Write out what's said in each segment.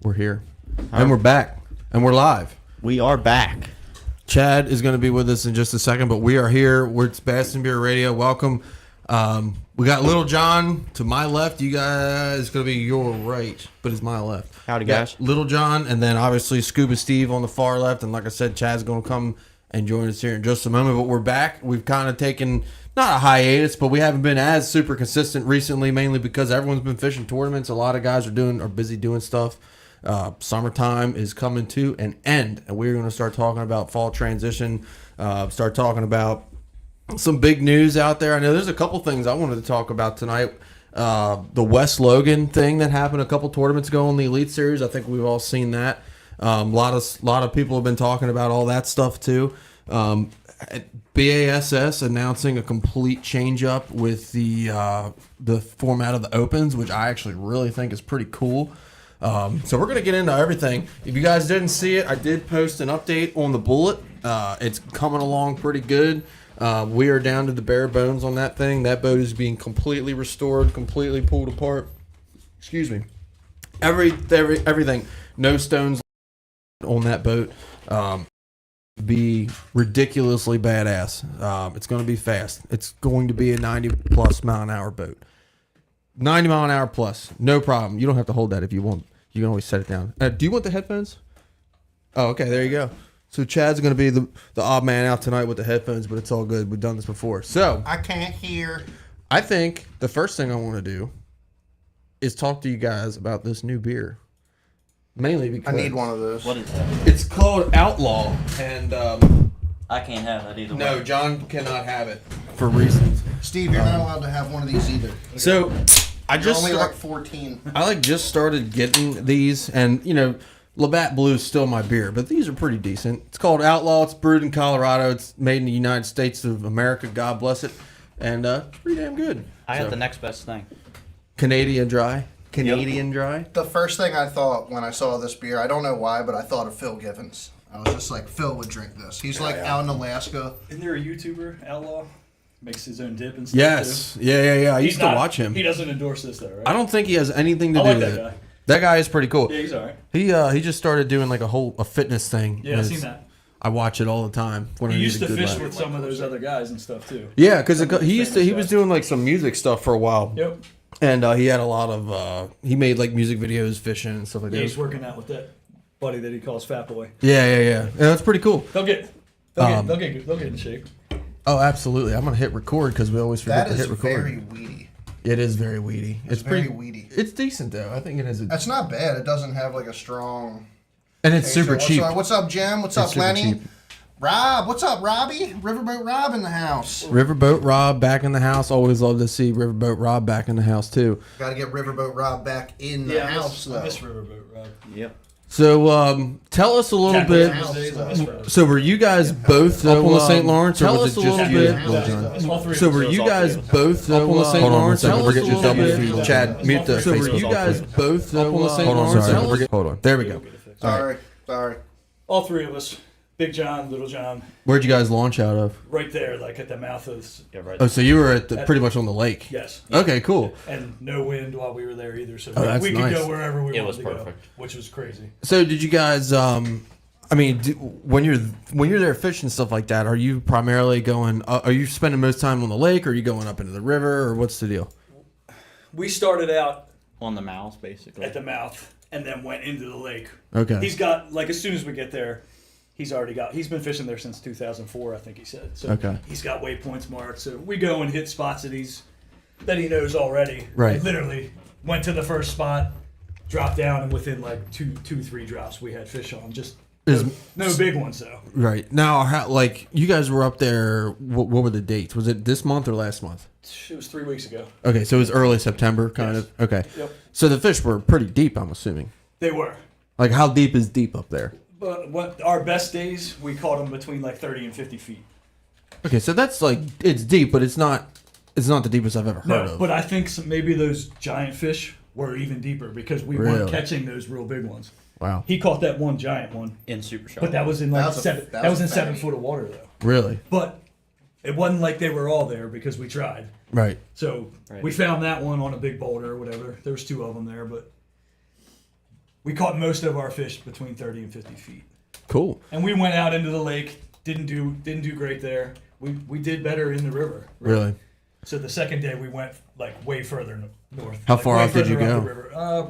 We're here. And we're back. And we're live. We are back. Chad is going to be with us in just a second, but we are here. We're at Bastion Beer Radio. Welcome. We got Little John to my left. You guys going to be your right, but it's my left. Howdy, guys. Little John, and then obviously Scuba Steve on the far left. And like I said, Chad's going to come and join us here in just a moment. But we're back. We've kind of taken, not a hiatus, but we haven't been as super consistent recently, mainly because everyone's been fishing tournaments. A lot of guys are busy doing stuff. Summertime is coming to an end, and we're going to start talking about fall transition, start talking about some big news out there. I know there's a couple things I wanted to talk about tonight. The West Logan thing that happened a couple tournaments ago in the Elite Series. I think we've all seen that. A lot of people have been talking about all that stuff too. BASS announcing a complete change up with the format of the Opens, which I actually really think is pretty cool. So we're going to get into everything. If you guys didn't see it, I did post an update on the Bullet. It's coming along pretty good. We are down to the bare bones on that thing. That boat is being completely restored, completely pulled apart. Excuse me. Everything. No stones on that boat. Be ridiculously badass. It's going to be fast. It's going to be a 90+ mile an hour boat. 90 mile an hour plus, no problem. You don't have to hold that if you want. You can always set it down. Do you want the headphones? Oh, okay, there you go. So Chad's going to be the odd man out tonight with the headphones, but it's all good. We've done this before. So I can't hear. I think the first thing I want to do is talk to you guys about this new beer. Mainly because I need one of those. What is that? It's called Outlaw, and I can't have that either. no, John cannot have it for reasons. Steve, you're not allowed to have one of these either. So I You're just only like 14. I just started getting these, and Labatt Blue is still my beer, but these are pretty decent. It's called Outlaw. It's brewed in Colorado. It's made in the United States of America. God bless it, and it's pretty damn good. I have the next best thing. Canadian Dry. Canadian Dry. The first thing I thought when I saw this beer, I don't know why, but I thought of Phil Givens. I was just like, Phil would drink this. He's out in Alaska. Isn't there a YouTuber, Outlaw? Makes his own dip and stuff. Yes. Too? Yeah. I used to watch him. He doesn't endorse this though, right? I don't think he has anything to do with it. Guy. That guy is pretty cool. Yeah, he's alright. He just started doing like a fitness thing. Yeah, I've seen that. I watch it all the time. When He I used need a to good fish laugh. with some of those other guys and stuff too. Yeah, because he was doing like some music stuff for a while. Yep. And he had a lot of he made like music videos, fishing and stuff like that. Yeah, he's working out with that buddy that he calls Fat Boy. Yeah, that's pretty cool. They'll get in shape. Oh, absolutely. I'm gonna hit record because we always forget That to is hit record. very weedy. It is very weedy. It's very weedy. It's decent though. I think it is. That's not bad. It doesn't have like a strong... And it's super cheap. What's up, Jim? What's up, super Lenny? cheap. Rob, what's up, Robbie? Riverboat Rob in the house. Riverboat Rob back in the house. Always love to see Riverboat Rob back in the house too. Got to get Riverboat Rob back in the house, though. I miss Riverboat, Rob. Yep. So tell us a little bit. So were you guys both up on the St. Lawrence, or was it just you? So were you guys both up on the St. Lawrence? We're getting your double feed. Chad, mute the. So were you guys both up on the St. Lawrence? Hold on. There we go. Sorry. All three of us. Big John, Little John. Where'd you guys launch out of? Right there, like at the mouth of... Yeah, right. Oh, so you were pretty much on the lake. Yes. Okay, cool. And no wind while we were there either, so that's we could nice. go wherever we wanted to perfect. go, which was crazy. So did you guys... when you're there fishing stuff like that, are you primarily going... are you spending most time on the lake, or are you going up into the river, or what's the deal? We started out... On the mouth, basically. At the mouth, and then went into the lake. Okay. He's got, like, as soon as we get there... He's been fishing there since 2004, I think he said. So okay. He's got waypoints marked. So we go and hit spots that he knows already. Right. We literally went to the first spot, dropped down, and within like two, 3 drops, we had fish on. Just no big ones though. Right. Now, you guys were up there, what were the dates? Was it this month or last month? It was 3 weeks ago. Okay, so it was early September, kind of. Okay. Yep. So the fish were pretty deep, I'm assuming. They were. Like, how deep is deep up there? But our best days, we caught them between like 30 and 50 feet. Okay, so that's like, it's deep, but it's not the deepest I've ever heard of. But I think maybe those giant fish were even deeper because we weren't catching those real big ones. Wow. He caught that one giant one in super sharp. But that was in like 7 foot of water though. Really? But it wasn't like they were all there because we tried. Right. So we found that one on a big boulder or whatever. There was 2 of them there, but we caught most of our fish between 30 and 50 feet. Cool. And we went out into the lake. Didn't do great there. We did better in the river. Really? So the second day we went like way further north. How like, far way off did you further up go? the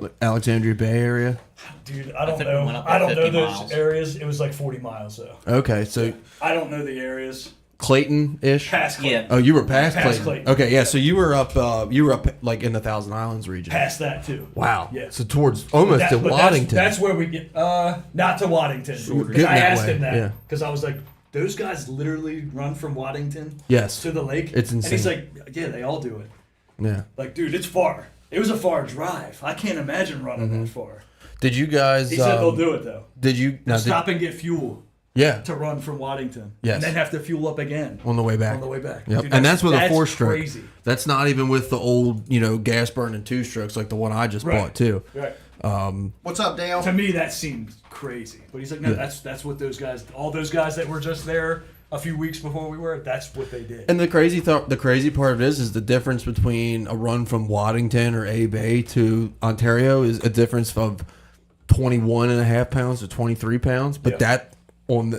river. Alexandria Bay area? Dude, I don't think we know. went up I like don't know 50 those miles. areas. It was like 40 miles though. Okay, so I don't know the areas. Clayton-ish? Past Clayton. Yeah. Oh, you were past, Past Clayton. Clayton. Okay, yeah, so you were up like in the Thousand Islands region. Past that too. Wow. Yeah. So towards almost to But Waddington. That's where we get. Not to Waddington. Getting Because I that asked way, him yeah. that because I was like, those guys literally run from Waddington Yes. to the lake. It's And he's insane. like, yeah, they all do it. Yeah. Like, dude, it's far. It was a far drive. I can't imagine running that far. Did you guys? He said they'll do it though. Did you? They'll Now, stop and get fuel yeah. to run from Waddington. Yes. And then have to fuel up again On the way back. on the way back. Yep. Dude, And that's with a 4-stroke. Crazy. That's not even with the old, gas burning 2-strokes like the one I just Right. bought too. Right. What's up, Dale? To me, that seemed crazy. But he's like, no, that's what those guys, all those guys that were just there a few weeks before we were, that's what they did. And the crazy part of it is the difference between a run from Waddington or A Bay to Ontario is a difference of 21.5 pounds to 23 pounds. But Yeah. that on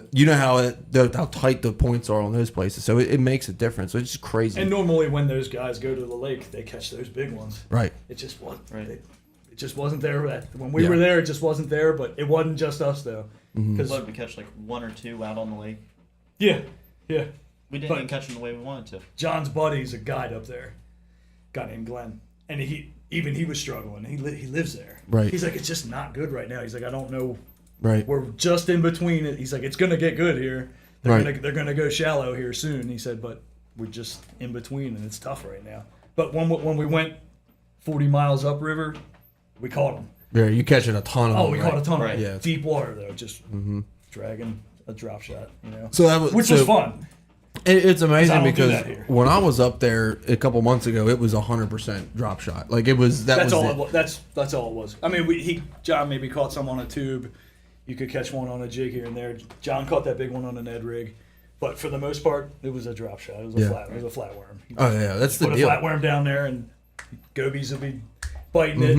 how tight the points are on those places, so it makes a difference. So it's just crazy. And normally when those guys go to the lake, they catch those big ones. Right. It just wasn't. Right. It just wasn't there. When we Yeah. were there, it just wasn't there. But it wasn't just us though. Because What, we catch like 1 or 2 out on the lake. yeah. We didn't But- even catch them the way we wanted to. John's buddy's a guide up there, a guy named Glenn, and he was struggling. He lives there. Right. He's like, it's just not good right now. He's like, I don't know. Right. We're just in between it. He's like, it's gonna get good here. Right. They're gonna go shallow here soon. He said, but we're just in between, and it's tough right now. But when we went 40 miles upriver, we caught them. Yeah, you catching a ton of them. Oh, we right? caught a ton Right. of them. Yeah. Deep water though, just dragging a drop shot. So that was Which was fun. It's amazing don't do because that here. when I was up there a couple months ago, it was 100% drop shot. Like it was That's all. it. That's all it was. I mean, John maybe caught some on a tube. You could catch one on a jig here and there. John caught that big one on a Ned rig, but for the most part, it was a drop shot. It was a Yeah. flatworm. You Oh yeah, that's the put deal. a flatworm down there, and gobies will be biting it,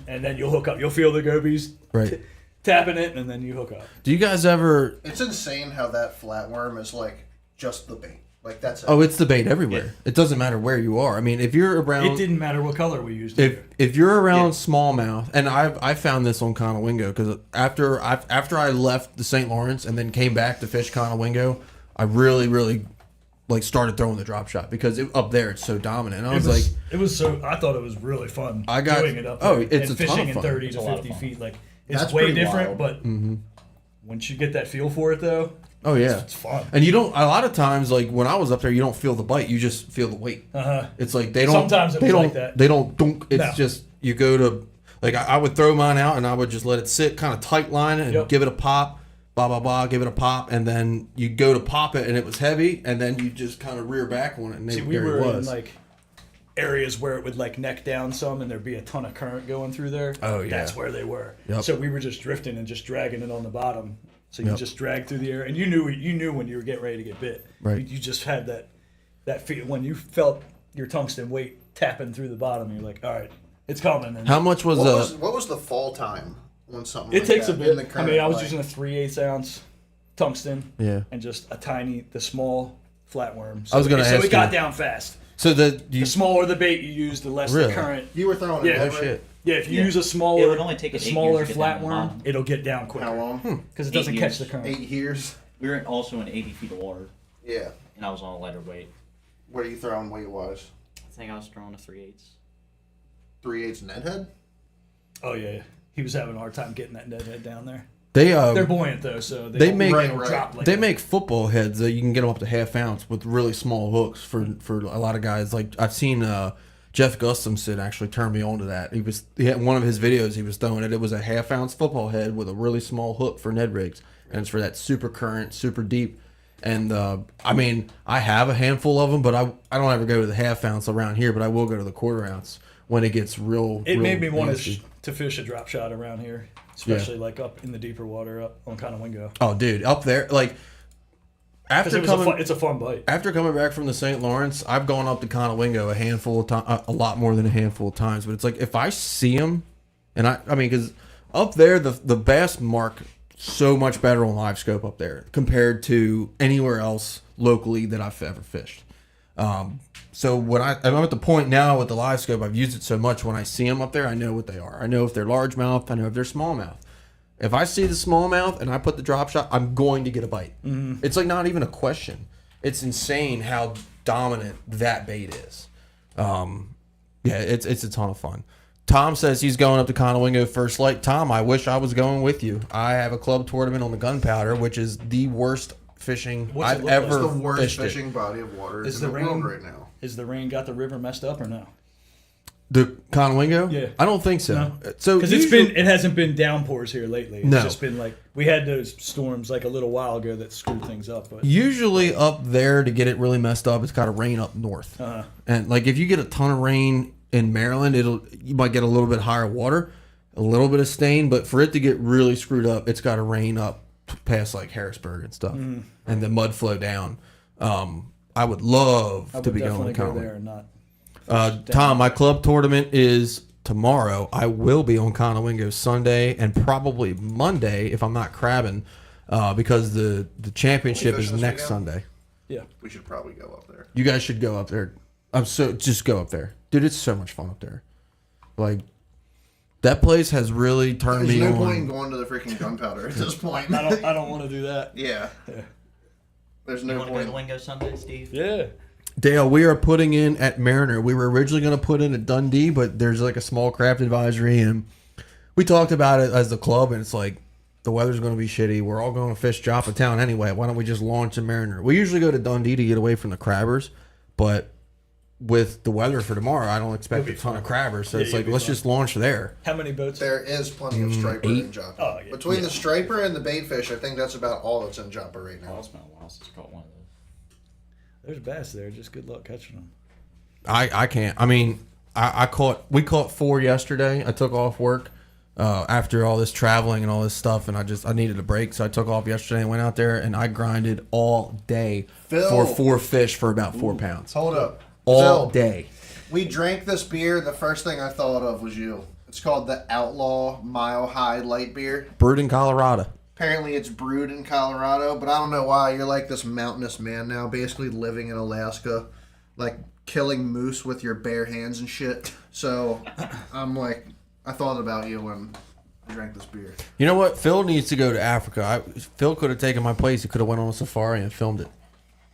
and then you'll hook up. You'll feel the gobies Right. tapping it, and then you hook up. Do you guys ever? It's insane how that flatworm is like just the bait. Like that's it. Oh, it's the bait everywhere. It doesn't matter where you are. I mean, if you're around, It didn't matter what color we used. if you're around smallmouth, and I found this on Conowingo because after I left the St. Lawrence and then came back to fish Conowingo, I really like started throwing the drop shot because up there it's so dominant. And I was like, it was so. I thought it was really fun. I got- doing it up oh, there it's and a ton fishing of in fun. 30 It's to a lot of 50 fun. feet. Like it's That's way pretty different, wild. but once you get that feel for it, though, oh yeah, it's fun. and you don't. A lot of times, like when I was up there, you don't feel the bite. You just feel the weight. Uh-huh. It's like they don't. Sometimes it they was don't. like that. They don't. Dunk. It's No. just you go to. Like I would throw mine out and I would just let it sit, kind of tight line it, and Yep. give it a pop. Blah blah blah. Give it a pop, and then you go to pop it, and it was heavy, and then you just kind of rear back on it, and See, there we it were in was. like areas where it would like neck down some, and there'd be a ton of current going through there. Oh, yeah. That's where they were. Yep. So we were just drifting and just dragging it on the bottom. So you Yep. just drag through the air, and you knew when you were getting ready to get bit. Right. You just had that feel when you felt your tungsten weight tapping through the bottom. You're like, all right, it's coming. And How much was What was the fall time on something? it like takes that a bit. in the I current, mean, I was like- using a 3/8 ounce tungsten. Yeah. And just the small flatworm. I was gonna so ask it got you. down fast. so the The smaller the bait you use, the less Really? the current. You were throwing Yeah. it. oh right? shit. Yeah, if you Yeah. use a smaller, It would only take a it 8 smaller years to get down to the flatworm, bottom. it'll get down quicker. How long? Because it 8 doesn't catch the years. current. 8 years. We were also in 80 feet of water, Yeah. and I was on a lighter weight. What are you throwing weight wise? I think I was throwing a 3/8. 3/8 net head. Oh yeah, he was having a hard time getting that deadhead down there. They They're buoyant though, so they don't- make- they Right, don't right. drop like they that. make football heads that you can get them up to ½ ounce with really small hooks for a lot of guys. Like I've seen Jeff Gustafson actually turn me on to that. He had one of his videos he was throwing it. It was a ½ ounce football head with a really small hook for Ned rigs, and it's for that super current, super deep. And I mean, I have a handful of them, but I don't ever go to the ½ ounce around here. But I will go to the 1/4 ounce when it gets real. It real made me want nasty. to fish a drop shot around here, especially like up in the deeper water, up on Conowingo. Oh, dude, up there, like Because after it's a fun bite. After coming back from the St. Lawrence, I've gone up to Conowingo a handful of times, a lot more than a handful of times. But it's like if I see them, and I mean, because Up there, the bass mark so much better on live scope up there compared to anywhere else locally that I've ever fished. So when I'm at the point now with the live scope, I've used it so much. When I see them up there, I know what they are. I know if they're largemouth. I know if they're smallmouth. If I see the smallmouth and I put the drop shot, I'm going to get a bite. Mm-hmm. It's like not even a question. It's insane how dominant that bait is. Yeah, it's a ton of fun. Tom says he's going up to Conowingo First Light. Tom, I wish I was going with you. I have a club tournament on the Gunpowder, which is the worst fishing I've ever It's the worst fished fishing it. body of water Is in the the world rain- right now. Is the rain got the river messed up or no? The Conowingo? Yeah. I don't think so. No. So Because it hasn't been downpours here lately. It's No. just been like we had those storms like a little while ago that screwed things up. But usually up there to get it really messed up, it's got to rain up north. And like if you get a ton of rain in Maryland, you might get a little bit higher water, a little bit of stain, but for it to get really screwed up, it's got to rain up past like Harrisburg and stuff, and the mud flow down. I would love I to would be going definitely to go Conowingo. there and not. Tom, my club tournament is tomorrow. I will be on Conowingo Sunday and probably Monday if I'm not crabbing, because the championship is fishing this next weekend? Sunday. Yeah. We should probably go up there. You guys should go up there. Just go up there, dude. It's so much fun up there. Like that place has really turned There's me no on. point in going to the freaking Gunpowder at this point. I don't want to do that. Yeah. There's You no want to go to point. Lingo Sunday, Steve? Yeah. Dale, we are putting in at Mariner. We were originally going to put in at Dundee, but there's like a small craft advisory, and we talked about it as the club, and it's like the weather's going to be shitty. We're all going to fish Joppatown anyway. Why don't we just launch in Mariner? We usually go to Dundee to get away from the crabbers, but with the weather for tomorrow, I don't expect a ton of crabbers. So Yeah, it's you'll like, be let's fun. just launch there. How many boats? There is plenty of striper in Joppa. Oh, yeah. Between the striper and the baitfish, I think that's about all that's in Joppa right Oh, now. it's been a while since I caught one of those. There's bass there. Just good luck catching them. I can't. I mean, we caught 4 yesterday. I took off work after all this traveling and all this stuff, and I needed a break, so I took off yesterday and went out there, and I grinded all day Phil. for 4 fish for about 4 pounds. Hold up. All Phil, day. We drank this beer. The first thing I thought of was you. It's called the Outlaw Mile High Light Beer. Brewed in Colorado. Apparently, it's brewed in Colorado, but I don't know why. You're like this mountainous man now, basically living in Alaska, like killing moose with your bare hands and shit. So I'm like, I thought about you when I drank this beer. You know what? Phil needs to go to Africa. Phil could have taken my place. He could have went on a safari and filmed it.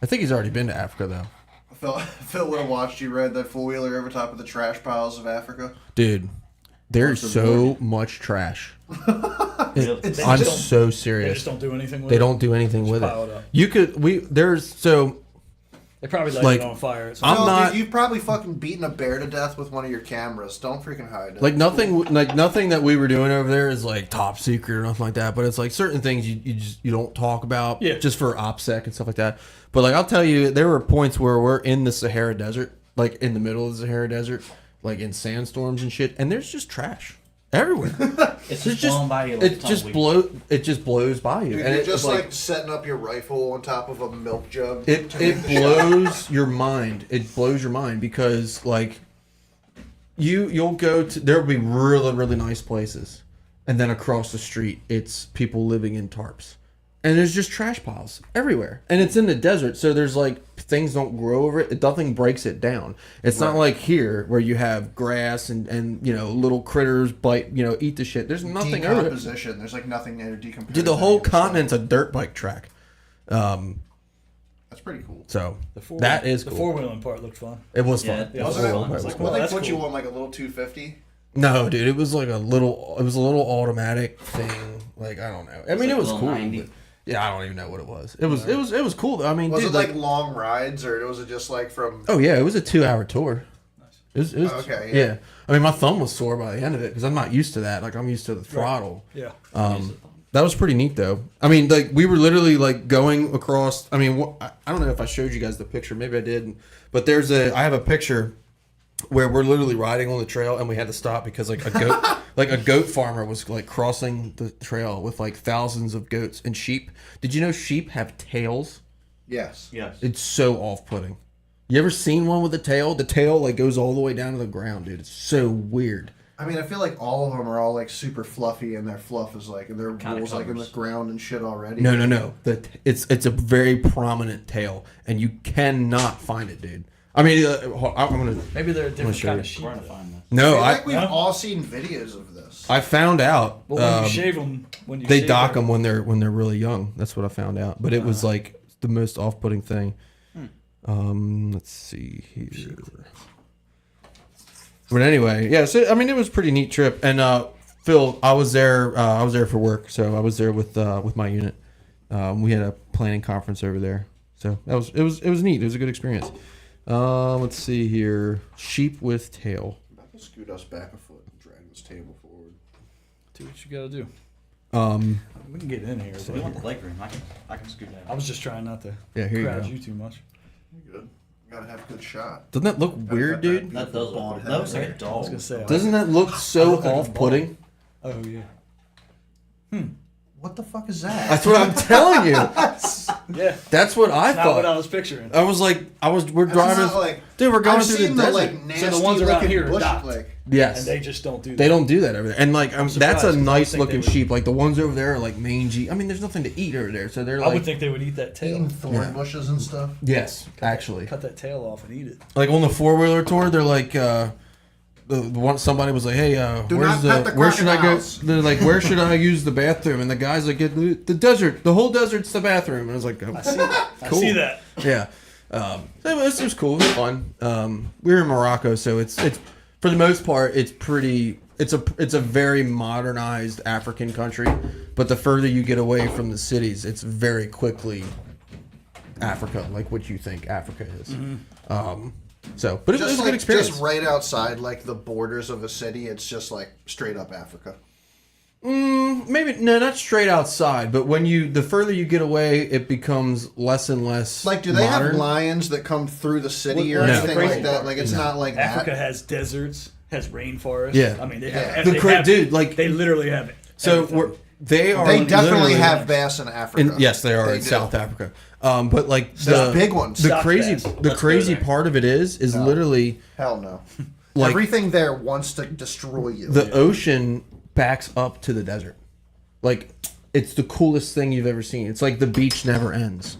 I think he's already been to Africa, though. Phil would have watched you ride that four-wheeler over top of the trash piles of Africa. Dude, there's What's the so much trash. Really? I'm just so They serious. just don't do anything with They it. don't do anything with pile it it. up. You could They probably light like, it on fire. I'm Phil, not- dude, you've probably fucking beaten a bear to death with one of your cameras. Don't freaking hide it. like nothing that we were doing over there is like top secret or nothing like that, but it's like certain things you don't talk about, Yeah. just for OPSEC and stuff like that. But like I'll tell you, there were points where we're in the Sahara Desert, like in the middle of the Sahara Desert, like in sandstorms and shit, and there's just trash everywhere. It's It's just blown by you. Like it just blows by you, Dude, and you're it's just like setting up your rifle on top of a milk jug. it blows your mind. It blows your mind because like you'll go to, there'll be really, really nice places, and then across the street it's people living in tarps, and there's just trash piles everywhere, and it's in the desert, so there's like things don't grow over it. Nothing breaks it down. It's not like here where you have grass and you know little critters eat the shit. There's nothing over it. Decomposition. There's like nothing there to decompose. Dude, the whole any of this continent's a dirt bike track. That's pretty cool. So that is the cool. four-wheeling part looked fun. It was Yeah, fun. it was Wasn't it? fun. I was It's like, like, well, that's they put you cool. on like a little 250. No, dude, it was like a little automatic thing. Like I don't know. I mean, like it was a little cool. 90? But, yeah, I don't even know what it was. It was cool. Though. I mean, Was dude, it like long rides or was it just like from? oh yeah, it was a 2-hour tour. It was Okay, yeah. yeah. I mean, my thumb was sore by the end of it because I'm not used to that. Like I'm used to the throttle. Yeah. That was pretty neat though. I mean, like we were literally like going across. I mean, I don't know if I showed you guys the picture. Maybe I did. But I have a picture where we're literally riding on the trail and we had to stop because like a goat, like a goat farmer was like crossing the trail with like thousands of goats and sheep. Did you know sheep have tails? Yes. yes. It's so off-putting. You ever seen one with a tail? The tail like goes all the way down to the ground, dude. It's so weird. I mean, I feel like all of them are all like super fluffy, and their fluff is like, and their Kinda wool's like in the covers. ground and shit already. No. It's a very prominent tail, and you cannot find it, dude. I mean, I'm gonna. Maybe they're a different show kind you. of sheep. We're gonna find this. No, I feel like I we've all seen videos of this. I found out. Well, when you shave them, They dock them when they're really young. That's what I found out. But it was like the most off-putting thing. Let's see here. But anyway, yeah. So I mean, it was a pretty neat trip. And Phil, I was there. I was there for work, so I was there with my unit. We had a planning conference over there, so it was neat. It was a good experience. Let's see here. Sheep with tail. I'm about to scoot us back a foot and drag this table forward. Do what you gotta do. We can get in here. So we want the leg room. I can scoot I down. was just trying not to Yeah, here you crowd go. you too much. You're good. You gotta have a good shot. Doesn't that look weird, dude? That does look Bald weird. head. That looks like a I was dog. gonna say. Doesn't that look so look like a off-putting? Oh yeah. What the fuck is that? That's what I'm telling you. Yeah. That's what I Not thought. what I was picturing. I was like, we're That's driving. not like, Dude, we're going I've through seen the desert. like nasty So the ones around looking here are bush, docked. like Yes. And they just don't do that. They don't do that over there. And like, that's surprised, a 'cause I nice think they looking would- sheep. Like the ones over there are like mangy. I mean, there's nothing to eat over there, so they're I would like. think they would eat that tail. eating thorn bushes and stuff. Yes, actually. Cut that tail off and eat it. Like on the 4-wheeler tour, they're like, the one somebody was like, hey, Do where's not pet the where should I go? crocodiles. They're like, where should I use the bathroom? And the guy's like, the desert. The whole desert's the bathroom. And I was like, oh, I see that. Cool. I see that. yeah. It was cool. It was fun. We were in Morocco, so it's for the most part, it's pretty. It's a very modernized African country, but the further you get away from the cities, it's very quickly Africa, like what you think Africa is. But it was a good experience. Just right outside, like the borders of a city, it's just like straight up Africa. Maybe no, not straight outside, but when the further you get away, it becomes less and less. Like, do they modern. have lions that come through the city or Well, that's anything the like crazy that? part. Like, it's not like Africa that. has deserts, has rainforests. Yeah. I mean, they Yeah. have. The they cra- have- dude, like- they literally have it. So Everything. they are. They definitely literally- have bass in Africa. Yes, they are in do. South Africa. But like There's big ones. The Stock crazy, bass. the Let's crazy go there. part of it is No. literally Hell no. Like- Everything there wants to destroy you. the ocean backs up to the desert. Like it's the coolest thing you've ever seen. It's like the beach never ends.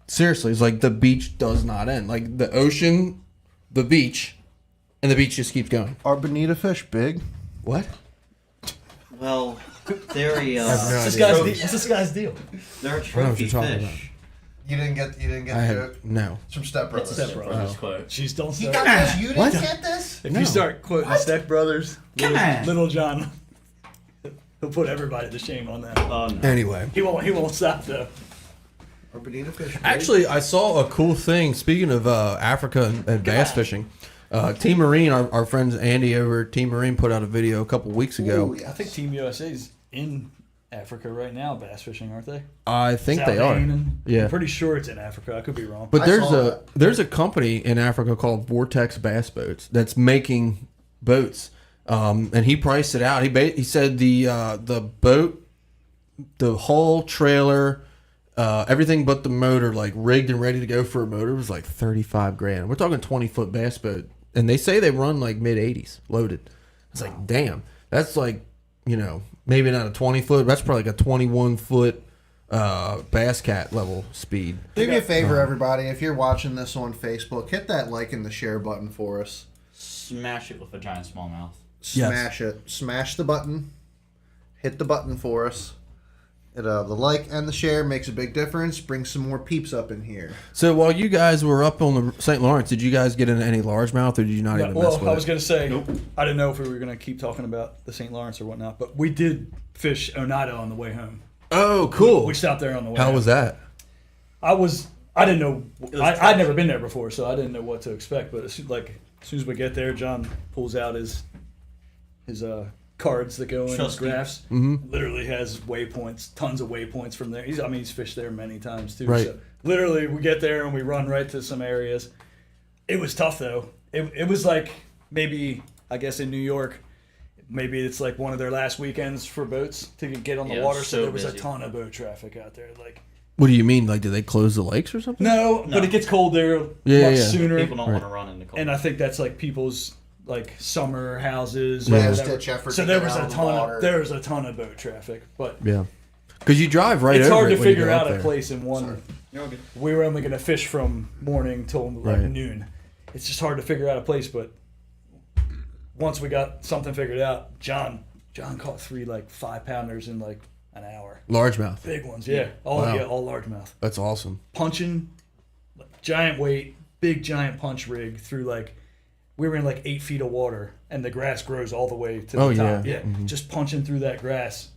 Seriously, it's like the beach does not end. Like the ocean, the beach, and the beach just keeps going. Are bonita fish big? What? Well, they're a What's this guy's deal? they're a know what trophy you're talking fish. You didn't get I the had joke? no. It's from Step Brothers. Step Brothers. Brothers quote. She's don't You start. got this? You didn't What? get this? If No. you start quoting Step Brothers, Come on. Little John, he'll put everybody to shame on that. Oh no. Anyway. He won't stop though. Are bonita fish big? Actually, I saw a cool thing. Speaking of Africa and bass fishing, Team Marine, our friends Andy over at Team Marine put out a video a couple weeks ago. Ooh, yeah. I think Team USA's in Africa right now, bass fishing, aren't they? I think they are. Zaldane and- Yeah. I'm pretty sure it's in Africa. I could be wrong. But I there's saw a that. there's a company in Africa called Vortex Bass Boats that's making boats, and he priced it out. He said the boat, the whole trailer, everything but the motor, like rigged and ready to go for a motor, was like $35,000. We're talking 20-foot bass boat, and they say they run like mid-80s loaded. It's like damn, that's like maybe not a 20-foot, that's probably like a 21-foot bass cat level speed. Do me a favor, everybody. If you're watching this on Facebook, hit that like and the share button for us. Smash it with a giant smallmouth. Smash it. Smash the button. Hit the button for us. The like and the share makes a big difference. Bring some more peeps up in here. So while you guys were up on the St. Lawrence, did you guys get into any largemouth, or did you not even mess with I was it? going to say, I didn't know if we were going to keep talking about the St. Lawrence or whatnot, but we did fish Oneida on the way home. Oh, cool. We stopped there on the way How home. was that? I didn't know. was I'd never been there before, so I didn't know what to expect. But as soon as we get there, John pulls out his cards that go in his Trusty. graphs. Mm-hmm. Literally has waypoints, tons of waypoints from there. He's fished there many times too. Right. So literally, we get there and we run right to some areas. It was tough though. It was like maybe I guess in New York. Maybe it's like one of their last weekends for boats to get on the Yeah, water, it's so so there was a busy. ton of boat traffic out there. Like, What do you mean? Like, did they close the lakes or something? no, No. but it gets cold there Yeah, much yeah. sooner. People don't want to run in the cold. And I think that's like people's like summer houses. Yeah. or Last whatever. ditch effort So to there get was out a of the ton water. of there's a ton of boat traffic, but Yeah. Because you drive right it's over hard it to when you figure go up out a there. place in one. Sorry. You're all good. We were only going to fish from morning till like Right. noon. It's just hard to figure out a place, but once we got something figured out, John caught 3 like 5-pounders in like an hour. Largemouth. Big ones, yeah. All Wow. all largemouth. That's awesome. Punching, like, giant weight, big giant punch rig through like we were in like 8 feet of water, and the grass grows all the way to the Oh, top. yeah. Mm-hmm. Just punching through that grass.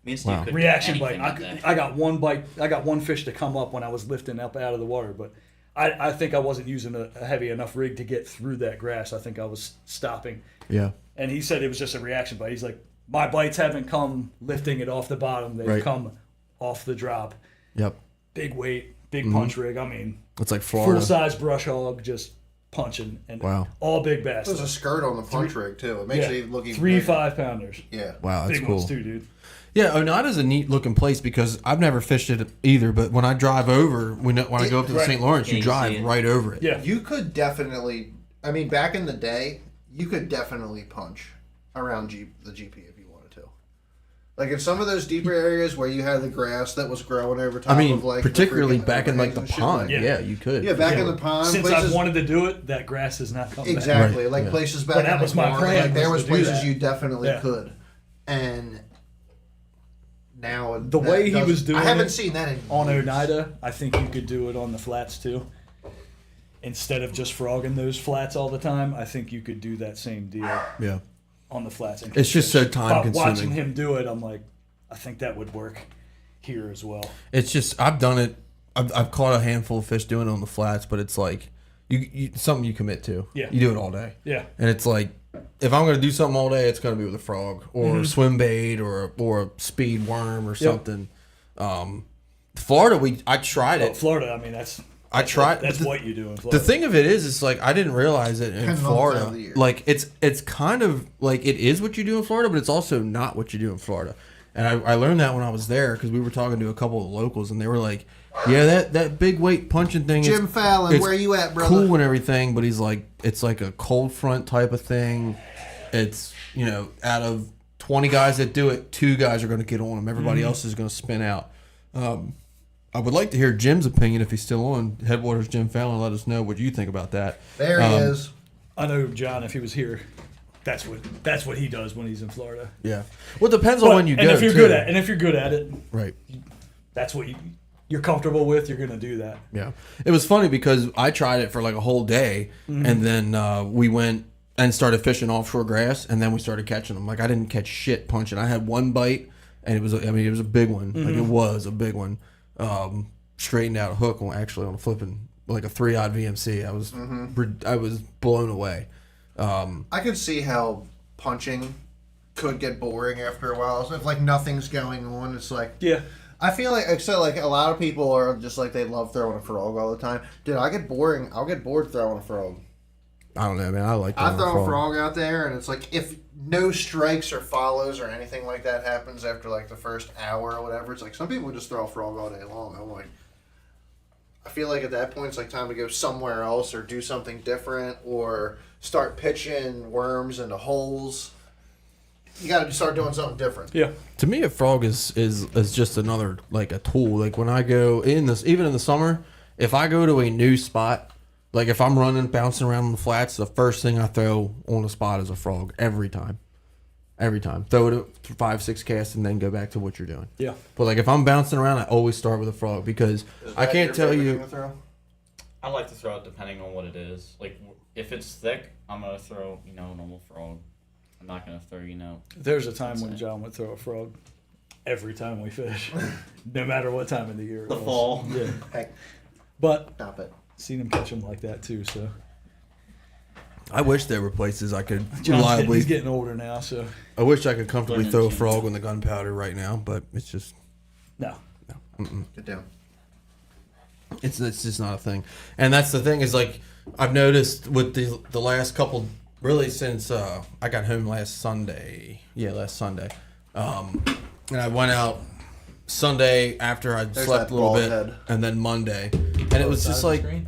Me and Steve Wow. couldn't do Reaction bite. anything that day. I got one bite. I got one fish to come up when I was lifting up out of the water, but I think I wasn't using a heavy enough rig to get through that grass. I think I was stopping. Yeah. And he said it was just a reaction bite. He's like, my bites haven't come lifting it off the bottom. They've Right. come off the drop. Yep. Big weight, big Mm-hmm. punch rig. I mean, It's like Florida. full size brush hog, just punching, and Wow. all big bass. There's a skirt on the punch rig too. It makes it look even 3 bigger. 5-pounders. Yeah. Wow, that's Big cool. ones too, dude. Yeah, Oneida's a neat looking place because I've never fished it either. But when I drive over, when I go up to the Right. St. Lawrence, Yeah, you you drive see it. right over it. Yeah. You could definitely. I mean, back in the day, you could definitely punch around the GP if you wanted to. Like in some of those deeper areas where you had the grass that was growing over top I mean, of like the particularly freaking back in like the overhangs and shit pond. like- Yeah, you could. Yeah, back Yeah. in the pond. Since places, I've wanted to do it, that grass has not come back. exactly Right, like yeah. places back But that in was the my barn, plan, like there was was to do places that. you definitely Yeah. could, and now The that way he doesn't- was doing I haven't it seen that in On years. Oneida, I think you could do it on the flats too. Instead of just frogging those flats all the time, I think you could do that same deal Yeah. on the flats. And It's just so but time Watching consuming. him do it, I'm like, I think that would work here as well. It's just I've done it. I've caught a handful of fish doing it on the flats, but it's like you something you commit to. Yeah. You do it all day. Yeah. And it's like if I'm gonna do something all day, it's gonna be with a frog or a swim bait or a speed worm or something. Florida, I tried But it. Florida, I mean, that's I tried. That's but the- what you do in Florida. The thing of it is, it's like I didn't realize it in Depends on the time Florida. of the year. Like it's kind of like it is what you do in Florida, but it's also not what you do in Florida. And I learned that when I was there because we were talking to a couple of locals, and they were like, "Yeah, that big weight punching thing, Jim is, Fallon, it's where you at, brother? cool and everything, but he's like, it's like a cold front type of thing. It's out of 20 guys that do it, 2 guys are going to get on them. Everybody else is going to spin out." I would like to hear Jim's opinion if he's still on. Headwaters Jim Fallon, let us know what you think about that. There he is. I know John, if he was here, that's what he does when he's in Florida. Yeah. Well, it depends on But- when you and go. if you're too. good at if you're good at it, Right. that's what you're comfortable with. You're gonna do that. Yeah. It was funny because I tried it for like a whole day, and then we went and started fishing offshore grass, and then we started catching them. Like I didn't catch shit punching. I had one bite, and it was a big one. Like it was a big one. Straightened out a hook on a flipping like a 3-odd VMC. I was blown away. I could see how punching could get boring after a while. So if like nothing's going on, it's like Yeah. I feel like except like a lot of people are just like they love throwing a frog all the time. Dude, I get boring. I'll get bored throwing a frog. I don't know, man. I like I throwing throw a frog. frog out there, and it's like if no strikes or follows or anything like that happens after like the first hour or whatever, it's like some people just throw a frog all day long. I'm like, I feel like at that point it's like time to go somewhere else or do something different or start pitching worms into holes. You got to start doing something different. Yeah. To me, a frog is just another like a tool. Like when I go even in the summer, if I go to a new spot, like if I'm running, bouncing around on the flats, the first thing I throw on the spot is a frog every time. Every time, throw it at 5-6 casts and then go back to what you're doing. Yeah. But like if I'm bouncing around, I always start with a frog because I can't tell you. I like to throw it depending on what it is. Like if it's thick, I'm gonna throw normal frog. I'm not gonna throw There's a time when That's it. John would throw a frog every time we fish, no matter what time of the year it the was. fall. Yeah. Heck, But stop it. seen him catch them like that too. So I wish there were places I could he's getting older now. So I wish I could comfortably Learning throw a to- frog on the gunpowder right now, but it's just no. Get down. it's just not a thing. And that's the thing is like I've noticed with the last couple really since I got home last Sunday. Yeah, last Sunday. And I went out Sunday after I There's slept that a little bald bit, head. and then Monday, and it was just like, Screen?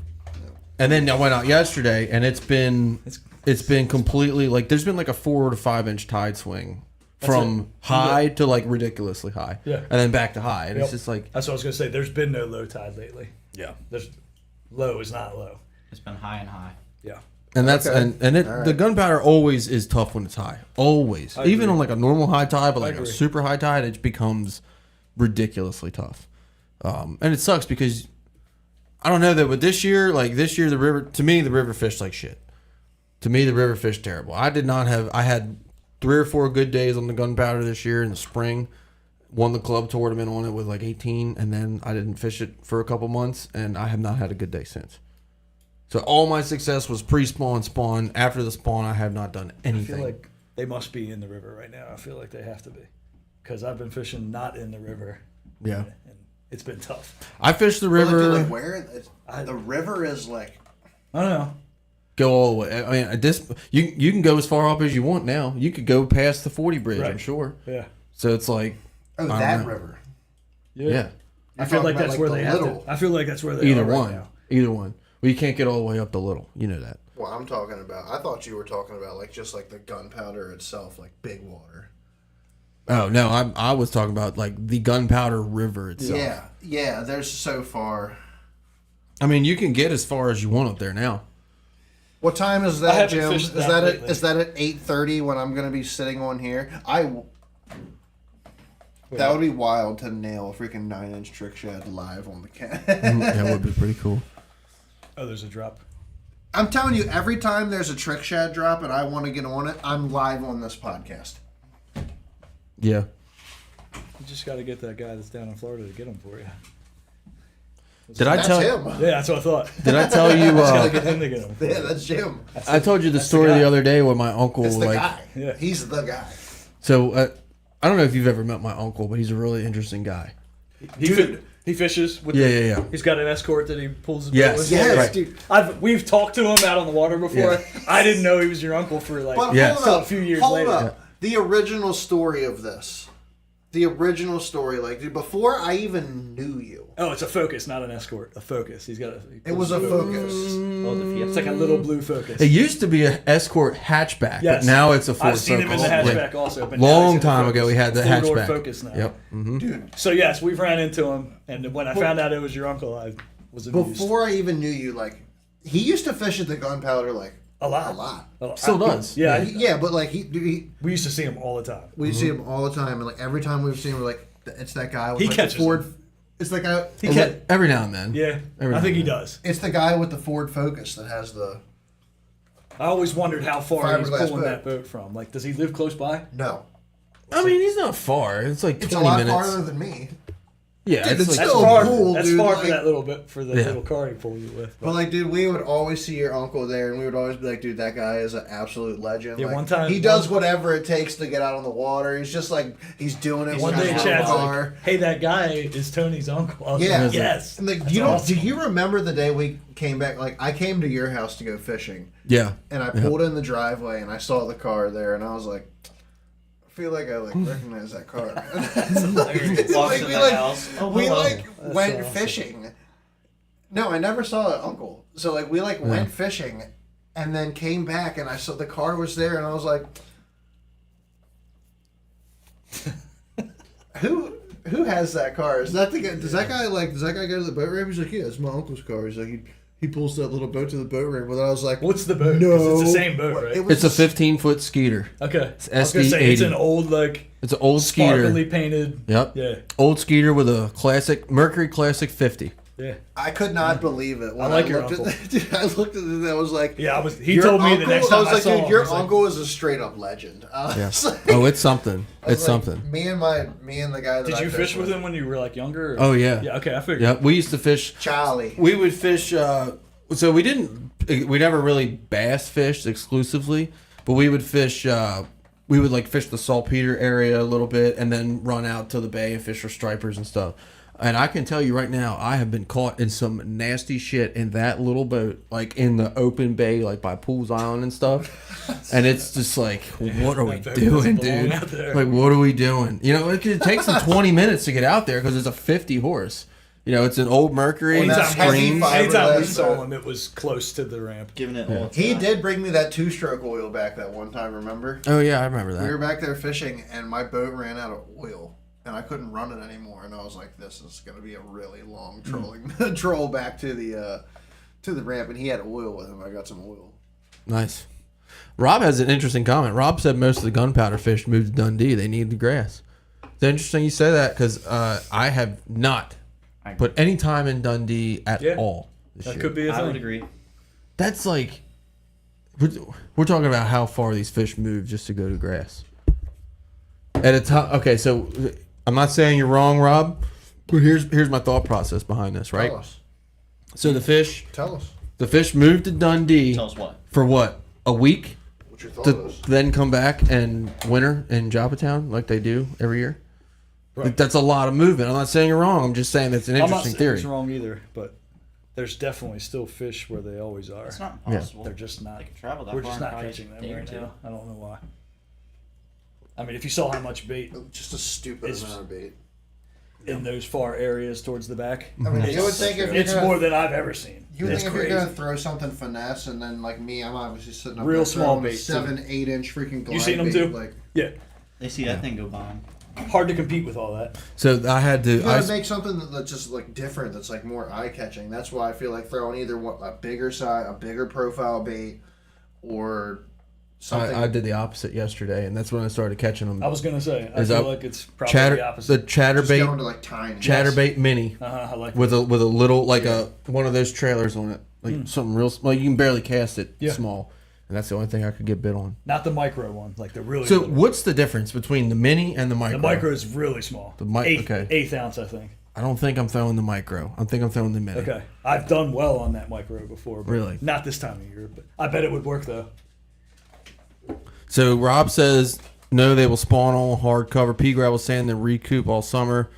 and then I went out yesterday, and it's been it's been completely like there's been like a 4 to 5 inch tide swing from high to like ridiculously high, Yeah. and then back to high, and Yep. it's just like That's what I was gonna say. There's been no low tide lately. yeah, There's low is not low. It's been high and high. Yeah. and that's Okay. and it, All right. the gunpowder always is tough when it's high, always, I even agree. on like a normal high tide, but like a agree. super high tide, it becomes ridiculously tough, and it sucks because I don't know that, but this year the river to me the river fished like shit. To me, the river fished terrible. I had 3 or 4 good days on the gunpowder this year in the spring. Won the club tournament on it with like 18, and then I didn't fish it for a couple months, and I have not had a good day since. So all my success was pre-spawn, spawn. After the spawn, I have not done I anything. feel like they must be in the river right now. I feel like they have to be, because I've been fishing not in the river. Yeah. And it's been tough. I fished the Well, river, dude, like where the river is like. I don't know. go all the way. I mean, at this you can go as far up as you want now. You could go past the 40 bridge, I'm Right. sure. Yeah. So it's like, Oh, I don't that know. river. yeah, I feel like talking that's about, where like, they the have little- to. I feel like that's where they either are right one, now. either one. Well, you can't get all the way up the little. You know that. Well, I'm talking about. I thought you were talking about like just like the gunpowder itself, like big water. Oh no, I was talking about like the gunpowder river itself. Yeah, yeah. There's so far. I mean, you can get as far as you want up there now. What time is I that, haven't Jim? fished Is that that at, lately. is that at 8:30 when I'm gonna be sitting on here? That would be wild to nail a freaking 9-inch trick shad live on the can. That would be pretty cool. Oh, there's a drop. I'm telling you, every time there's a trick shad drop and I want to get on it, I'm live on this podcast. Yeah. You just got to get that guy that's down in Florida to get them for you. Did I That's tell? him. Yeah, that's what I thought. Did I tell you? Just got to get him to get them. Yeah, that's Jim. I told you the That's the story guy. the other day where my uncle It's the like. guy. Yeah. He's the guy. So I don't know if you've ever met my uncle, but he's a really interesting guy. He fishes with. Yeah, the, yeah, yeah. He's got an escort that he pulls his Yes. boat with. Yes, Right. dude. We've talked to him out on the water before. Yeah. I didn't know he was your uncle for like. But Yeah. hold Still up. a few years hold later. up. The original story of this. The original story, like, dude, before I even knew you. Oh, it's a Focus, not an escort. A Focus. He's got a. It was a Focus. Oh, the Fiesta. It's like a little blue Focus. It used to be an escort hatchback, Yes. but now it's a Ford I've seen him in the Focus. hatchback also. But Long now he's in the time Focus. ago, we had the Four-door hatchback. Focus now. Yep. Mm-hmm. Dude, So yes, we've ran into him, and when I found out it was your uncle, I was amused. before I even knew you, like, he used to fish at the gunpowder, like, a lot. a lot. Still does. Yeah, Yeah, but, like, dude, we used to see him all the time. we see him all the time, and, like, every time we've seen him, we're like, it's that guy with He like, the catches Ford. It's the guy. He can. Every now and then. Yeah, Every I think now he and does. It's the guy with the Ford Focus that has the. I always wondered how far he's Fiberglass pulling boat. that boat from. Like, does he live close by? No. I mean, he's not far. It's like 20 It's a lot minutes. farther than me. Yeah, Dude, it's it's like still far. cool, That's dude, far like- for that little bit for the Yeah. little car he pulled you with. But like, dude, we would always see your uncle there, and we would always be like, dude, that guy is an absolute legend. Yeah, like, one time- he does whatever it takes to get out on the water. He's just like, he's doing it. One when day he's in the Chad's car. like, "Hey, that guy is Tony's uncle." I was Yeah. like, yes. And like, That's you don't? awesome. Do you remember the day we came back? Like, I came to your house to go fishing, yeah. and I pulled in the driveway, and I saw the car there, and I was like, I feel like I like recognize that car. It's Walks like in we the like house. Oh, we hello. like That's went so awesome. fishing. No, I never saw an uncle. So like we like went fishing, and then came back, and I saw the car was there, and I was like, who has that car? Is that the guy? Does that guy go to the boat ramp? He's like, yeah, it's my uncle's car. He's like, he pulls that little boat to the boat ramp. But I was like, What's the boat? 'Cause no, it's the same boat, right? It was It's a 15-foot skeeter. Okay. It's I was gonna say it's SD80. an old like It's an old sparkly skeeter. painted. Yep. Yeah. Old skeeter with a classic Mercury Classic 50. Yeah. I could not believe it. When I like your looked uncle. At, dude, I looked at it and I was like, Yeah, I was. He your told me the uncle- next time I was like, saw dude, him. your he's like, uncle is a straight up legend. Yeah. It's like- Oh, it's something. I was It's like, something. Me and the guy that Did I you fished fish with him when you were like younger? Or? Oh, yeah. Yeah. Okay, I figured. Yeah, we used to fish. Charlie. We would fish. So we didn't. We never really bass fished exclusively, but we would fish. We would like fish the saltpeter area a little bit, and then run out to the bay and fish for stripers and stuff. And I can tell you right now, I have been caught in some nasty shit in that little boat, like in the open bay, like by Pools Island and stuff. And it's just like, what are we That boat doing, doesn't belong dude? out there. Like, what are we doing? You know, it takes them 20 minutes to get out there because it's a 50 horse. You know, it's an old Mercury. Well, that's heavy Screens. fiberglass. Anytime we saw but- him, it was close to the ramp. Giving it all. He did bring me that 2-stroke oil back that one time, remember? Oh yeah, I remember that. We were back there fishing, and my boat ran out of oil, and I couldn't run it anymore. And I was like, "This is going to be a really long trolling troll back to the ramp." And he had oil with him. I got some oil. Nice. Rob has an interesting comment. Rob said most of the gunpowder fish moved to Dundee. They need the grass. It's interesting you say that because I have not put any time in Dundee at all this That year. could be a I would thing. agree. That's like we're talking about how far these fish move just to go to grass. At a time, okay, so I'm not saying you're wrong, Rob, but here's my thought process behind this, right? Tell us. So the fish moved to Dundee Tell us what. for what? A week What's your thought to is? then come back and winter in Joppatown like they do every year. Right. That's a lot of movement. I'm not saying you're wrong. I'm just saying that's an I'm not interesting saying theory. it's wrong either, but there's definitely still fish where they always are. It's not impossible. They're just not. They can travel that We're far just in not probably catching a them day or right two. now. I don't know why. I mean, if you saw how much bait Just a stupid It's- amount of bait. in those far areas towards the back, I mean, it's, you would think if you're it's gonna, more than I've ever seen. you would It's think if crazy. you're gonna throw something finesse, and then like me, I'm obviously sitting up Real there small throwing bait, too. 7-8 inch freaking glide seen 'em bait, too? Like Yeah, They see that thing go by. hard to compete with all that. So I had to. you gotta make something that's just like different, that's like more eye catching. That's why I feel like throwing either a bigger size, a bigger profile bait, or something. I did the opposite yesterday, and that's when I started catching them. I was gonna say, I Is feel that like it's probably Chatter, the opposite. the chatterbait, just going to like tiny. chatterbait mini I like with a little like a one of those trailers on it, like something real small. You can barely cast it Yeah. small, and that's the only thing I could get bit on. not the micro one, like the really. So little one. what's the difference between the mini and the micro? The micro is really small. okay. Eighth ounce, I think. I don't think I'm throwing the micro. I think I'm throwing the mini. Okay, I've done well on that micro before. But Really? Not this time of year, but I bet it would work though. So Rob says no, they will spawn on hard cover. Pea gravel sand, then recoup all summer.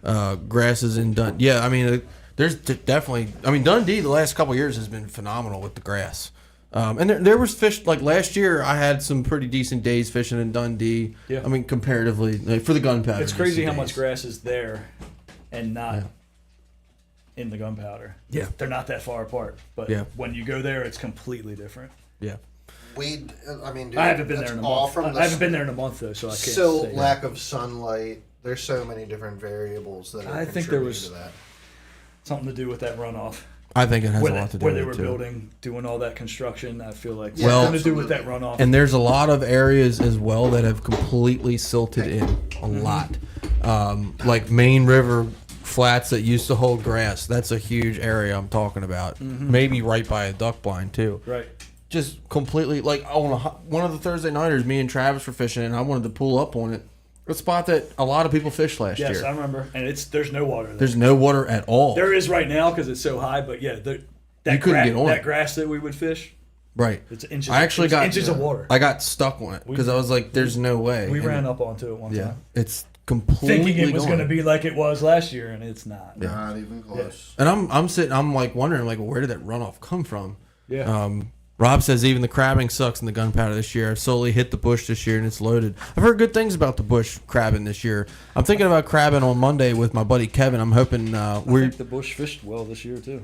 Grasses in Dundee. Yeah, I mean, there's definitely. I mean, Dundee the last couple of years has been phenomenal with the grass. And there was fish like last year. I had some pretty decent days fishing in Dundee. Yeah. I mean, comparatively like, for the gunpowder. It's crazy how decent much days. grass is there, and not Yeah. in the gunpowder. Yeah. They're not that far apart, but Yeah. when you go there, it's completely different. Yeah. I mean, dude, I haven't been that's there in a all month. from I haven't been there in a month though, so I can't. Silt, say. lack of sunlight. There's so many different variables that I are think there contributing was to that. Something to do with that runoff. I think it has Where a they, lot to do where with they were it too. building, doing all that construction, I feel like Well- something to do with that runoff. And there's a lot of areas as well that have completely silted in. A lot. Like Main River flats that used to hold grass. That's a huge area I'm talking about. Maybe right by a duck blind too. right. Just completely like on one of the Thursday nighters, me and Travis were fishing, and I wanted to pull up on it. A spot that a lot of people fished last Yes, year. I remember. And there's no water there. There's no water at all. There is right now because it's so high, but yeah, that You couldn't get on that it. grass that we would fish, Right. it's inches. I actually it's got inches of water. I got stuck on it because I was like, "There's no way." We And ran up onto it one Yeah, time, it's completely thinking it was gone. going to be like it was last year, and it's not. Yeah. Not even close. And I'm like wondering like where did that runoff come from? Yeah. Rob says even the crabbing sucks in the gunpowder this year. I've slowly hit the bush this year and it's loaded. I've heard good things about the bush crabbing this year. I'm thinking about crabbing on Monday with my buddy Kevin. I'm hoping I we're think the bush fished well this year too.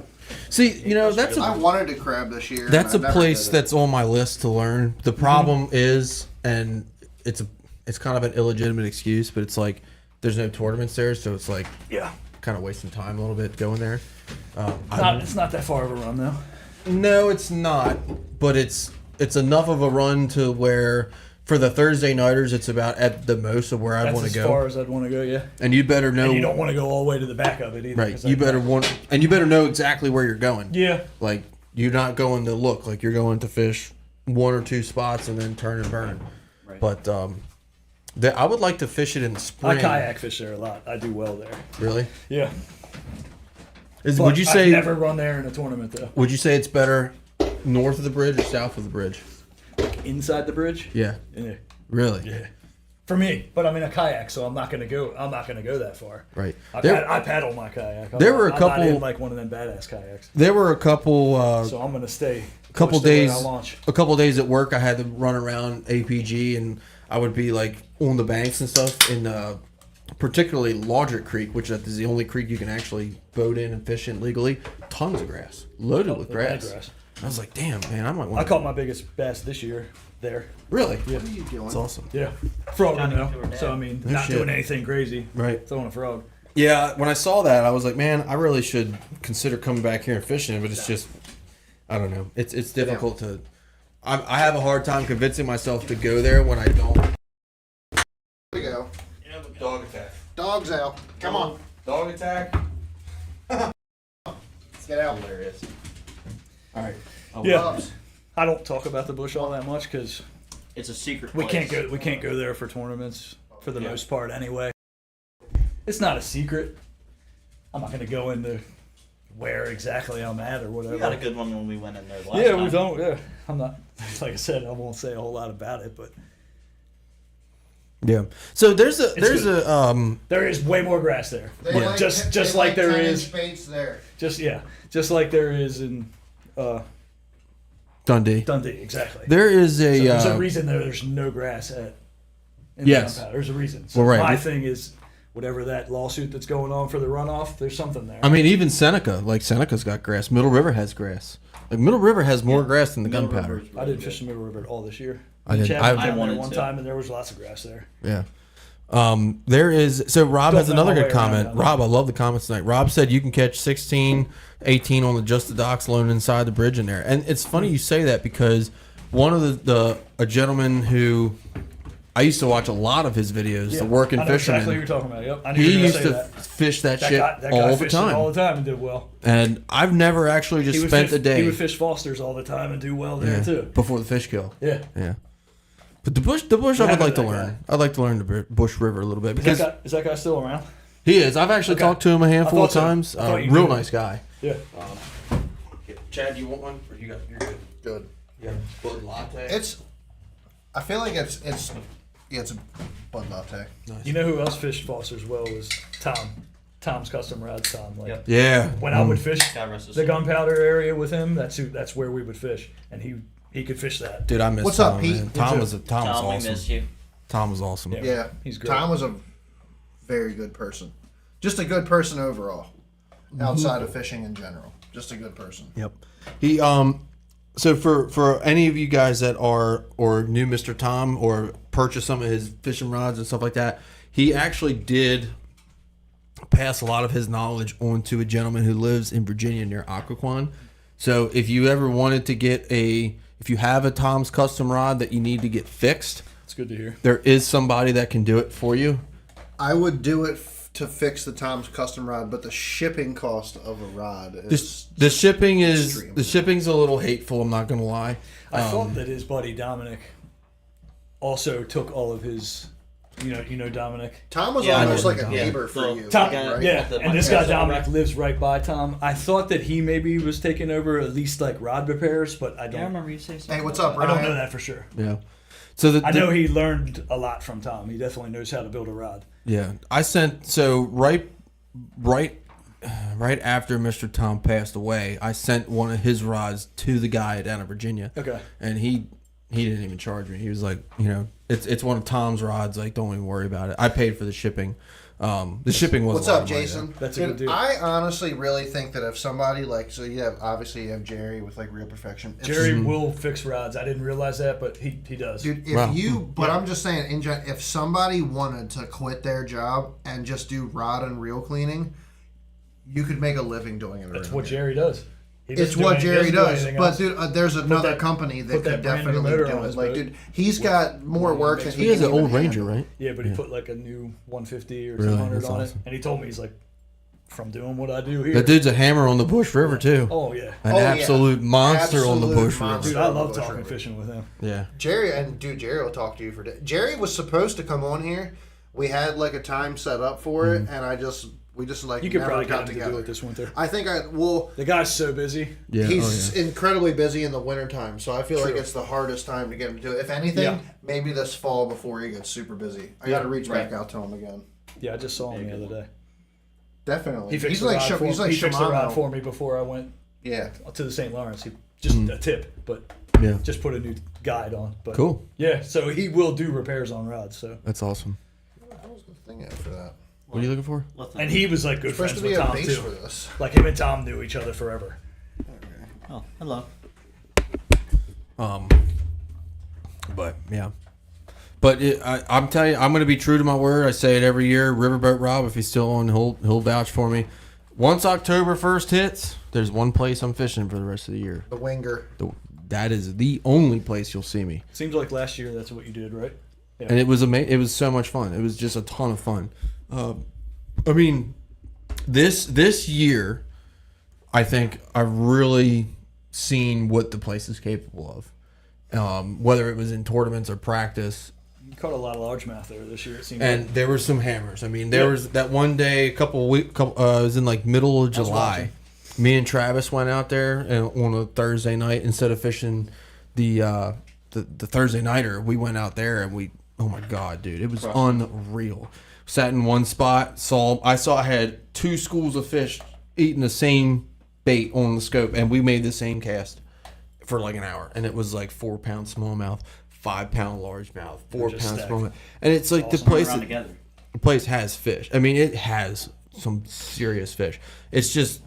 see. You know that's I a wanted to crab this year. that's a and I never place did it. that's on my list to learn. The problem is, and it's kind of an illegitimate excuse, but it's like there's no tournaments there, so it's like Yeah. kind of wasting time a little bit going there. It's not that far of a run though. No, it's not, but it's enough of a run to where for the Thursday nighters it's about at the most of where I That's want as to go. far as I'd want to go. Yeah. And you better know And you don't want to go all the way to the back of it either. right. 'cause You that- better know exactly where you're going. Yeah. Like you're not going to look like you're going to fish one or two spots and then turn and burn. Right. But I would like to fish it in the I spring. kayak fish there a lot. I do well there. Really? Yeah. Would But you I've say never run there in a tournament though? Would you say it's better north of the bridge or south of the bridge? Inside the bridge? Yeah. Yeah. Really? Yeah. For me, but I'm in a kayak, so I'm not gonna go that far. Right. I paddle my kayak. There were a I'm not couple- in like one of them badass kayaks, There were a couple so I'm gonna stay. couple close to where days I launch. a couple days at work I had to run around APG and I would be like on the banks and stuff in particularly Lodrick Creek, which is the only creek you can actually boat in and fish in legally, tons of grass, loaded with grass. I was like, damn, man, I might want I caught my biggest bass this year there. Really? Yeah. What are you doing? That's awesome. Yeah. Frog Johnny now. to her dad. So, I mean, No not shit. doing anything crazy. Right. Throwing a frog. Yeah, when I saw that, I was like, man, I really should consider coming back here and fishing, but it's just, I don't know. It's difficult to. I have a hard time convincing myself to go there when I don't. Here we go. Dog attack. Dog's out. Come on. Dog attack. Let's get out. Hilarious. All right. Yeah. Pups. I don't talk about the bush all that much because It's a secret. we place. can't go there for tournaments for the Yeah. most part anyway. It's not a secret. I'm not gonna go into where exactly I'm at or whatever. We got a good one when we went in there last Yeah, time. we don't. Yeah, I'm not. Like I said, I won't say a whole lot about it, but Yeah. So there's a good. There is way more grass there. They Yeah. like- Just they like like there 10-inch is. baits there. Just like there is in Dundee. Dundee. Exactly. There is So a. there's a reason there's no grass in Yes. the Gunpowder. There's a reason. So Well, right. my thing is, whatever that lawsuit that's going on for the runoff, there's something there. I mean, even Seneca, like Seneca's got grass. Middle River has grass. Like Middle River has more grass than the Middle Gunpowder. River's I really didn't good. fish the Middle River at all this year. I didn't- Chad I went down there wanted one to. time, and there was lots of grass there. Yeah. There is. So Rob Don't has know another my good way around comment. down there. Rob, I love the comments tonight. Rob said you can catch 16, 18 on the just the docks loan inside the bridge in there. And it's funny you say that because one of a gentleman who I used to watch a lot of his videos, the working I know fisherman. exactly what you're talking about. Yep, I knew you He were used gonna to say that. fish that shit That guy all the fished it time. all the time and did well. And I've never actually just spent the day He would fish Foster's all the time and do well there yeah, too. before the fish kill. Yeah. Yeah. But the bush, I would happened like to to that learn. guy? I'd like to learn the Bush River a little bit Is because that guy still around? he is. I've actually Okay. talked to him a handful of thought so. times. I thought you Real knew. nice guy. Yeah. Chad, you want one? Or you're good. Good. You got a Bud Latte? It's. I feel like it's a Bud Latte. Nice. You know who else fished Foster's well was Tom. Tom's Custom Rods. Tom. Like Yep. Yeah. when I would fish God rest his the soul. Gunpowder area with him, that's where we would fish, and he could fish that. Dude, I miss What's Tom, up, Pete? man. You Tom too. was Tom, we awesome. miss you. Tom was awesome. Yeah. Yeah, He's great. Tom was a very good person. Just a good person overall. Outside of fishing in general, just a good person. Yep. He so for any of you guys that are or knew Mr. Tom or purchased some of his fishing rods and stuff like that, he actually did pass a lot of his knowledge on to a gentleman who lives in Virginia near Occoquan. So if you ever wanted to get if you have a Tom's Custom rod that you need to get fixed, It's good to hear. there is somebody that can do it for you. I would do it to fix the Tom's Custom rod, but the shipping cost of a rod is The shipping extreme. the shipping's a little hateful, I'm not gonna lie. I thought that his buddy Dominic also took all of his. You know Dominic. Tom was Yeah, I almost know like a Tom. neighbor for Yeah. you. Tom, right? yeah, The and this guy podcast Dominic lives right by Tom. I thought that he maybe was taking over at least like rod repairs, but I Yeah, I don't. remember you saying something. Hey, what's about up, I Ryan? don't know that for sure. Yeah. So I know he learned a lot from Tom. He definitely knows how to build a rod. Yeah, I sent right after Mr. Tom passed away. I sent one of his rods to the guy down in Virginia, Okay. and he didn't even charge me. He was like, it's one of Tom's rods. Like, don't even worry about it. I paid for the shipping. The shipping was. What's a lot up, of money, Jason? That's a Dude, good deal. I honestly really think that if somebody obviously you have Jerry with like Real Perfection. If Jerry will fix rods. I didn't realize that, but he does. Dude, if Wow. but I'm just saying, if somebody wanted to quit their job and just do rod and reel cleaning, you could make a living doing it. That's around what here. Jerry does. He It's doesn't do what any- he Jerry doesn't do does. anything But else. dude, there's another that- company that put that could brand new definitely motor do on it. his Like, boat. dude, he's got more work than He has an can old even Ranger, handle. right? Yeah, but he put like a new 150 or Really? 200 That's on awesome. it, and he told me he's like, from doing what I do here. That dude's a hammer on the Bush River too. Oh yeah, An Oh, yeah. absolute monster on the Absolute Bush monster. dude, River. I love Bush talking River. fishing with him. Yeah. Jerry will talk to you for days. Jerry was supposed to come on here. We had like a time set up for it, and we just like You could never probably got get him to together. do it this winter. I think The guy's so busy. Yeah. he's oh, yeah. incredibly busy in the wintertime, so I feel like True. it's the hardest time to get him to do it. If anything, Yeah. maybe this fall before he gets super busy. I got to reach back out to him again. Yeah, I just saw him the other day. Definitely. He fixed He's the like rod for he's me. like He fixed the rod Shimano. for me before I went Yeah. to the St. Lawrence. He just a tip, but Yeah. just put a new guide on. But Cool. Yeah, so he will do repairs on rods. So That's awesome. What was the thing after that? What are you looking for? And he was like good Supposed friends to be with a Tom base too. for this. Like him and Tom knew each other forever. Oh, hello. But yeah. But I'm telling you, I'm going to be true to my word. I say it every year. Riverboat Rob, if he's still on, he'll vouch for me. Once October 1st hits, there's one place I'm fishing for the rest of the year. The Winger. That is the only place you'll see me. Seems like last year that's what you did, right? Yeah. And it was it was so much fun. It was just a ton of fun. I mean, this year, I think I've really seen what the place is capable of. Whether it was in tournaments or practice. You caught a lot of largemouth there this year. It seemed And like. there were some hammers. I mean, there was that one day, it was in like middle of July. Me and Travis went out there and on a Thursday night, instead of fishing the Thursday nighter, we went out there and oh my God, dude, it was unreal. Sat in one spot, I had 2 schools of fish eating the same bait on the scope, and we made the same cast for like an hour, and it was like 4-pound smallmouth, 5-pound largemouth, 4-pound stacked. smallmouth, and it's like the place has fish. I mean, it has some serious fish. It's just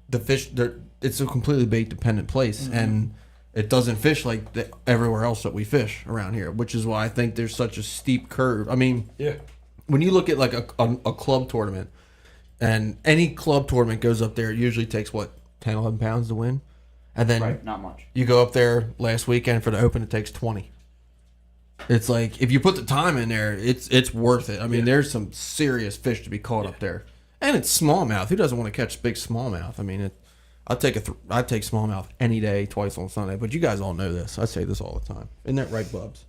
the fish. It's a completely bait dependent place, and it doesn't fish like everywhere else that we fish around here, which is why I think there's such a steep curve. I mean, Yeah. when you look at like a club tournament, and any club tournament goes up there, it usually takes 10, 11 pounds to win. And then Not much. you go up there last weekend for the Open, it takes 20. It's like, if you put the time in there, it's worth it. I mean, there's some serious fish to be caught up there. And it's smallmouth. Who doesn't want to catch big smallmouth? I mean, I'd take smallmouth any day, twice on Sunday. But you guys all know this. I say this all the time. Isn't that right, Bubs?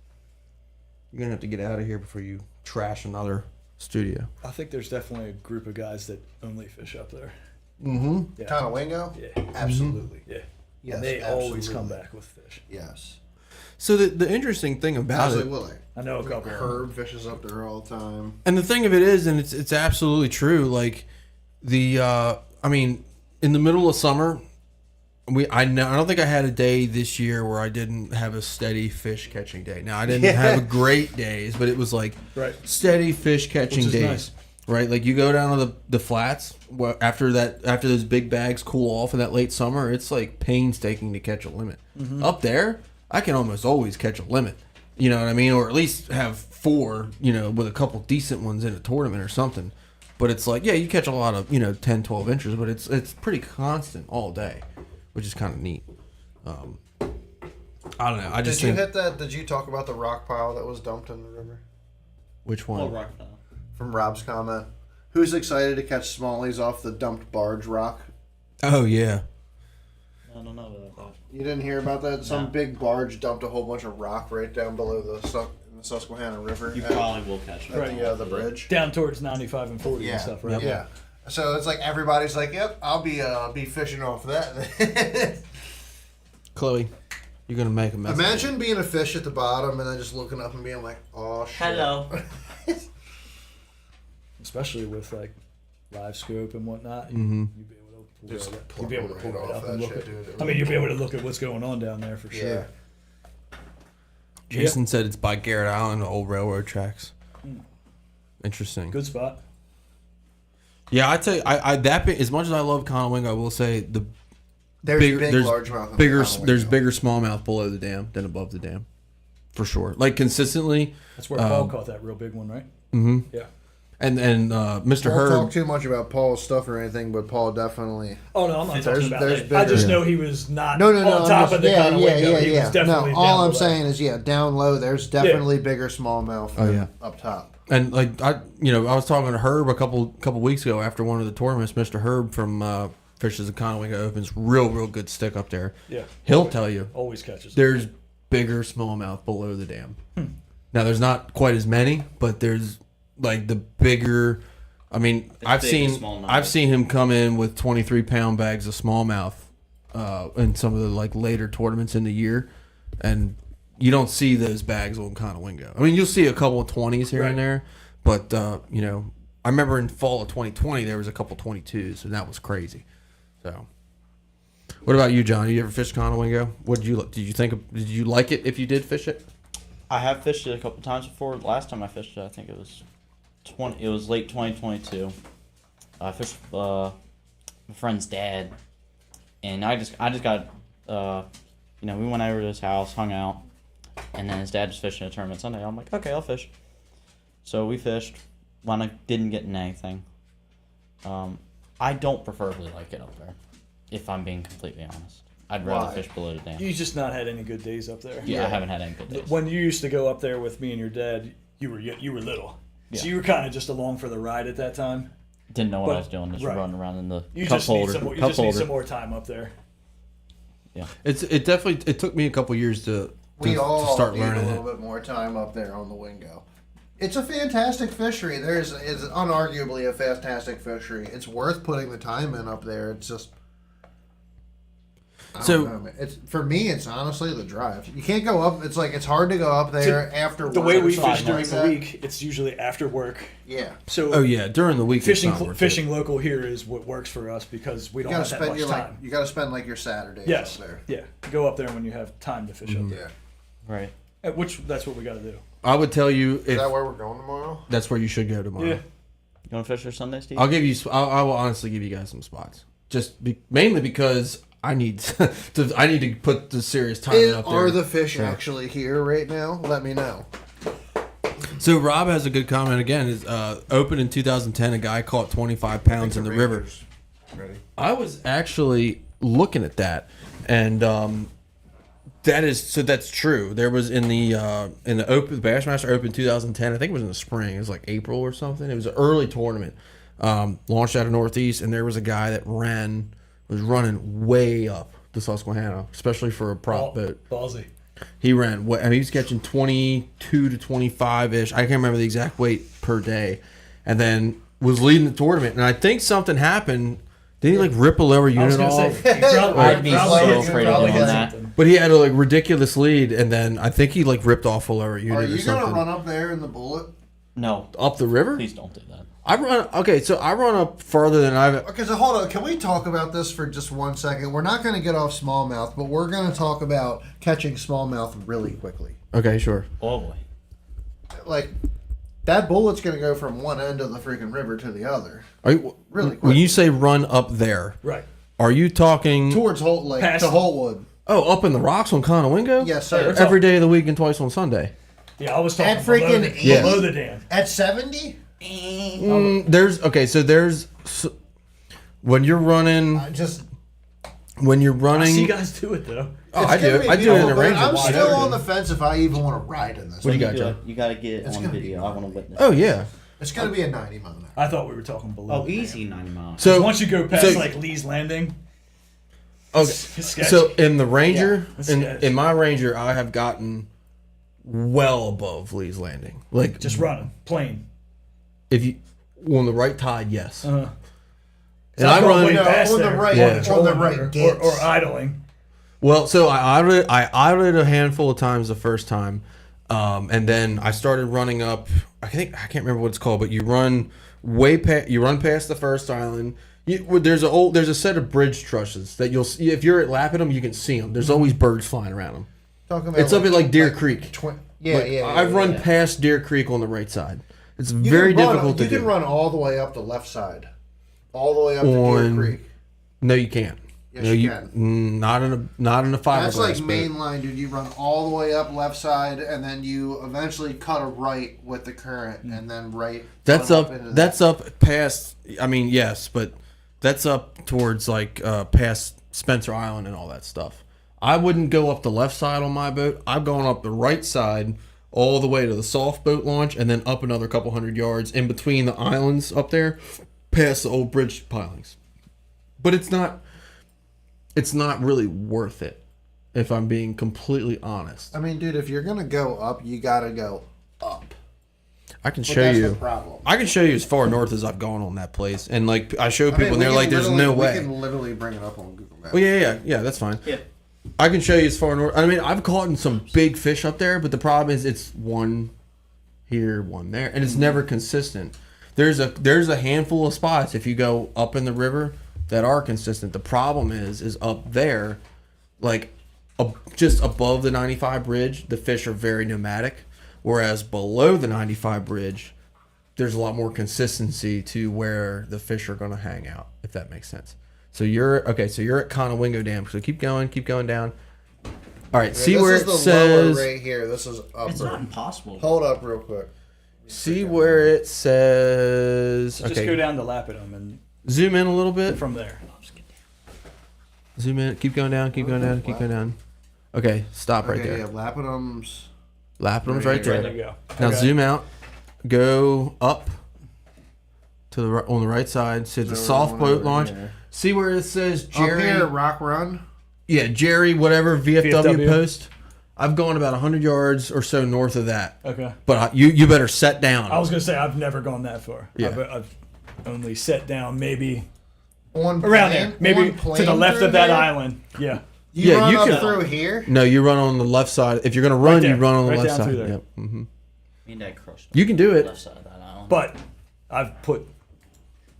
You're going to have to get out of here before you trash another studio. I think there's definitely a group of guys that only fish up there. Mm-hmm. Yeah. Conowingo? Yeah. Absolutely. Yeah. Yes, And they always absolutely. come back with fish. Yes. So the interesting thing about How's it, it Willie? I know a couple. Herb fishes up there all the time. and the thing of it is, and it's absolutely true. Like I mean, in the middle of summer, I don't think I had a day this year where I didn't have a steady fish catching day. Now I didn't have great days, but it was like Right. steady fish catching Which is days. nice. Right, like you go down to the flats after those big bags cool off in that late summer, it's like painstaking to catch a limit. Up there, I can almost always catch a limit. You know what I mean, or at least have 4. You know, with a couple decent ones in a tournament or something. But it's like, yeah, you catch a lot of 10, 12 inches, but it's pretty constant all day, which is kind of neat. I don't know. I just Did you think hit that? Did you talk about the rock pile that was dumped in the river? which one? rock pile. From Rob's comment. Who's excited to catch smallies off the dumped barge rock? Oh yeah. I don't know about that. You didn't hear about that? Some No. big barge dumped a whole bunch of rock right down below the Susquehanna River. You at- probably will catch it. at the bridge. Down towards 95 and 40 and stuff, right? Yeah. So it's like everybody's like, "Yep, I'll be fishing off that." Chloe, you're gonna make a mess. Imagine being a fish at the bottom and then just looking up and being like, "Oh shit." Hello. Especially with like live scope and whatnot. Mm-hmm. You'd be able to pull Just right up. pluck You'd be able to right pull right off up that and look shit, at. dude. I mean, you'd be able to look at what's going on down there for sure. Yeah. Jason said it's by Garrett Island, the old railroad tracks. Mm. Interesting. Good spot. Yeah, I tell you, as much as I love Conowingo, I will say There's bigger, big there's largemouth. in bigger, Conowingo. there's bigger smallmouth below the dam than above the dam, for sure. Like consistently. That's where Paul caught that real big one, right? Mm-hmm. Yeah. And Mr. Don't Herb. talk too much about Paul's stuff or anything, but Paul definitely. Oh no, I'm not There's- talking about there's that. I just bigger- know he was not No, on top of the yeah, Conowingo. yeah, He was yeah. definitely No, all down I'm below. saying is, down low, there's definitely bigger smallmouth Oh, than yeah. up top. And like I was talking to Herb a couple weeks ago after one of the tournaments. Mr. Herb from Fishes and Conowingo Opens, real good stick up there. Yeah. He'll tell you Always catches. there's bigger smallmouth below the dam. Now there's not quite as many, but there's like the bigger. I mean, I've big and seen small I've knives. seen him come in with 23-pound bags of smallmouth in some of the like later tournaments in the year, and you don't see those bags on Conowingo. I mean, you'll see a couple of 20s here and Right. there, but I remember in fall of 2020 there was a couple 22s, and that was crazy. So, what about you, John? You ever fished Conowingo? What did you did you like it if you did fish it? I have fished it a couple times before. Last time I fished it, I think it was It was late 2022. I fished my friend's dad, and I just got we went over to his house, hung out, and then his dad was fishing a tournament Sunday. I'm like, okay, I'll fish. So we fished. When I didn't get in anything. I don't preferably like it up there, if I'm being completely honest. I'd rather Why? fish below the dam. You just not had any good days up there. Yeah, I haven't had any good days. When you used to go up there with me and your dad, you were little, so Yeah. you were kind of just along for the ride at that time. Didn't know what but- I was doing, just right. running around in the You cup just holder. need some more. You cup just need holder. some more time up there. It definitely took me a couple years to start need learning a it. little bit more time up there on the Wingo. It's a fantastic fishery. It's unarguably a fantastic fishery. It's worth putting the time in up there. It's just. I don't know, man. It's for me. It's honestly the drive. You can't go up. It's hard to go up there after work. The way we or something fish during like the that. week, it's usually after work. Yeah. So Oh yeah, during the week fishing it's not worth fishing local here is what works for us because we You don't gotta have that spend much your time. you gotta spend your Saturdays Yes. up there. Yeah. Go up there when you have time to fish up there. Yeah. Right. Which that's what we got to do. I would tell you Is if that where we're going tomorrow? that's where you should go tomorrow. Yeah. You want to fish there Sunday, Steve? I'll give you. I will honestly give you guys some spots. Mainly because I need to put the serious time in up there. Are the fish actually here right now? Let me know. So Rob has a good comment again. Is opened in 2010. A guy caught 25 pounds in the river. Ready? I was actually looking at that, and that's true. There was in the Open Bassmaster Open 2010. I think it was in the spring. It was like April or something. It was an early tournament. Launched out of Northeast, and there was a guy that was running way up the Susquehanna, especially for a prop boat. Ballsy. He ran. He was catching 22 to 25 ish. I can't remember the exact weight per day, and then was leading the tournament. And I think something happened. Did he like rip a lower I was unit gonna off? say, I'd be Probably- so afraid of probably doing had that. But he had a like ridiculous lead, and then I think he like ripped off a lower unit Are or you something. gonna run up there in the Bullet? No, Up the river? please don't do that. I run up farther than I've. Okay, so hold on. Can we talk about this for just 1 second? We're not going to get off smallmouth, but we're going to talk about catching smallmouth really quickly. Okay, sure. Oh boy. Like, that Bullet's going to go from one end of the freaking river to the other. Are you, Really when quick. you say run up there, right. are you talking? Towards Holt, like Past- to Holtwood. Oh, up in the rocks on Conowingo? Yes, sir. It's Every day of the week and twice on Sunday. Yeah, I was talking At freaking below the dam. At 70? When you're running I see guys do it though. oh, I It's gonna do be I do it in the beautiful, range. but I'm a lot. still on the fence if I even want to ride in this. What do you got, do Joe? it. You got to get it It's on gonna be video. I want to witness. Oh yeah. It's going to be a 90 mile an hour. I thought we were talking below. Oh, the dam. easy 90 miles. So Once you go past so- like Lee's Landing, okay. it's sketchy. So in the Ranger, Yeah, it's in sketchy. my Ranger, I have gotten well above Lee's Landing. Like just running, plain. if you on the right tide, yes. Uh-huh. And I run. way No, past on the there, right- Yeah. on the trolling right or, gates. or idling. Well, so I idled a handful of times the first time, and then I started running up. I can't remember what it's called, but you run past the first island. There's a set of bridge trusses that you'll see if you're at Lapham, you can see them. There's always birds flying around them. Talking about It's up at like Deer Creek. Yeah. I've run past Deer Creek on the right side. It's You very can run- difficult to You do. can run all the way up the left side. All the way up to Deer On- Creek. No, you can't. Yes, no, you can. Not in a fiberglass. That's like boat. main line, dude. You run all the way up left side, and then you eventually cut a right with the current, and then right. That's run up. into That's up past. I mean, yes, but that's up towards like past Spencer Island and all that stuff. I wouldn't go up the left side on my boat. I'm going up the right side all the way to the soft boat launch, and then up another couple hundred yards in between the islands up there, past the old bridge pilings. But it's not really worth it, if I'm being completely honest. I mean, dude, if you're gonna go up, you gotta go up. I can But show that's you. the problem. I can show you as far north as I've gone on that place, and like I show people, I mean, and they're we like, can "There's literally- no way." We can literally bring it up on Google Maps. Well, yeah, that's fine. Yeah. I can show you as far north. I mean, I've caught some big fish up there, but the problem is it's one here, one there, and it's never consistent. There's a handful of spots if you go up in the river that are consistent. The problem is up there, like just above the 95 bridge, the fish are very nomadic, whereas below the 95 bridge, there's a lot more consistency to where the fish are going to hang out, if that makes sense. So you're at Conowingo Dam. So keep going down. All right, see where it says lower right here. This is upper. It's not impossible. Hold up real quick. See where it says. So just go down to Lapidum and zoom in a little bit. from there. Zoom in. Keep going down. Keep going down. Keep going down. Okay, stop right there. Yeah, Lapidum's Lapidum's right right here. there. There you go. Now Okay. zoom out. Go up to the on the right side. So the soft boat launch. See where it says Jerry. Up here, Rock Run. Yeah, Jerry, whatever VFW, VFW. post. I've gone about 100 yards or so north of that. Okay. But you better set down. I was gonna say I've never gone that far. Yeah. I've only set down maybe On around plane- there, maybe on to plane the left through of that there? island. Yeah. You Yeah, run you up can- through here. No, you run on the left side. If you're going to run, there. you run on the Right left down side. through there. Yep. hmm Me and Dad crushed You can do the it. left side of that island. But I've put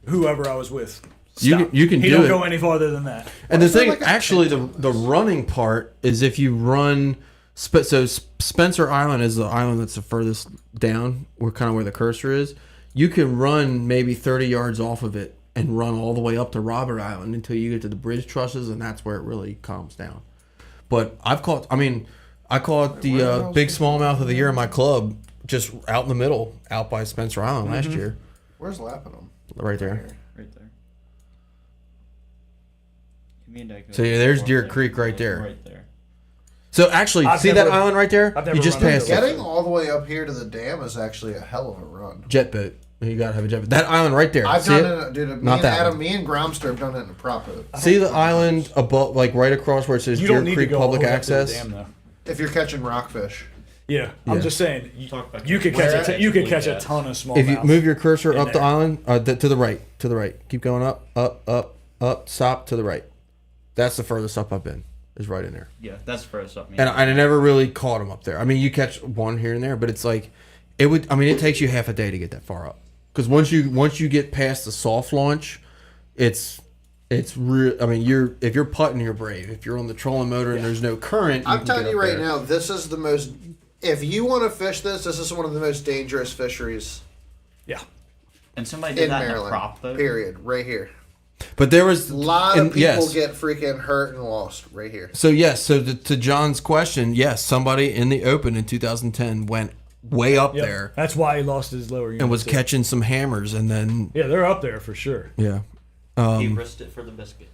whoever I was with. You stop. can- you can He do don't it. go any farther than that. And the Is there thing, like a actually, picture of the running part is if you run. So Spencer Island is the island that's the furthest down, where the cursor is. You can run maybe 30 yards off of it and run all the way up to Robert Island until you get to the bridge trusses, and that's where it really calms down. But I caught the big smallmouth of the year in my club just out in the middle, out by Spencer Island last year, Where's Lapidum? right there. Right there. Me and Dad go So, yeah, there's north Deer there. Creek right there. Right there. So actually, I've see never- that island right there? I've never You just run into passed it. it. Getting all the way up here to the dam is actually a hell of a run. Jet boat. You gotta have a jet boat. That island right there. I've See done it? it, dude. Me Not and that Adam, one. me and Gromster have done it in a prop boat. See the island above, like right across where it says You Deer don't need to Creek go all Public the way up to the Access. dam, though. If you're catching rockfish. Yeah, Yeah. I'm just saying Talk about you could where catch at? you could catch a Yeah. ton of small. If you move your cursor in up the there. island, to the right, keep going up, stop to the right. That's the furthest up I've been. Is right in there. Yeah, that's first up. And I never really caught them up there. I mean, you catch one here and there, but it's like it would. I mean, it takes you half a day to get that far up. Because once you get past the soft launch, it's real. I mean, if you're putting, you're brave. If you're on the trolling motor and there's no current, I'm can telling get you up right there. now, this is the most. If you want to fish this is one of the most dangerous fisheries Yeah. And somebody did in that in a Maryland. prop boat. Period. Right here. But there was A lot of people yes. get freaking hurt and lost right here. So yes, so to John's question, yes, somebody in the open in 2010 went way up Yep. there That's why he lost his lower unit. and was too. catching some hammers, and then Yeah, they're up there for sure. yeah, He risked it for the biscuit.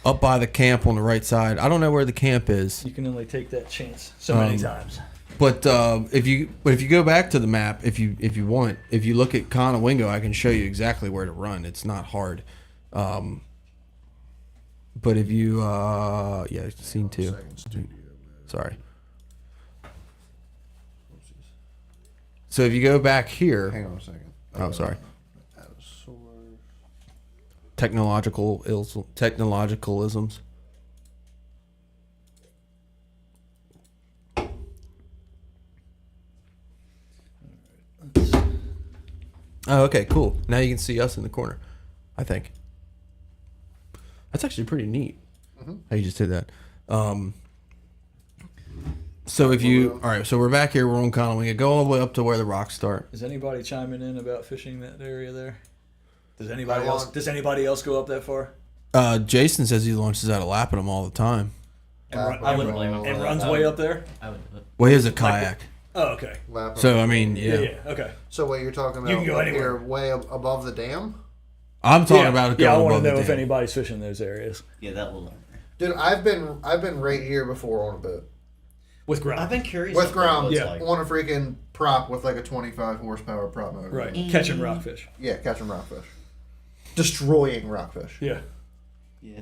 up by the camp on the right side. I don't know where the camp is, You can only take that chance so many times. but if you go back to the map, if you want, if you look at Conowingo, I can show you exactly where to run. It's not hard. But if you yeah, scene 2. Sorry. So if you go back here, Hang on a second. oh sorry, Add a sword. technologicalisms. Oh, okay, cool. Now you can see us in the corner. I think that's actually pretty neat. How you just did that. So if you all right, so we're back here. We're on Conowingo. Go all the way up to where the rocks start. Is anybody chiming in about fishing that area there? Does anybody I else? want- Does anybody else go up that far? Jason says he launches out of Lapidum all the time. I wouldn't blame him. for And that. runs I way would- up there. I would. Well, he has a kayak. Oh, okay. Lapidum. So I mean, Yeah. yeah. Okay. So what you're talking about? You can go up anywhere. here, way above the dam, I'm talking yeah. about it Yeah, I going want above to the know if dam. anybody's fishing those areas Yeah, that will learn. dude. I've been right here before on a boat with ground. I've been curious. with what that ground, looks yeah. like. on a freaking prop with like a 25 horsepower prop motor. Right. Catching rockfish. Yeah, catching rockfish, destroying rockfish. Yeah. Yeah.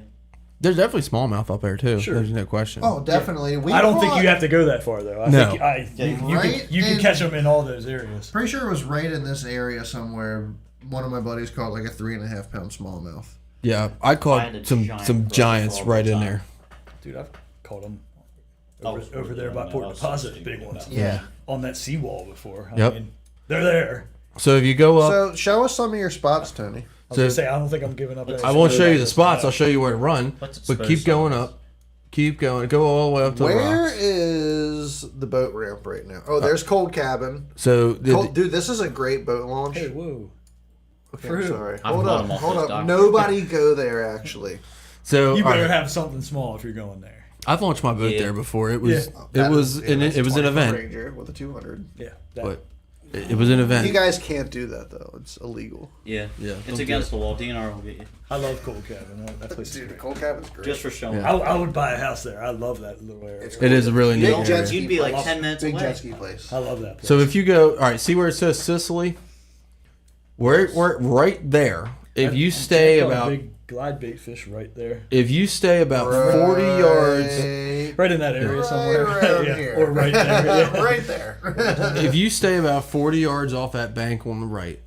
There's definitely smallmouth up there too. Sure. There's no question. Oh, definitely. We I don't think caught- you have to go that far though. I No. think Right? you can And- catch them in all those areas. Pretty sure it was right in this area somewhere. One of my buddies caught like a 3.5 pound smallmouth. Yeah, I I had caught a some giant giants brush right all in the there. time. Dude, I've caught them I over, was over really there by young, Port I was Deposit, so big stupid ones. about Yeah. On that seawall before. I Yep. mean, they're there. So if you go up, So show us some of your spots, Tony. I was So- gonna say I don't think I'm giving up. I won't show you the spots. I'll show you where to run. What's it But supposed keep to going be? up. Keep going. Go all the way up to the Where rocks. is the boat ramp right now? Oh, there's Cold Cabin. So, Dude, this is a great boat launch. Hey, whoa. Okay, for I'm who? sorry. I've Hold bought up. 'em off Hold this up. dock. Nobody go there, actually. so You all better right. have something small if you're going there. I've launched my boat Yeah. there before. It was Yeah. it was an event, Ranger with a 200. Yeah. That, but it was an event. You guys can't do that though. It's illegal. Yeah. Yeah, don't It's do against the law. DNR will get you. I love Cold Cabin. That place is Dude, great. Cold Cabin's great. Just for showing. Yeah. I would buy a house there. I love that little area. It's It is a really neat Big area. jet ski You'd be like place. 10 minutes Big away. jet ski place. I love that place. So if you go, all right, see where it says Sicily? We're right there. If you stay Check out a about big glide bait fish right there, if you stay about 40 yards, right in that area somewhere, around yeah, here. or right there. Yeah. right there. if you stay about 40 yards off that bank on the right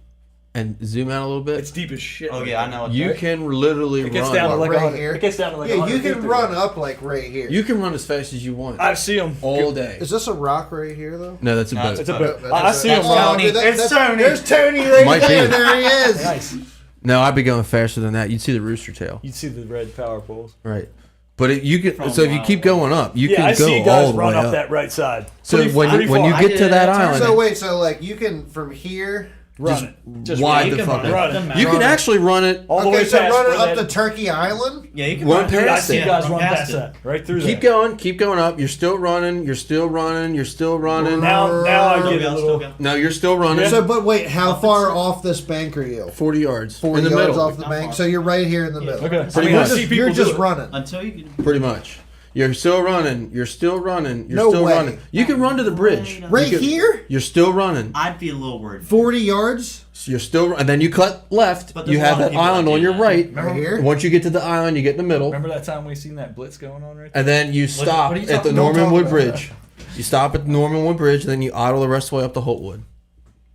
and zoom out a little It's bit, deep as shit. Oh right yeah, I there. know. you Right? can literally It gets run. down to like Right 100. here? It gets down to like Yeah, you 150. can run up like right here. You can run as fast as you want I see them all day. Is this a rock right here though? No, that's a No, boat. It's a That's bit. I see them. That's Tony. It's Tony. There's Tony right Might there. be. There he is. Nice. No, I'd be going faster than that. You'd see the rooster tail, You'd see the red power poles. right? But you can. From So if you keep going up, you Yeah, can I go see all guys the run way up up. that right side. So Pretty when far. you I get did to it that at island, So wait, so like you can from here. Run it. Just wide you the can fuck run it. out. Doesn't matter. You can Run it. actually run it. all the Okay, way so past run it where up that- the Turkey Island. Yeah, you can Run run Dude, I past see it. guys run Run past past that right through Keep there. going, keep going up. You're still running. You're still running. You're still running. Now I Still get go, a still little. go. No, you're still running. Yeah. So, but wait, how far off this bank are you? 40 yards. 40 in the yards middle. off the Not bank. far. So you're right here in the middle. Okay. Pretty You're much. just, you're just running. Until you get. Pretty much. You're still running. You're still running. You're No still way. running. You can run to the bridge. Right You can- here? You're still running. I'd be a little worried. 40 yards? You're still, and then you cut left. But there's You a have lot of that people that island do on your that. right. Right here? Once you get to the island, you get in the middle, Remember that time we seen that blitz going on right there? and then you stop what are you at the talking- don't Norman talk Wood about Bridge. You stop at the Norman Wood Bridge, and then you idle the rest of the way up to Holtwood.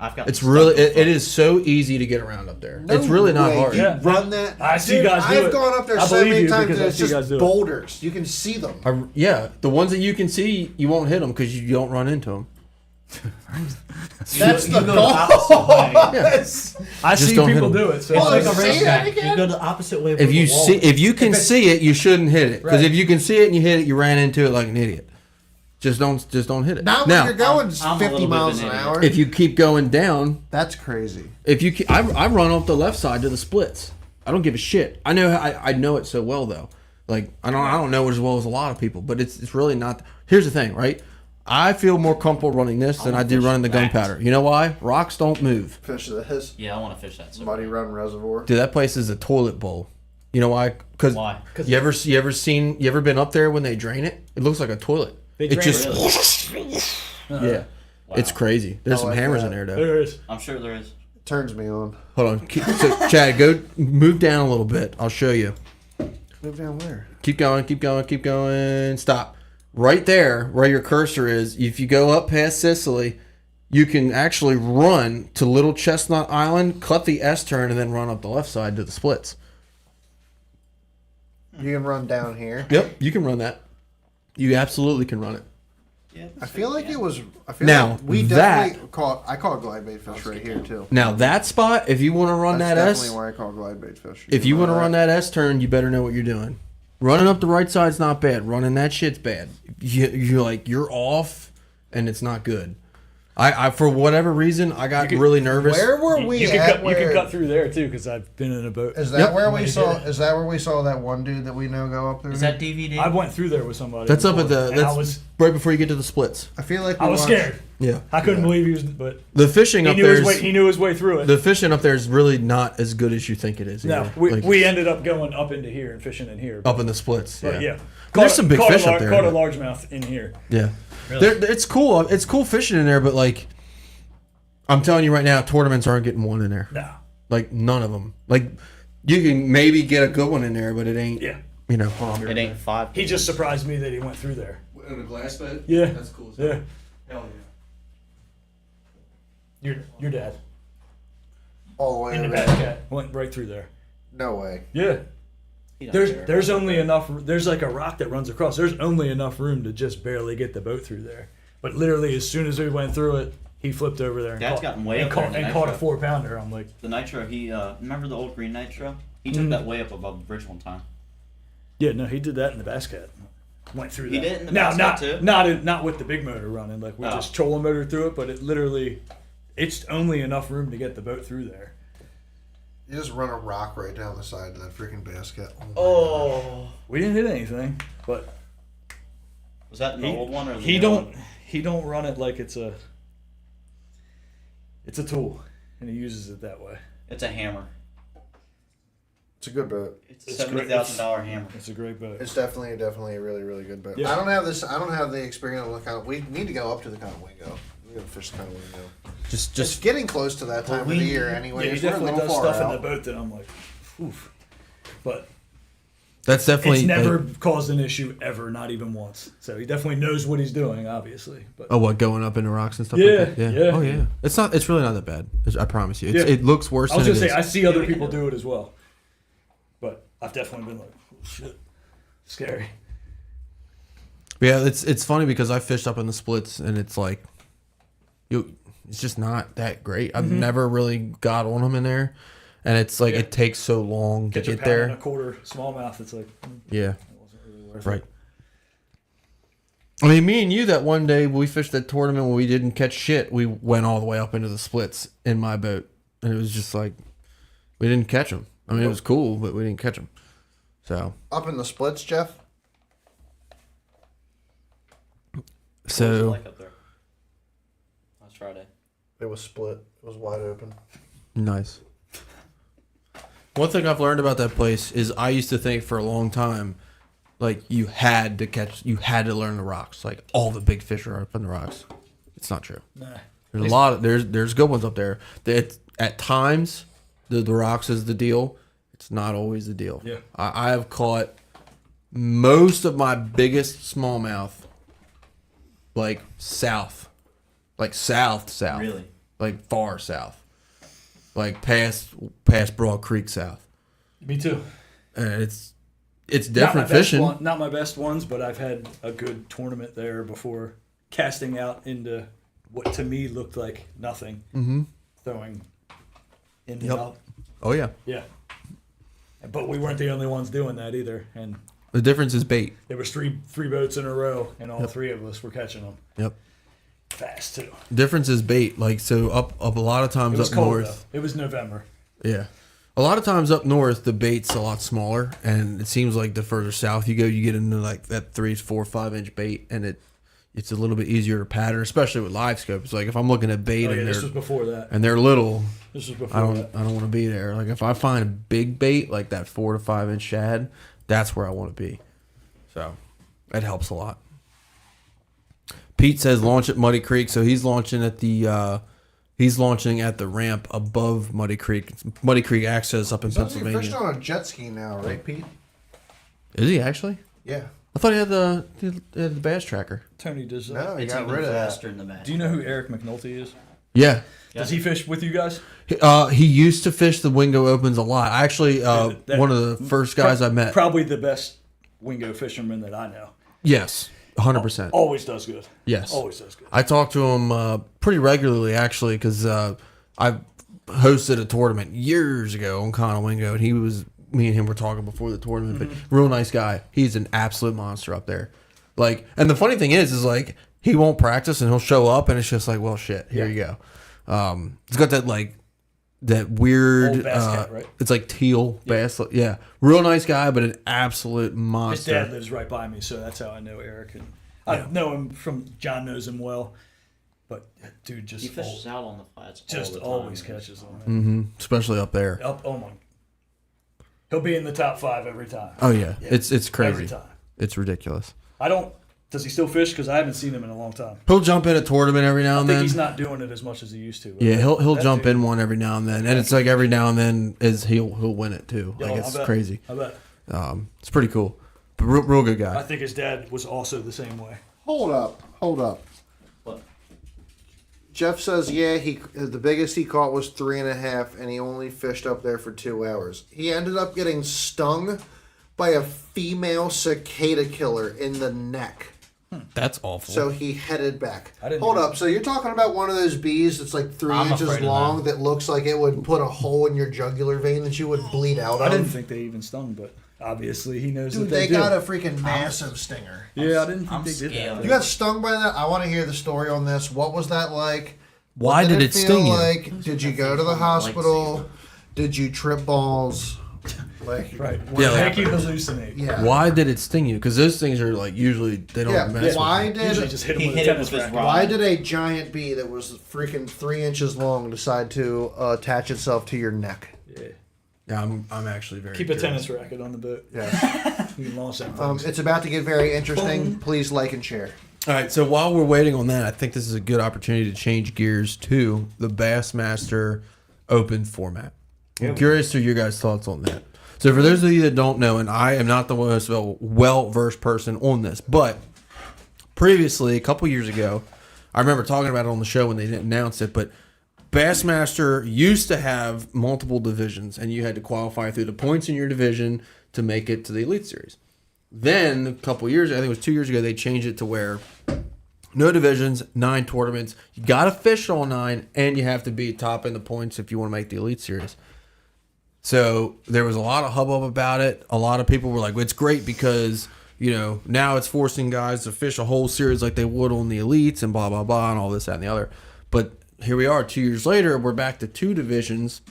I've got. It's really, it is so easy to get around up there. No it's really not way. hard. You Yeah. run that. I see Dude, guys do I've it. gone up there I so believe many you times because that I it's see guys just do it. boulders. You can see them. Yeah, the ones that you can see, you won't hit them because you don't run into them. That's you the go the goal. opposite way. Yes. I Just see don't hit people 'em. do it. So Well, It's it's like a see that racetrack. again? You go the opposite way. If where you the wall see, is. if you can see it, you shouldn't hit it. Because Right. if you can see it and you hit it, you ran into it like an idiot. Just don't hit it. Not when Now, you're going I'm a 50 little bit miles of an an idiot. hour. if you keep going down, That's crazy. if you, I run off the left side to the splits. I don't give a shit. I know, I know it so well though. Like I don't know it as well as a lot of people, but it's really not. Here's the thing, right? I feel more comfortable running this than I do fish running the that. gunpowder. You know why? Rocks don't move. Fish this. Yeah, I want to fish that. So Muddy Run Reservoir. Dude, that place is a toilet bowl. You know why? Because Why? you ever been up there when they drain it? It looks like a toilet. They It drain just yeah, Wow. it's crazy. There's I some like hammers that. in there though. There is. I'm sure there is. Turns me on. Hold on, so Chad, go move down a little bit. I'll show you. Move down where? Keep going, keep going, keep going. Stop. Right there, where your cursor is. If you go up past Sicily, you can actually run to Little Chestnut Island, cut the S turn, and then run up the left side to the splits. You can run down here. Yep, you can run that. You absolutely can run it. Yeah. I feel like it was. I feel Now, like we that- definitely caught. I caught glide bait fish right here too. Now that spot, if you want to run That's that definitely S, why I call glide bait fish. if you want to run that S turn, you better know what you're doing. Running up the right side's not bad. Running that shit's bad. You're off, and it's not good. I for whatever reason, I got really nervous. Where were we You can at? cut. You can where- cut through there too because I've been in a boat. Is that Yep. where we Might saw? get it. Is that where we saw that one dude that we know go up there? Is that DVD? I went through there with somebody. That's up at before, the. and I That's was right before you get to the splits. I feel like I we was watched- scared. Yeah, I couldn't believe he was, but the fishing he up knew there his way. is He knew his way through it. the fishing up there is really not as good as you think it is. No, either. we, Like, we ended up going up into here and fishing in here. up in the splits. But Yeah, yeah. There's some big caught fish a up there. Caught a largemouth in here. yeah. Really? It's cool. It's cool fishing in there, but like, I'm telling you right now, tournaments aren't getting one in there. No. Like none of them. Like you can maybe get a good one in there, but it ain't. Yeah. You know. It ain't 5. He just surprised me that he went through there. In a glass boat. Yeah. That's cool. Yeah. Hell Your dad all the way in the over back there. cat went right through there. No way. Yeah. He don't care. There's only enough. There's like a rock that runs across. There's only enough room to just barely get the boat through there. But literally, as soon as we went through it, he flipped over there and Dad's caught, gotten way and up there caught, in the and caught a nitro. 4-pounder. I'm like, The nitro. He remember the old green nitro? He took that way up above the bridge one time. yeah, no, he did that in the basket. went through He that. did in the now, basket, not too? not with the big motor running. Like we Oh. just trolling motor through it, but it literally, it's only enough room to get the boat through there. You just run a rock right down the side of that freaking basket. Oh. my God. Oh. We didn't hit anything, but Was that the old one or the he new don't one? he don't run it like it's a tool, and he uses it that way. It's a hammer. It's a good boat. It's a It's great. $70,000 hammer. It's a great boat. It's definitely a really, really good boat. Yeah. I don't have this. I don't have the experience on the kind of. We need to go up to the Conowingo. We got to fish the Conowingo. Just It's getting close to that time of the year, anyway. Yeah, he We're a definitely little does far stuff out. in the boat that I'm like, oof. But that's definitely it's never caused an issue ever, not even once. So he definitely knows what he's doing, obviously. But oh, what, going up into rocks and stuff Yeah, like that? yeah. Oh yeah. It's really not that bad. I promise you. Yeah. It looks worse I was than gonna it say I is. see other people do it as well, but I've definitely been like, oh, shit, scary. Yeah, it's funny because I fished up in the splits and it's like, it's just not that great. I've never really got on them in there, and it's like Yeah. it takes so long to Get your get pound and there. a quarter smallmouth. It's like, Yeah, it wasn't really worth right. it. I mean, me and you that one day we fished that tournament when we didn't catch shit. We went all the way up into the splits in my boat, and it was just like we didn't catch them. I mean, it was cool, but we didn't catch them. So, Up in the splits, Jeff. What was it so like up there? Last Friday. It was split. It was wide open. nice. One thing I've learned about that place is I used to think for a long time, like you had to learn the rocks. Like all the big fish are up in the rocks. It's not true. Nah. There's a lot of there's good ones up there. That at times the rocks is the deal. It's not always the deal. Yeah. I have caught most of my biggest smallmouth like south, south, Really? like far south, like past Broad Creek south, Me too. and it's Not my different best fishing. not my best ones, but I've had a good tournament there before, casting out into what to me looked like nothing, throwing in and Yep. out. Oh yeah, Yeah. But we weren't the only ones doing that either, and the difference is bait. there was three boats in a row, and all three of us were catching them Yep. fast too. Difference is bait. Like so up a lot of times It was up cold north. though. It was November. Yeah. A lot of times up north, the bait's a lot smaller, and it seems like the further south you go, you get into like that 3, 4, 5 inch bait, and it's a little bit easier to pattern, especially with live scopes. Like if I'm looking at bait Oh yeah, and this they're was before that. little, This was I before don't that. want to be there. Like if I find a big bait like that 4 to 5 inch shad, that's where I want to be. So that helps a lot. Pete says launch at Muddy Creek, so he's launching at the ramp above Muddy Creek. It's Muddy Creek access up in Sounds like you're Pennsylvania. fishing on a jet ski now, right, Pete? Is he actually? Yeah. I thought he had the bass tracker. Tony does. No, he It's got even rid of that. faster in the back. Do you know who Eric McNulty is? Yeah. Does he fish with you guys? He used to fish the Wingo Opens a lot. Actually, that- one of the first guys I met. Probably the best Wingo fisherman that I know. Yes, 100%. Always does good. Yes. Always does good. I talk to him pretty regularly, actually, because I hosted a tournament years ago on Conowingo, and me and him were talking before the tournament, but real nice guy. He's an absolute monster up there. Like, and the funny thing is like, he won't practice and he'll show up and it's just like, well, shit, here you go. It's got that weird, Old bass cat, right? It's like teal bass. Yeah. Real nice guy, but an absolute His monster. dad lives right by me, so that's how I know Eric. And I know him from John knows him well, but that dude He just fishes out on the flats. just all the time. always catches them. Especially up there. Oh my! He'll be in the top 5 every time. Oh yeah. It's Every crazy. time. It's ridiculous. I don't. Does he still fish? Because I haven't seen him in a long time. He'll jump in a tournament every now I and think then. he's not doing it as much as he used to. Yeah, he'll That jump dude- in one every now and then, and it's like every now and then he'll win it too. Yeah, Like I it's bet. crazy. I bet. It's pretty cool. But real good I guy. think his dad was also the same way. Hold up. What? Jeff says, yeah, the biggest he caught was 3.5, and he only fished up there for 2 hours. He ended up getting stung by a female cicada killer in the neck. That's awful. So he headed back. I didn't Hold even- up. So you're talking about one of those bees that's like 3 I'm inches afraid of long that. that looks like it would put a hole in your jugular vein that you would bleed out I of? didn't think they even stung, but Obviously, he knows Dude, what they do. got a freaking massive stinger. Yeah, I didn't think I'm they did scared. that. You got stung by that? I want to hear the story on this. What was that like? Why What did it feel sting you? like? Did you go to the hospital? Did you trip balls? Like, Right. Yeah, like- Make you hallucinate. yeah. Why did it sting you? Because those things are like usually they don't Yeah, mess with why you. did Usually just hit him He with a hit him tennis with his racket. rod. Why did a giant bee that was freaking 3 inches long decide to attach itself to your neck? Yeah. Yeah, I'm actually very Keep a curious. tennis racket on the boat. Yeah. You can launch that. It's about to get very interesting. Please like and share. All right, so while we're waiting on that, I think this is a good opportunity to change gears to the Bassmaster Open format. I'm curious to your guys' thoughts on that. So for those of you that don't know, and I am not the most well-versed person on this, but previously, a couple years ago, I remember talking about it on the show when they didn't announce it, but Bassmaster used to have multiple divisions, and you had to qualify through the points in your division to make it to the Elite Series. Then, a couple years, I think it was 2 years ago, they changed it to where no divisions, 9 tournaments. You got to fish all 9, and you have to be top in the points if you want to make the Elite Series. So there was a lot of hubbub about it. A lot of people were like, well, it's great because, you know, now it's forcing guys to fish a whole series like they would on the Elites and blah, blah, blah, and all this, that, and the other. But here we are 2 years later, we're back to 2 divisions,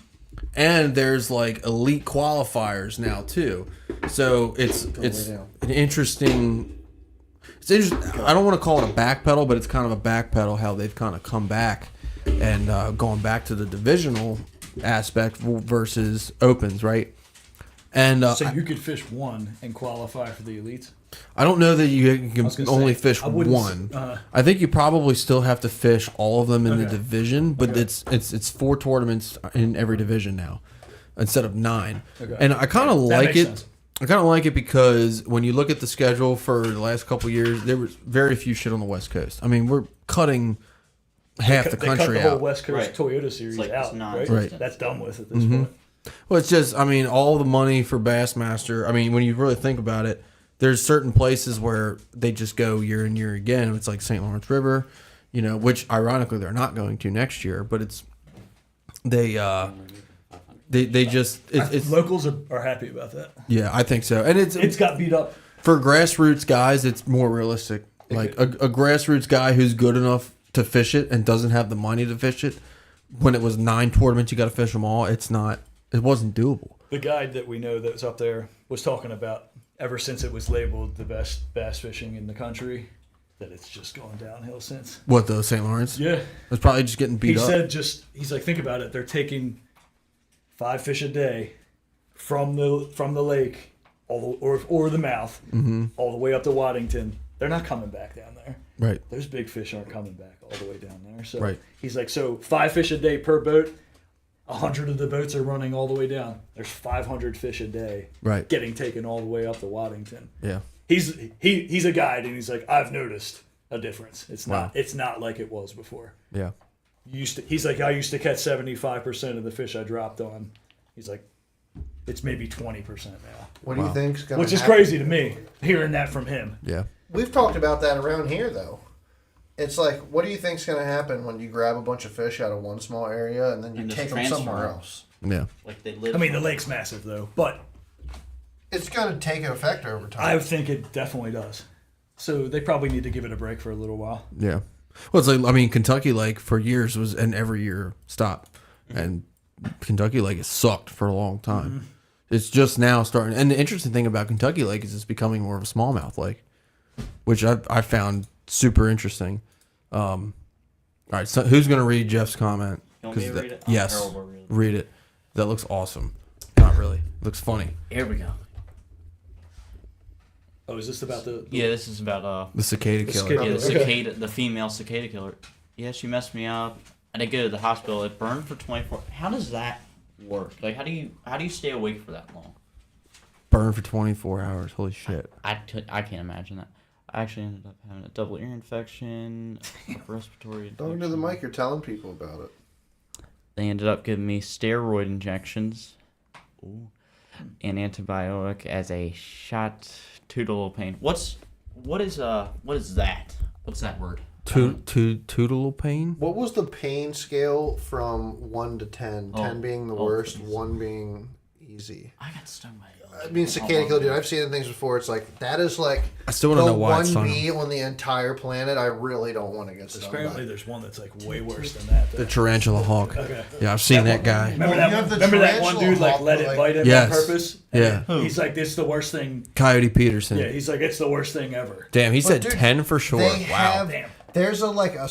and there's like elite qualifiers now too. So it's an interesting. It's interesting. I don't want to call it a backpedal, but it's kind of a backpedal how they've kind of come back and gone back to the divisional aspect versus opens, right? And So you could fish one and qualify for the elites. I don't know that you can was gonna only say, fish I wouldn't one. s- I think you probably still have to fish all of them in the Okay. division, but Okay. it's 4 tournaments in every division now instead of 9. Okay. And I kind of That like makes it. sense. I kind of like it because when you look at the schedule for the last couple of years, there was very few shit on the West Coast. I mean, we're cutting half the They cut country the whole out. West Coast Right. Toyota series like out, it's right? non-existent. That's done with at this point. Well, it's just, I mean, all the money for Bassmaster. I mean, when you really think about it, there's certain places where they just go year in year again. It's like St. Lawrence River, you know, which ironically they're not going to next year, but it's they just it's Locals are happy about that. yeah, I think so, and It's got beat up. for grassroots guys, it's more realistic. Like a grassroots guy who's good enough to fish it and doesn't have the money to fish it. When it was 9 tournaments, you got to fish them all. It wasn't doable. The guide that we know that was up there was talking about ever since it was labeled the best bass fishing in the country, that it's just gone downhill since. What, the St. Lawrence? Yeah. It's probably just getting beat He up. said he's like, think about it. They're taking 5 fish a day from the lake or the mouth all the way up to Waddington. They're not coming back down there. Right. Those big fish aren't coming back all the way down there. So Right. he's like, so 5 fish a day per boat. 100 of the boats are running all the way down. There's 500 fish a day Right. getting taken all the way up to Waddington. Yeah. He's a guide, and he's like, I've noticed a difference. It's Wow. not like it was before. Yeah. He's like, I used to catch 75% of the fish I dropped on. He's like, it's maybe 20% now, What do you think's going to which is happen? crazy to me hearing that from him. Yeah. We've talked about that around here, though. It's like, what do you think's going to happen when you grab a bunch of fish out of one small area and then you And just take them transfer somewhere them. else? Yeah. Like they live. I mean, the lake's massive though, but It's going to take effect over time. I think it definitely does. So they probably need to give it a break for a little while. Yeah. Well, it's like, I mean, Kentucky Lake for years was an every year stop. And Kentucky Lake has sucked for a long time. It's just now starting. And the interesting thing about Kentucky Lake is it's becoming more of a smallmouth lake, which I found super interesting. All right. So who's going to read Jeff's comment? You want me to 'Cause read it? Yes. Harold will read it. Read it. That looks awesome. Not really. It looks funny. Here we go. Oh, is this about the Yeah, this is about The cicada The killer. cicada- yeah, the Okay. cicada, the female cicada killer. Yeah, she messed me up. I did go to the hospital. It burned for 24. How does that work? Like, how do you stay awake for that long? Burn for 24 hours. Holy shit. I can't imagine that. I actually ended up having a double ear infection, respiratory infection. Talking to the mic, you're telling people about it. They ended up giving me steroid injections, and antibiotic as a shot to the little pain. What is that? What's that word? Toodle pain? What was the pain scale from 1 to 10? 10 being the worst, 1 being easy. I got stung by a yellow I mean, cicada killer, dude. I've seen things before. It's like that is like I still don't the know why one it's stung bee him. on the entire planet. I really don't want to get stung Apparently, by. there's one that's like way worse than that. The tarantula hawk. Okay. Yeah, I've seen that guy. Remember Well, you have that? the Remember that one tarantula dude like hawk, let but, it like- bite him Yes. on purpose? Yeah. He's like, "This is the worst thing." Coyote Peterson. Yeah, he's like, "It's the worst thing ever." Damn, he But, said dude, 10 for sure. They Wow. have. Damn. There's like a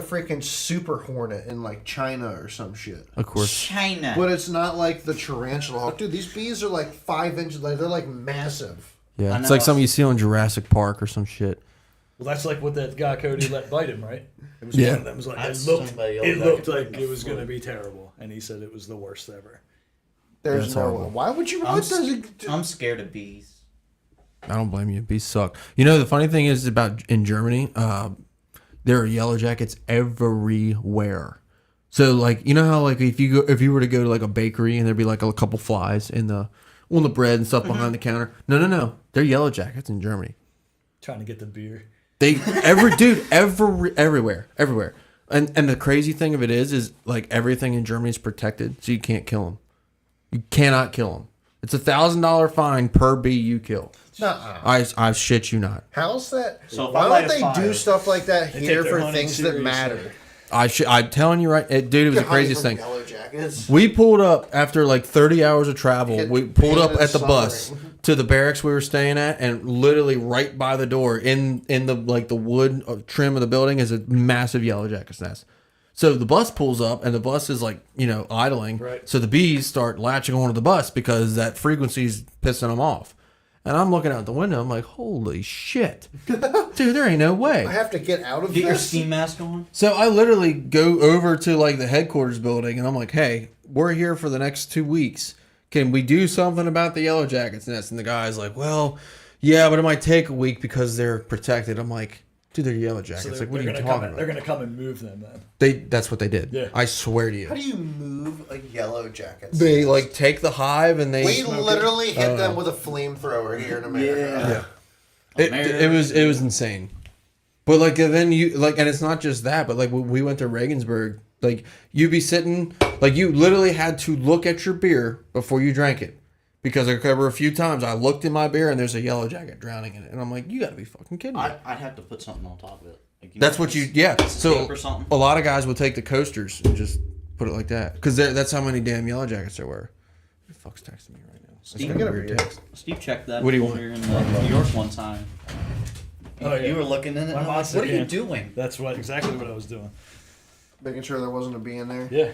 freaking super hornet in like China or some shit. Of course. China. But it's not like the tarantula hawk, dude. These bees are like 5 inches. Like they're like massive. Yeah, I it's know. like something you see on Jurassic Park or some shit. Well, that's like what that guy Cody let bite him, right? It was Yeah. one of them. Was like I it was looked, stung by a yellow it looked jacket like in the it was going to foot. be terrible, and he said it was the worst ever. There's That's no horrible. one. Why would you? I'm, What does it? I'm scared of bees. I don't blame you. Bees suck. You know, the funny thing is about in Germany, there are yellow jackets everywhere. So like, you know how like if you were to go to like a bakery and there'd be like a couple flies on the bread and stuff behind the counter. No. They're yellow jackets in Germany. Trying to get the beer. They everywhere. And the crazy thing of it is like everything in Germany is protected, so you can't kill them. You cannot kill them. It's $1,000 fine per bee you kill. Nuh-uh. I shit you not. How's that? So if Why I light don't a they fire- do stuff like that They here take their for hunting things that seriously. matter? I'm telling you right, dude. It was the You're hiding craziest from thing. Yellow jackets. We pulled up after like 30 hours of travel. Get We pulled up pain at the and bus suffering. to the barracks we were staying at, and literally right by the door in the like the wood trim of the building is a massive yellow jacket's nest. So the bus pulls up, and the bus is like idling. Right. So the bees start latching onto the bus because that frequency's pissing them off. And I'm looking out the window. I'm like, holy shit, dude! There ain't no way. I have to get out of Get your this. ski mask on. So I literally go over to like the headquarters building and I'm like, hey, we're here for the next 2 weeks. Can we do something about the yellow jackets nest? And the guy's like, well, yeah, but it might take a week because they're protected. I'm like, dude, they're yellow jackets. So Like, what are you gonna talking come, They're about? going to come and move them then. That's what they did. Yeah. I swear to How you. do you move a yellow jacket? They like take the hive and they. We literally hit them with a flamethrower here in America. Yeah. It was insane. But like then you like, and it's not just that, but like when we went to Regensburg, like you'd be sitting, like you literally had to look at your beer before you drank it, because there were a few times I looked in my beer and there's a yellow jacket drowning in it, and I'm like, you got to be fucking kidding me. I'd have to put something on top of it. Like, That's what you, yeah. So tape or something? a lot of guys would take the coasters and just put it like that, because that's how many damn yellow jackets there were. Who the fuck's texting me right now? Steve, That's got a weird text. Steve checked that. What do you when want? we were in New York one time. Oh, yeah. You were looking in it. My And I'm like, monster what are you can. doing? That's exactly what I was doing. Making sure there wasn't a bee in there. Yeah.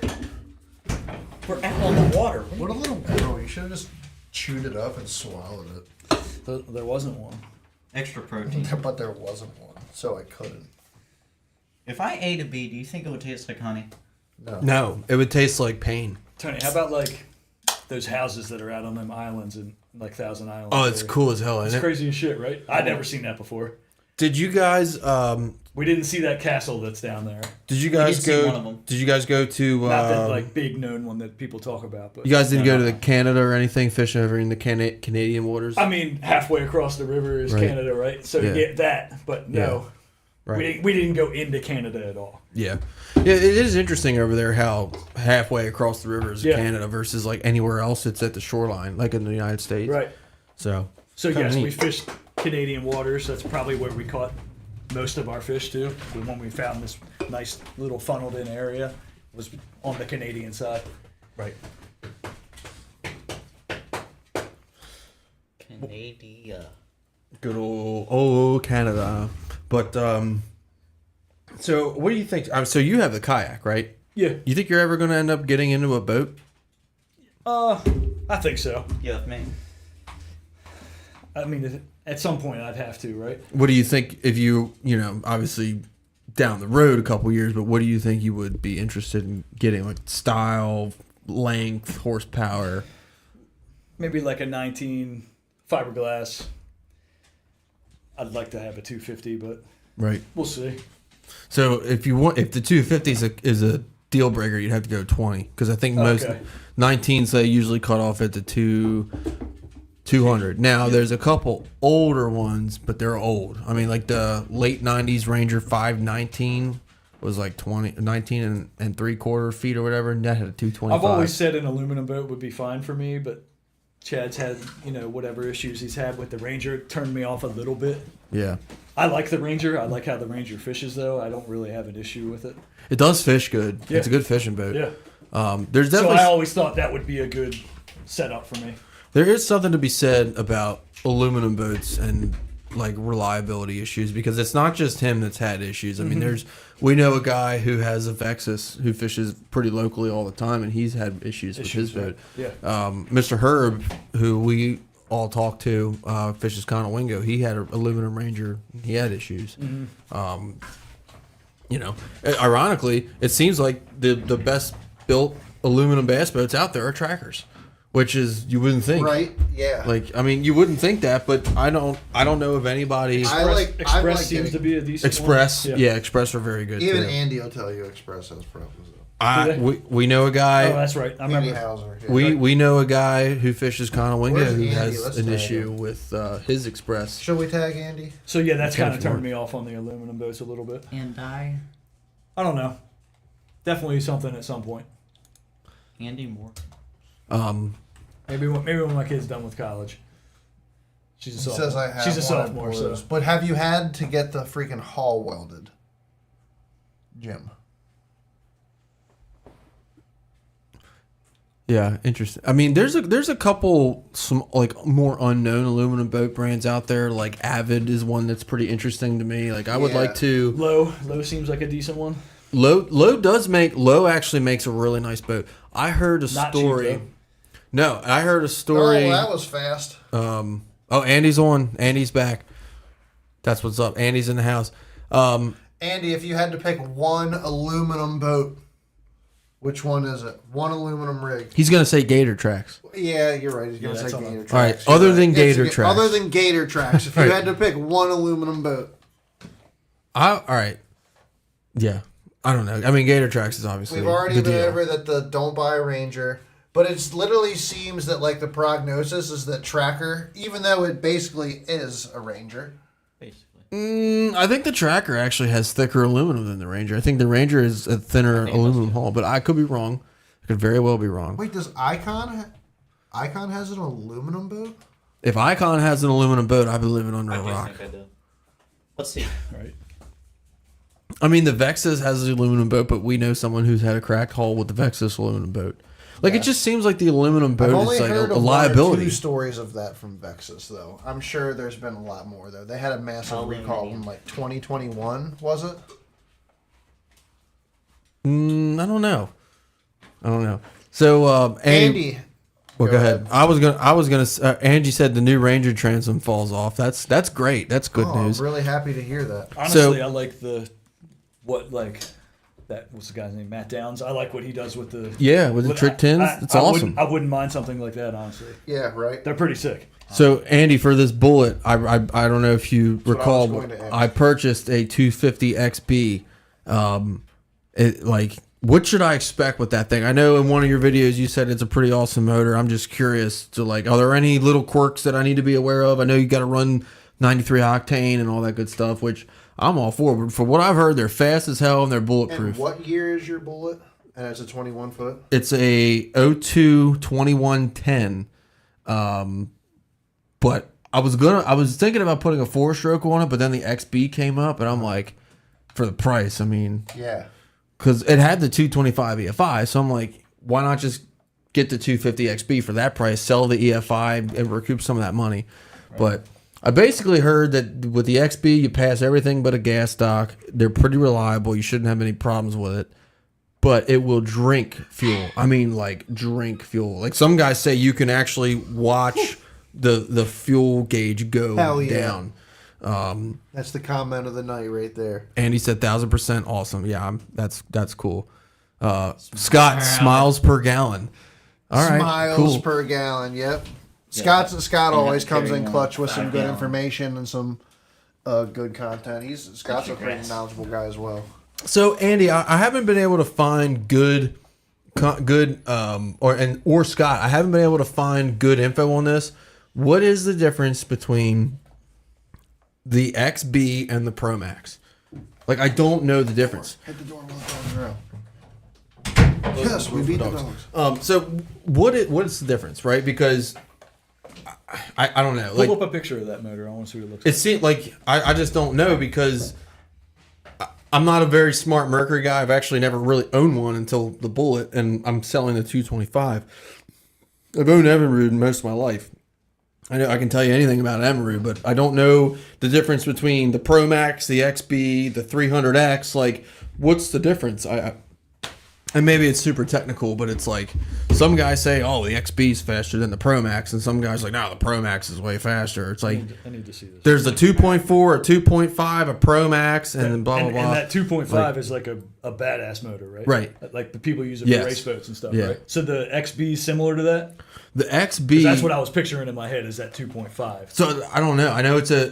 We're out on the water. What a little girl. You should have just chewed it up and swallowed it. There wasn't one. Extra protein. But there wasn't one, so I couldn't. If I ate a bee, do you think it would taste like honey? No. No, it would taste like pain. Tony, how about like those houses that are out on them islands in like Thousand Islands? Oh, it's area? cool as hell, It's isn't it? crazy as shit, right? I'd never seen that before. Did you guys? We didn't see that castle that's down there. Did you guys did see go? one of them. Did you guys go to? Not that like big known one that people talk about, but you guys didn't No, go to no. the Canada or anything, fishing over in the Canadian waters. I mean, halfway across the river is Right. Canada, right? So Yeah. you get that, but no, right. we didn't go into Canada at all. Yeah, it is interesting over there how halfway across the river is Yeah. Canada versus like anywhere else. It's at the shoreline, like in the United States. Right. So. So Kinda yes, we neat. fished Canadian waters. That's probably where we caught most of our fish too. The one we found this nice little funneled in area was on the Canadian side. Right. Canada. Good old Canada. But so what do you think? So you have the kayak, right? Yeah. You think you're ever going to end up getting into a boat? I think so. Yeah, me. I mean, at some point I'd have to, right? What do you think if you obviously down the road a couple years, but what do you think you would be interested in getting, like style, length, horsepower? Maybe like a 19 fiberglass. I'd like to have a 250, but Right. we'll see. So if the 250 is a deal breaker, you'd have to go 20, because I think most Okay. 19s they usually cut off at the 200. Now there's a couple older ones, but they're old. I mean, like the late 90s Ranger 519 was like 19 and 3/4 feet or whatever. Net had a 225. I've always said an aluminum boat would be fine for me, but Chad's had, whatever issues he's had with the Ranger turned me off a little bit. Yeah. I like the Ranger. I like how the Ranger fishes, though. I don't really have an issue with it. It does fish good. Yeah. It's a good fishing boat. Yeah. There's So definitely I always thought that would be a good setup for me. there is something to be said about aluminum boats and like reliability issues, because it's not just him that's had issues. I mean, we know a guy who has a Vexus who fishes pretty locally all the time, and he's had issues with his boat. Yeah. Mr. Herb, who we all talk to, fishes Conowingo. He had an aluminum Ranger. He had issues. Ironically, it seems like the best built aluminum bass boats out there are trackers, which is, you wouldn't think, Right? Yeah. Like, I mean, you wouldn't think that, but I don't know of anybody. Express seems to be a decent Express, one. yeah, Express are very good. Even too. Andy will tell you Express has problems. We know a guy. Oh, that's right. I Andy remember. Hauser. Yeah. We know a guy who fishes Conowingo Where's who Andy? has Let's an tag issue him. with his Express. Should we tag Andy? So, yeah, that's Okay, kind of if you turned want. me off on the aluminum boats a little bit. And I don't know. Definitely something at some point. Andy Moore. Maybe when my kid's done with college. She's a He sophomore. says I have She's a one at sophomore, Blues. so. But have you had to get the freaking hull welded, Jim? Yeah, interesting. I mean, there's a couple some like more unknown aluminum boat brands out there. Like Avid is one that's pretty interesting to me. Like I would Yeah. like to. Low seems like a decent one. Low actually makes a really nice boat. I heard a Not story. cheap, No, I heard a story. Oh, that was fast. Andy's on. Andy's back. That's what's up. Andy's in the house. Andy, if you had to pick one aluminum boat, which one is it? One aluminum rig. He's gonna say Gator Tracks. Yeah, you're right. He's gonna Yeah, say that's on Gator the- Tracks. All right, You're other right. than It's Gator a- Tracks. Other than Gator Tracks, if you Right. had to pick one aluminum boat, All right. Yeah. I don't know. I mean, Gator Tracks is obviously we've already the been deal. over that the don't buy a Ranger, but it literally seems that like the prognosis is that Tracker, even though it basically is a Ranger. Basically. I think the Tracker actually has thicker aluminum than the Ranger. I think the Ranger is a thinner think it does, aluminum hull, but I could be wrong. I could very well be wrong. Wait, does Icon has an aluminum boat? If Icon has an aluminum boat, I've been living under I a do rock. think I do. Let's see. Right. I mean, the Vexus has an aluminum boat, but we know someone who's had a cracked hull with the Vexus aluminum boat. Like, it just seems like the aluminum I've boat only is like heard a of liability. 1 or 2 stories of that from Vexus, though. I'm sure there's been a lot more, though. They had a massive recall in like 2021, was it? I don't know. So, Andy. Well, go ahead. I was gonna. Angie said the new Ranger transom falls off. That's great. That's good Oh, news. I'm really happy to hear that. Honestly, I like what's the guy's name? Matt Downs. I like what he does with the Yeah, with the trick tins. It's awesome. I wouldn't mind something like that, honestly. Yeah, right. They're pretty sick. So Andy, for this bullet, I don't know if you what I was recall, going but to ask. I purchased a 250 XB. What should I expect with that thing? I know in one of your videos you said it's a pretty awesome motor. I'm just curious to are there any little quirks that I need to be aware of? I know you got to run 93 octane and all that good stuff, which I'm all for. But for what I've heard, they're fast as hell and they're bulletproof. And what year is your bullet? And it's a 21 foot. It's a 02 2110. But I was thinking about putting a 4-stroke on it, but then the XB came up and I'm like, for the price, I mean, Yeah. because it had the 225 EFI, so I'm like, why not just get the 250 XB for that price, sell the EFI and recoup some of that money? Right. But I basically heard that with the XB, you pass everything but a gas stock. They're pretty reliable. You shouldn't have any problems with it. But it will drink fuel. I mean, like, drink fuel. Like, some guys say you can actually watch the fuel gauge go Hell yeah. down. That's the comment of the night right there. And he said 1,000% awesome. Yeah, that's cool. Scott, smiles per gallon. All right, Smiles cool. per gallon. Yep. Scott always comes in carrying clutch with some 5 good gallon. information and some good content. Scott's a pretty knowledgeable guy as well. So Andy, I haven't been able to find good or Scott, I haven't been able to find good info on this. What is the difference between the XB and the Pro Max? Like I don't know the difference. Hit the door while the dogs are out. Yes, we beat the dogs. So what is the difference, right? Because I don't know. Like, Pull up a picture of that motor. I want to see what it looks it like. seems like I just don't know because I'm not a very smart Mercury guy. I've actually never really owned one until the Bullet, and I'm selling the 225. I've owned Evinrude most of my life. I know I can tell you anything about Evinrude, but I don't know the difference between the Pro Max, the XB, the 300X. Like, what's the difference? And maybe it's super technical, but it's like some guys say, "Oh, the XB is faster than the Pro Max," and some guys are like, "No, the Pro Max is way faster." It's like I need to see this. there's a 2.4, a 2.5, a Pro Max, and then blah blah blah. And that 2.5 is like a badass motor, right? Right. Like the people use it Yes. for race boats and stuff, Yeah. right? So the XB is similar to that? The 'Cause XB. that's what I was picturing in my head is that 2.5. So I don't know. I know it's a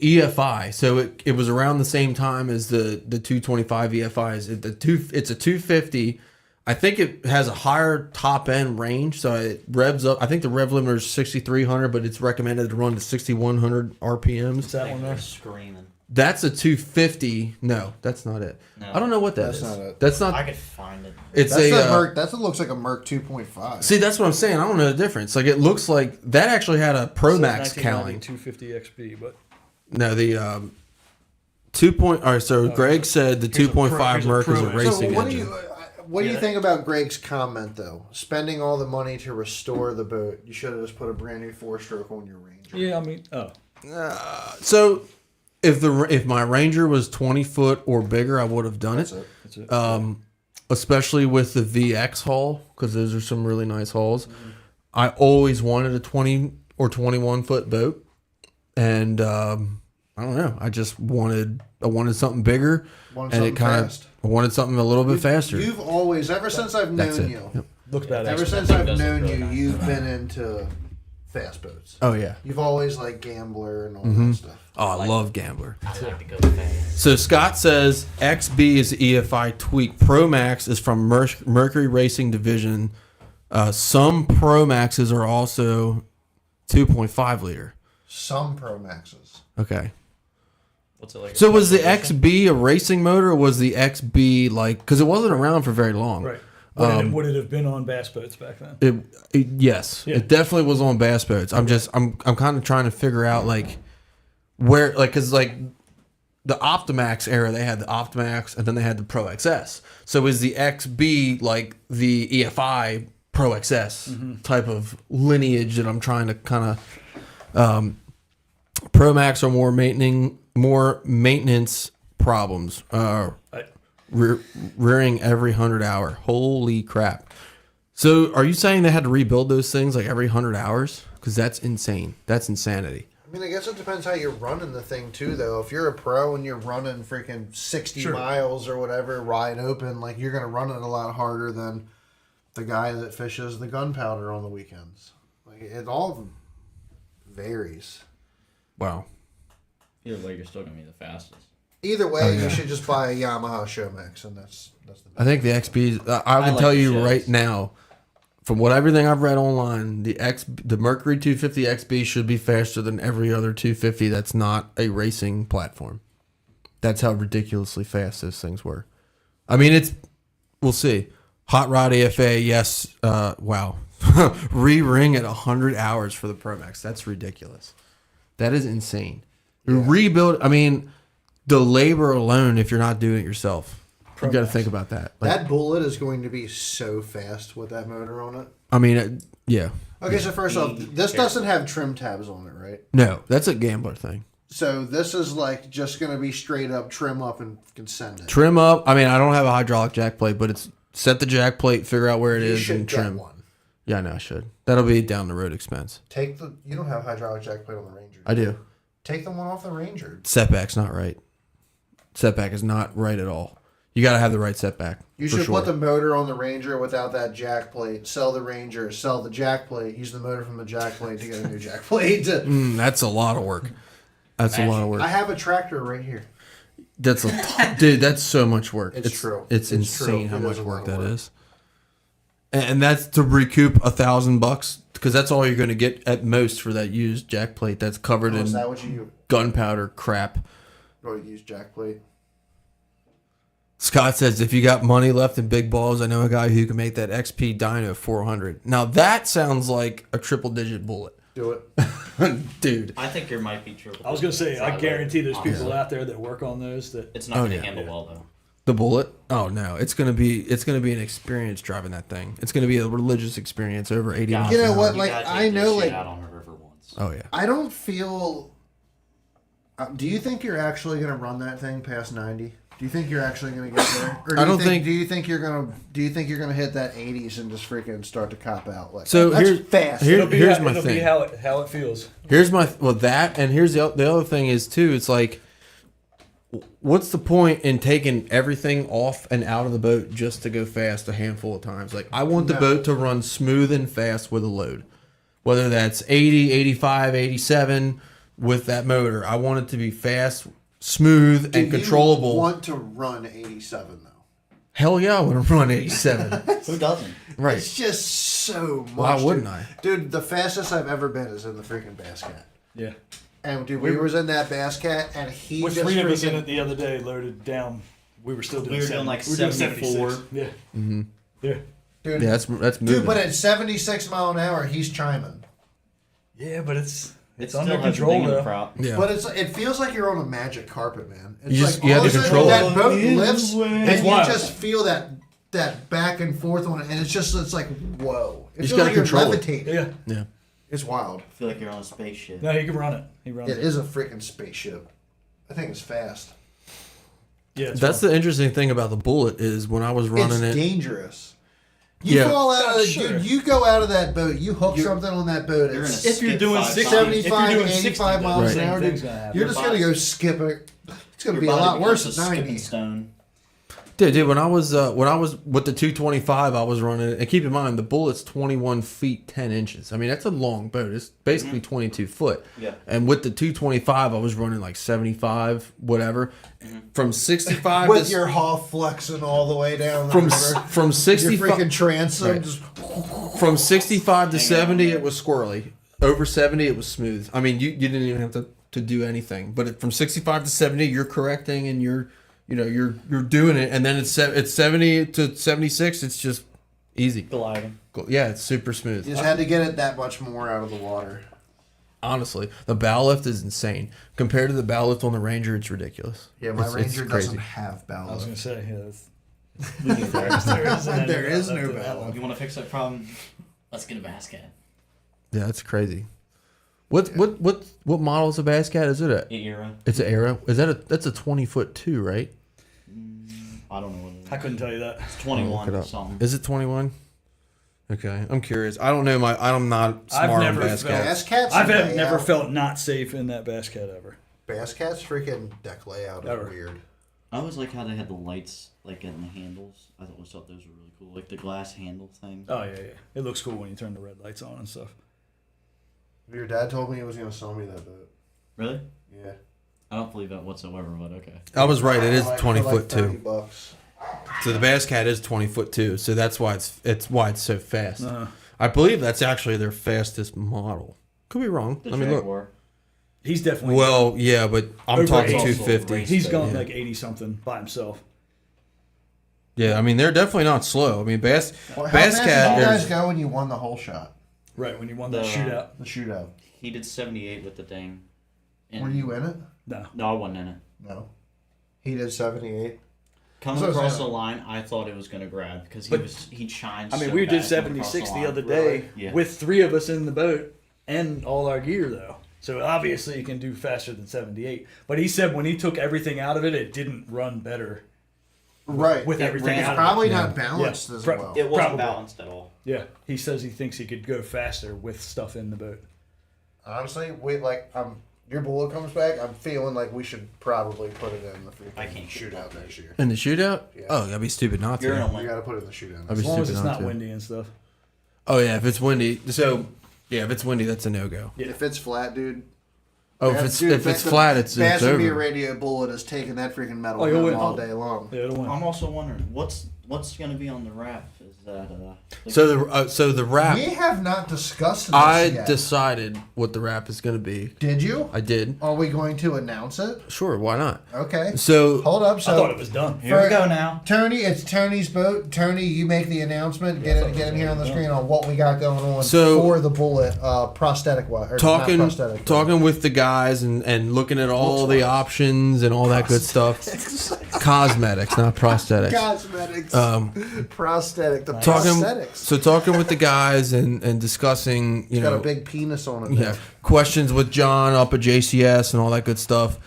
EFI. So it was around the same time as the 225 EFIs. It's a 250. I think it has a higher top end range, so it revs up. I think the rev limiter is 6,300, but it's recommended to run to 6,100 RPMs. Is that one there? Screaming. That's a 250. No, that's not it. No. I don't know what That's is. not it. That's not. I could find it. It's That's a. that Merc. That looks like a Merc 2.5. See, that's what I'm saying. I don't know the difference. Like it looks like that actually had a Pro Max cowling. 250 XB, but No, the 2. All right, so Greg said the 2.5 here's a Merc is a Pro. racing So what engine. do you think about Greg's comment though? Spending all the money to restore the boat, you should have just put a brand new 4-stroke on your Ranger. yeah, I mean, So if my Ranger was 20 foot or bigger, I would have done it. that's it. Especially with the VX hull, because those are some really nice hulls. I always wanted a 20 or 21 foot boat, and I don't know. I just wanted something bigger, Wanted and something it kind fast. of wanted something a little bit faster. You've always, ever since I've That's known it. you, Yep. Looks badass. ever since think I've those known look you, really nice. you've been into fast boats. Oh yeah. You've always liked Gambler and all Mm-hmm. that stuff. Oh, I love Gambler. I like to go fast. So Scott says XB is EFI tweak. Pro Max is from Mercury Racing Division. Some Pro Maxes are also 2.5 liter. Some Pro Maxes. Okay. What's it like? So was the XB a racing motor, or was the XB like? Because it wasn't around for very long. Right. Would it have been on bass boats back then? Yes, Yeah. it definitely was on bass boats. I'm kind of trying to figure out like where, like, because like the Optimax era, they had the Optimax and then they had the Pro XS. So is the XB like the EFI Pro XS type of lineage that I'm trying to kind of Pro Max are more maintenance problems. Rearing every 100 hour. Holy crap. So are you saying they had to rebuild those things like every 100 hours? Because that's insane. That's insanity. I mean, I guess it depends how you're running the thing too, though. If you're a pro and you're running freaking 60 miles or whatever wide open, like you're gonna run it a lot harder than the guy that fishes the gunpowder on the weekends. Like it all varies. Wow. Either way, you're still gonna be the fastest. Either way, you should just buy a Yamaha Showmax, and that's the best. I think the XBs, I would like tell the you shows. right now, from everything I've read online, the Mercury 250 XB should be faster than every other 250 that's not a racing platform. That's how ridiculously fast those things were. I mean, we'll see. Hot Rod AFA, yes. Wow. Re-ring at 100 hours for the Pro Max. That's ridiculous. That is insane. Rebuild, I mean, the labor alone, if you're not doing it yourself, you got to think about that. Like, That Bullet is going to be so fast with that motor on it. I mean, yeah. Okay, so first off, this doesn't have trim tabs on it, right? No, that's a gambler thing. So this is like just going to be straight up trim up and can send it. Trim up. I mean, I don't have a hydraulic jack plate, but it's set the jack plate, figure out where it You is, should and get trim. one. Yeah, I know I should. That'll be down the road expense. You don't have a hydraulic jack plate on the Ranger. I do. Take the one off the Ranger. Setback's not right. Setback is not right at all. You got to have the right setback. You for should sure. put the motor on the Ranger without that jack plate. Sell the Ranger. Sell the jack plate. Use the motor from the jack plate to get a new jack plate. That's a lot of work. That's a lot of work. I have a tractor right here. That's dude. That's so much work. It's true. It's It's insane true. how It much is a work lot of that work. is. And that's to recoup $1,000 because that's all you're going to get at most for that used jack plate that's covered Is in that what you gunpowder crap. use jack plate? Scott says, if you got money left in big balls, I know a guy who can make that XP Dyno 400. Now that sounds like a triple-digit bullet. Do it. Dude. I think there might be triple. I was gonna say, I guarantee there's people out there that work on those that. It's not gonna handle well though. The bullet? Oh no, it's gonna be an experience driving that thing. It's gonna be a religious experience over 80 miles. You know an hour. what? You Like gotta I take this know, shit like out on a river once. Oh yeah. I don't feel. Do you think you're actually gonna run that thing past 90? Do you think you're actually gonna get there? Or I don't think. Do you think you're gonna hit that 80s and just freaking start to cop out? Like So that's here's fast. here- It'll be, here's my it'll be thing. how it feels. Here's my that, and here's the other thing is too. It's like, what's the point in taking everything off and out of the boat just to go fast a handful of times? Like I want the boat to run smooth and fast with a load, whether that's 80, 85, 87 with that motor. I want it to be fast, smooth, and controllable. You want to run 87 though? Hell yeah, I want to run 87. Who doesn't? Right. It's just so much. Why wouldn't dude. I? Dude, the fastest I've ever been is in the freaking Bass Cat. Yeah. And dude, we was in that Bass Cat, and he With just 3 of us in freaking- it the other day, loaded down. We were still doing. We were doing 70. like we were doing 74. 76. Yeah. Mm-hmm. Yeah. Dude, Yeah, that's moving. dude, but at 76 mile an hour, he's chiming. Yeah, but it's It under still has a control thing in the though. prop. Yeah. But it feels like you're on a magic carpet, man. It's You like just- you have all to of a control sudden it. that boat lifts, and It's you wild. just feel that back and forth on it, and it's like whoa. It You just feels gotta like you're control it. levitating. Yeah. Yeah. It's wild. I feel like you're on a spaceship. No, he can run it. He runs It it. is a freaking spaceship. I think it's fast. Yeah. It's That's fun. the interesting thing about the bullet is when I was running It's it. dangerous. You Yeah. fall out of Sure. dude. You go out of that boat. You hook something on that boat. You're It's gonna if you're skip doing 5 60, times. 75, if you're doing 85 60, miles Right. an hour. same Dude, thing's gonna happen. you're just Your gonna go body's- skip it. It's gonna Your be a body lot worse becomes at a 90. skipping stone. Dude, when I was with the 225, I was running it. And keep in mind, the bullet's 21 feet 10 inches. I mean, that's a long boat. It's basically 22 foot. Yeah. And with the 225, I was running like 75, whatever. From 65 With to your hull flexing all the way down the from river. from Your 65 freaking transom. Right. Just, from 65 to Hang 70, on. it was squirrely. Over 70, it was smooth. I mean, you didn't even have to do anything. But from 65 to 70, you're correcting and you're doing it. And then it's 70 to 76, it's just easy. Gliding. Yeah, it's super smooth. you just had to get it that much more out of the water. Honestly, the bow lift is insane. Compared to the bow lift on the Ranger, it's ridiculous. Yeah, my It's Ranger crazy. doesn't have bow I was lift. gonna say, yeah, that's, There is no bow lift. You want to fix that problem? Let's get a basket. Yeah, that's crazy. What model is a Bass Cat? Is it a? Era. It's an Era. Is that that's a 20-foot too, right? I don't know what it is. I couldn't tell you that. It's I'll look 21 it or up. something. Is it 21? Okay, I'm curious. I don't know I'm not I've smart on never Bass felt- Cats. Bass Cats. I've never layout- felt not safe in that Bass Cat ever. Bass Cat's freaking deck layout is Ever. weird. I always like how they had the lights like in the handles. I always thought those were really cool, like the glass handle thing. Oh yeah. It looks cool when you turn the red lights on and stuff. Your dad told me he was gonna sell me that boat. Really? Yeah. I don't believe that whatsoever, but okay. I was right. It is For 20 foot $30 too. bucks. So the Bass Cat is 20 foot too. So that's why it's so fast. Uh-huh. I believe that's actually their fastest model. Could be wrong. The Let me look. Jaguar. He's definitely Well, yeah, but I'm Over talking 80. 250. he's gone Yeah. like 80 something by himself. Yeah, I mean they're definitely not slow. I mean Bass Well, how Bass fast Cat did you is guys go when you won the whole shot? Right when you won that The- shootout. The shootout. He did 78 with the thing. And Were you in it? No. No, I wasn't in it. No. He did 78. Coming So across sad. the line, I thought it was gonna grab because But- he shined. I mean, so we did fast coming across 76 the line. other day Yeah. with 3 of us in the boat and all our gear though. So obviously you can do faster than 78. But he said when he took everything out of it, it didn't run better Right. with It everything ran- out of Probably Yeah. not balanced Yeah. as Pro- well. It wasn't Probably. balanced at all. it. Yeah. He says he thinks he could go faster with stuff in the boat. Honestly, your bullet comes back. I'm feeling like we should probably put it in the I freaking can't shootout next year. in the shootout. Yeah. Oh, that'd be stupid not You're in to. a We win. got to put it in the shootout. I'd As be long as stupid it's not not to. windy and stuff. Oh yeah, if it's windy. So yeah, if it's windy, that's a no go. Yeah. If it's flat, dude. Oh, if it's flat, it's Bassomir over. radio bullet is taking that freaking metal Oh, you'll down win. all day long. Yeah, it'll win. I'm also wondering what's gonna be on the wrap. Is that So the wrap. We have not discussed this I yet. decided what the wrap is going to be. Did you? I did. Are we going to announce it? Sure, why not? Okay. So Hold up. I So thought it was done. Here we go now. Tony, it's Tony's boat. Tony, you make the announcement. Get him here on the screen on what we got going on for the bullet prosthetic wise. Talking with the guys and looking at all the options and all that good stuff. Cosmetics, not prosthetics. Cosmetics. Prosthetic. The Talking prosthetics. with the guys and discussing, Got a big penis on it. yeah, questions with John up at JCS and all that good stuff.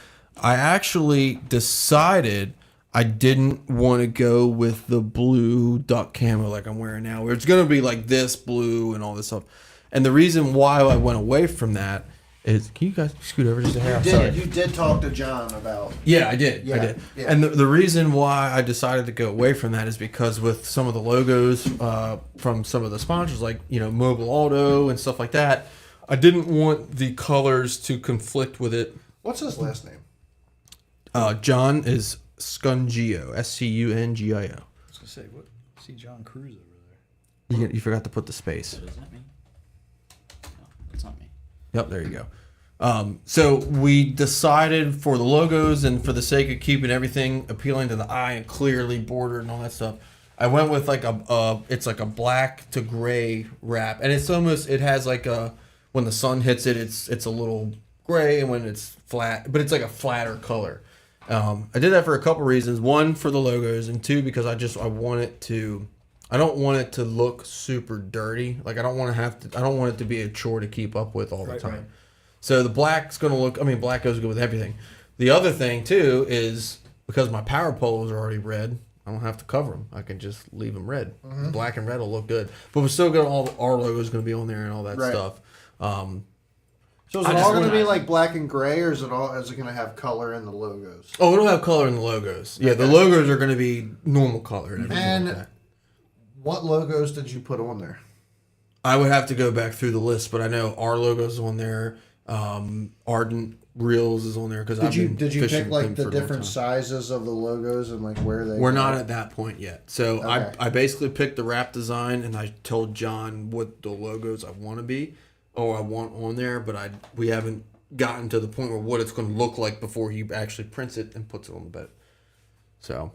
I actually decided I didn't want to go with the blue duck camo like I'm wearing now, where it's going to be like this blue and all this stuff. And the reason why I went away from that is, can you guys scoot over just a hair? You did talk to John about. Yeah, I did. Yeah, I did. yeah. And the reason why I decided to go away from that is because with some of the logos from some of the sponsors, like, Mobile Auto and stuff like that, I didn't want the colors to conflict with it. What's his last name? John is Scungio, Scungio. I was gonna say, what? See John Cruz over there. You forgot to put the space. Is that me? No, that's not me. Yep, there you go. So we decided for the logos and for the sake of keeping everything appealing to the eye and clearly bordered and all that stuff, I went with like it's like a black to gray wrap, and it has like when the sun hits it, it's a little gray, and when it's flat, but it's like a flatter color. I did that for a couple reasons. One, for the logos, and two, because I want it to. I don't want it to look super dirty. Like I don't want it to be a chore to keep up with all the time. Right. So the black's going to look. I mean, black goes good with everything. The other thing too is because my power poles are already red, I don't have to cover them. I can just leave them red. Mm-hmm. Black and red will look good. But we're still going to our logo's going to be on there and all that stuff. So is it all going to be like black and gray, or is it going to have color in the logos? Oh, it'll have color in the logos. Yeah, the logos are going to be normal color and everything like that. What logos did you put on there? I would have to go back through the list, but I know our logo's on there. Ardent Reels is on there because did you pick like the different sizes of the logos and like where they? We're not at that point yet. So okay. I basically picked the wrap design and I told John what the logos I want to be or I want on there, but we haven't gotten to the point where what it's going to look like before he actually prints it and puts it on the boat. So.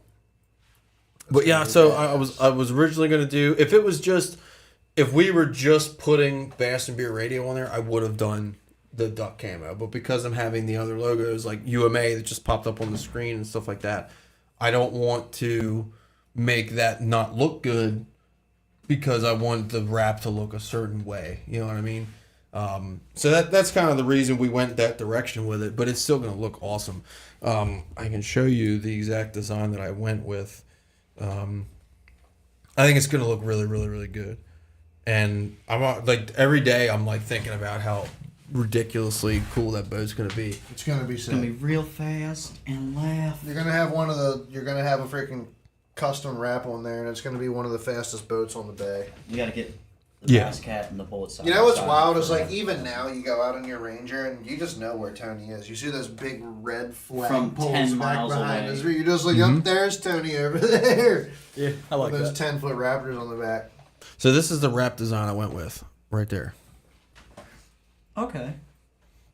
But yeah, so I was originally going to do, if we were just putting Bass and Beer Radio on there, I would have done the duck camo. But because I'm having the other logos like UMA that just popped up on the screen and stuff like that, I don't want to make that not look good because I want the wrap to look a certain way. You know what I mean? So that's kind of the reason we went that direction with it, but it's still going to look awesome. I can show you the exact design that I went with. I think it's going to look really, really, really good. And I'm like every day I'm like thinking about how ridiculously cool that boat's going to be. It's going to be sick. It's going to be real fast and laugh. You're going to have a freaking custom wrap on there, and it's going to be one of the fastest boats on the bay. You got to get the bass cat and the bullet side. You know what's wild is like even now you go out on your Ranger and you just know where Tony is. You see those big red flag from poles 10 back miles behind away. us. You're just like, up there's Tony over there. Yeah, I like those that. 10-foot Raptors on the back. So this is the wrap design I went with right there. Okay.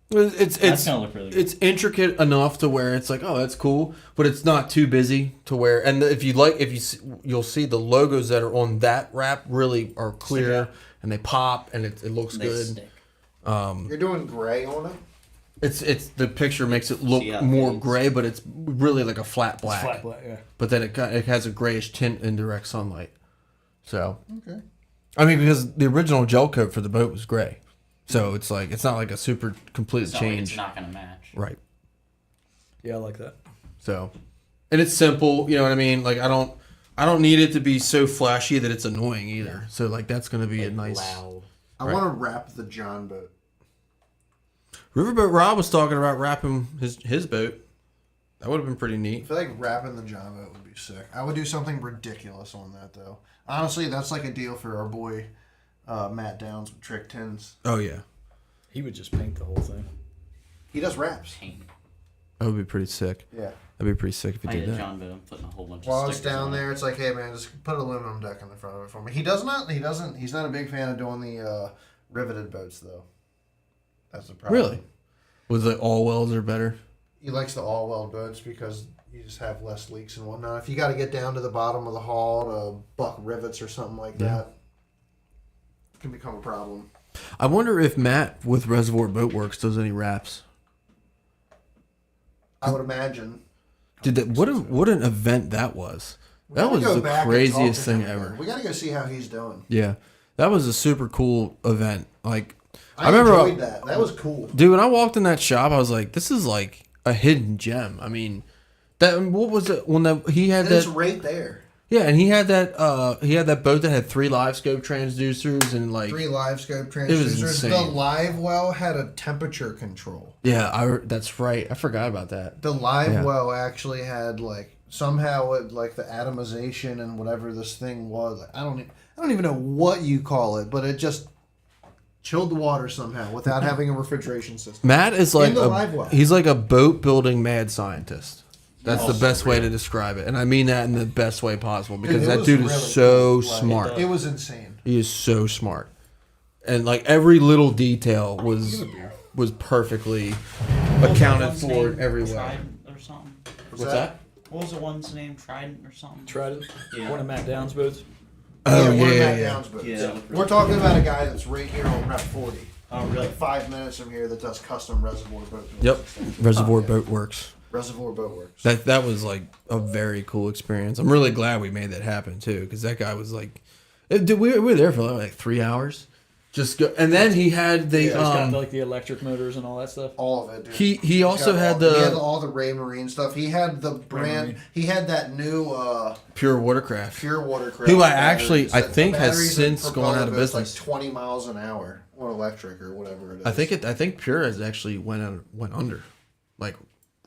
It's That's gonna look really good. It's intricate enough to where it's like, oh, that's cool, but it's not too busy to where. And you'll see the logos that are on that wrap really are clear and they pop and it looks good. Stick. You're doing gray on it. It's the picture makes it look more gray, but it's really like a flat black. It's flat black, yeah. But then it has a grayish tint in direct sunlight. So okay. I mean, because the original gel coat for the boat was gray. So it's like it's not like a super complete change. Like it's not gonna match. Right. Yeah, I like that. So, and it's simple. You know what I mean? Like I don't need it to be so flashy that it's annoying either. So like that's gonna be a nice. Loud. I want to wrap the John boat. Riverboat Rob was talking about wrapping his boat. That would have been pretty neat. I feel like wrapping the John boat would be sick. I would do something ridiculous on that though. Honestly, that's like a deal for our boy Matt Downs with Trick Tins. Oh yeah. He would just paint the whole thing. He does wraps. Paint. That would be pretty sick. Yeah. That'd be pretty sick if you I did get that. John boat. I'm putting a whole bunch While of it's stickers down on there, it's like, hey man, just put aluminum deck in the front of it for me. He's not a big fan of doing the riveted boats though. That's the problem. Really? Was the all welds are better? He likes the all weld boats because you just have less leaks and whatnot. If you got to get down to the bottom of the hull to buck rivets or something like that, it can become a problem. I wonder if Matt with Reservoir Boat Works does any wraps. I would imagine. Did that? What an event that was. We That gotta was go the back and craziest talk to thing him, ever. man. We got to go see how he's doing. Yeah, that was a super cool event. Like I remember, enjoyed that. That was cool. dude, when I walked in that shop, I was like, "This is like a hidden gem." I mean, that what was it when he had And it's that? right there. Yeah, and he had that boat that had 3 live scope transducers and like 3 live scope It was transducers. insane. The live well had a temperature control. yeah, that's right. I forgot about that. The live Yeah. well actually had like somehow it, like the atomization and whatever this thing was. Like, I don't even know what you call it, but it just chilled the water somehow without having a refrigeration system. Matt is like In the live well. he's like a boat building mad scientist. That's the Also best way to describe it, and I mean that in the best way possible because Dude, it that was dude is really so cool. Like, smart. It was insane. He is so smart, and like every little detail was perfectly What was that accounted one's for name? everywhere. Trident or something. What's that? What was the one's name? Trident or something? Tried it. Yeah. One of Matt Down's boats. Oh one of yeah, Matt yeah. Down's boats. Yeah. We're talking about a guy that's right here on Rep 40. Oh, really? Like 5 minutes from here that does custom reservoir boat builds Yep, and stuff. Reservoir Yeah. Boat Works. Reservoir Boat Works. That was like a very cool experience. I'm really glad we made that happen too, because that guy was like, we were there for like 3 hours, just go, and then he had the He's got like the electric motors and all that stuff. All of it, dude. he He's also got had he had the all the Ray Marine stuff. He had the brand. Marine. He had that new pure watercraft. pure watercraft. Who I actually- batteries I that- think the has batteries since that gone propel out of the boat's business. Like 20 miles an hour on electric or whatever it is. I think Pure has actually went under, like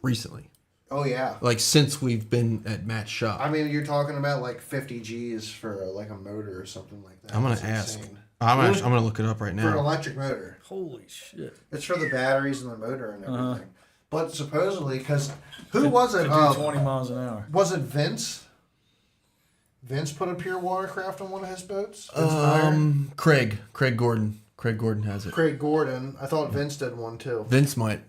recently, Oh yeah. like since we've been at Matt's shop. I mean, you're talking about like 50 G's for like a motor or something like that. I'm gonna That's ask. insane. I'm gonna look it up right For an now. electric motor. Holy shit! It's for the batteries and the motor and everything. Uh-huh. But supposedly, because who was it? Could do 20 miles an hour. Was it Vince? Vince put a pure watercraft on one of his boats. Vince Meyer? Craig Gordon has it. Craig Gordon. I thought Vince did one too. Vince might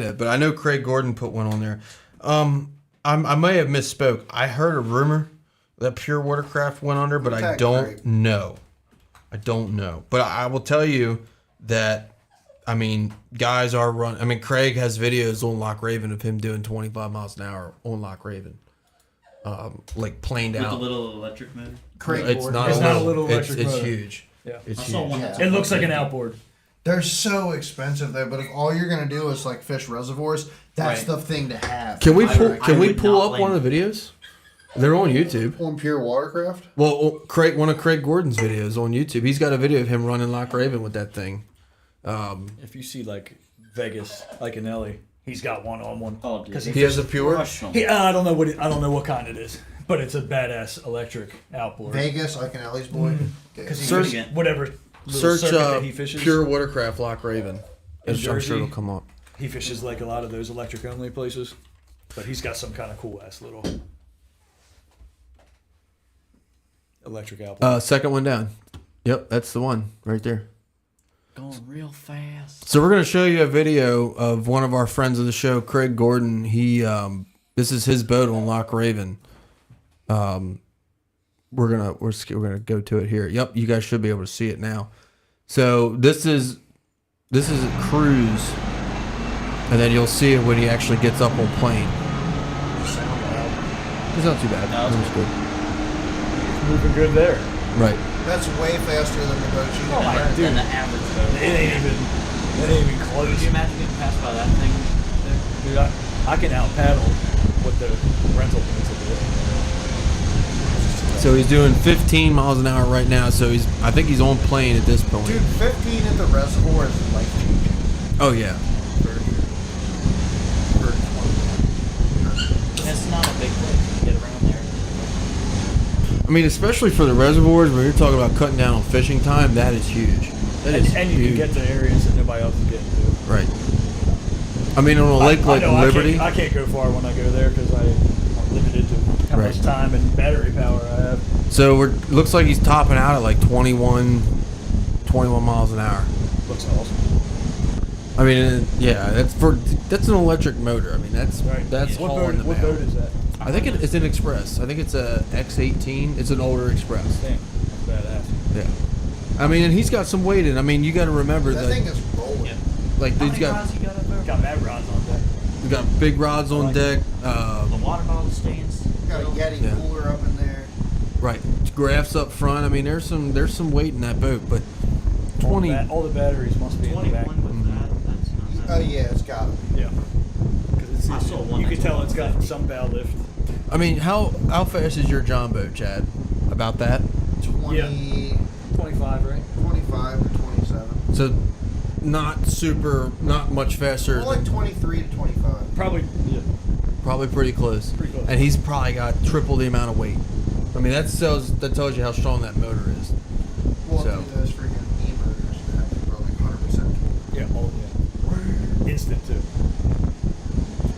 have, but I know Craig Gordon put one on there. I may have misspoke. I heard a rumor that Pure Watercraft went under, but I Contact don't Craig. know. I don't know, but I will tell you that. I mean, guys are running. I mean, Craig has videos on Loch Raven of him doing 25 miles an hour on Loch Raven, like planed With the out. little electric motor. Craig It's Gordon. not, It's a not a little. little It's electric motor. huge. Yeah. It's I saw huge. one. Yeah. that's It looks like an 150. outboard. They're so expensive though, but if all you're gonna do is like fish reservoirs, that's Right. the thing to have. Can we I- pull? I Can we would pull not up one blame of the videos? They're on YouTube. On pure watercraft? Well, one of Craig Gordon's videos on YouTube. He's got a video of him running Loch Raven with that thing. If you see like Vegas, like in Ellie, he's got one on one. Oh, dude. Because He has a Pure. Professional. I don't know what kind it is, but it's a badass electric outboard. Vegas, like an Ellie's boy. Because he Search- fishes whatever little Search circuit that he fishes. Pure Watercraft Loch Raven. I'm sure Jersey. it'll come up. He fishes like a lot of those electric only places, but he's got some kind of cool ass little electric outboard. Second one down. Yep, that's the one right there. Going real fast. So we're gonna show you a video of one of our friends of the show, Craig Gordon. He this is his boat on Loch Raven. We're gonna go to it here. Yep, you guys should be able to see it now. So this is a cruise, and then you'll see it when he actually gets up on plane. Sound loud. It's not too bad. No, it's It's good. Moving good there. Right. That's way faster than the boat you Oh my can Than dude. the average boat. It ain't even Could close. you imagine getting passed by that thing? Dude, I can out paddle what the rental boats will do. So he's doing 15 miles an hour right now. So I think he's on plane at this point. Dude, 15 at the reservoir is life changing. Oh yeah. For 20. It's not a big place to get around there. I mean, especially for the reservoirs where you're talking about cutting down on fishing time, that is huge. That is And you huge. can get to areas that nobody else is getting to. Right. I mean, on a lake like know Liberty. I can't go far when I go there because I'm limited to how much time and battery power I have. So looks like he's topping out at like 21 miles an hour. Looks awesome. I mean, yeah, that's an electric motor. I mean, that's What hauling the boat mail. is that? I think it's an Express. I think it's a X18. It's an older Express. Damn, that's badass. Yeah. I mean, and he's got some weight in. I mean, you got to remember That thing is rolling. Yeah. like How dude's many got rods you got up there? Got mad rods on deck. we got big rods on deck. The water bottle stands. Got a Yeti Yeah. cooler up in there. Right, graphs up front. I mean, there's some weight in that boat, but 20. All the batteries must be in the back. 21 with that. That's not Oh bad. yeah, it's got to be. Yeah. Because I saw one you can that's tell it's got 150. some bow lift. I mean, how fast is your John boat, Chad? About that? 20, 25, right? 25 to 27. So, not much faster. More like 23 to 25. Probably. Yeah. Probably pretty close. Pretty close. And he's probably got triple the amount of weight. I mean, that tells you how strong that motor is. Well, So. dude, those freaking e-motors have like 100% torque. Yeah. Instant too.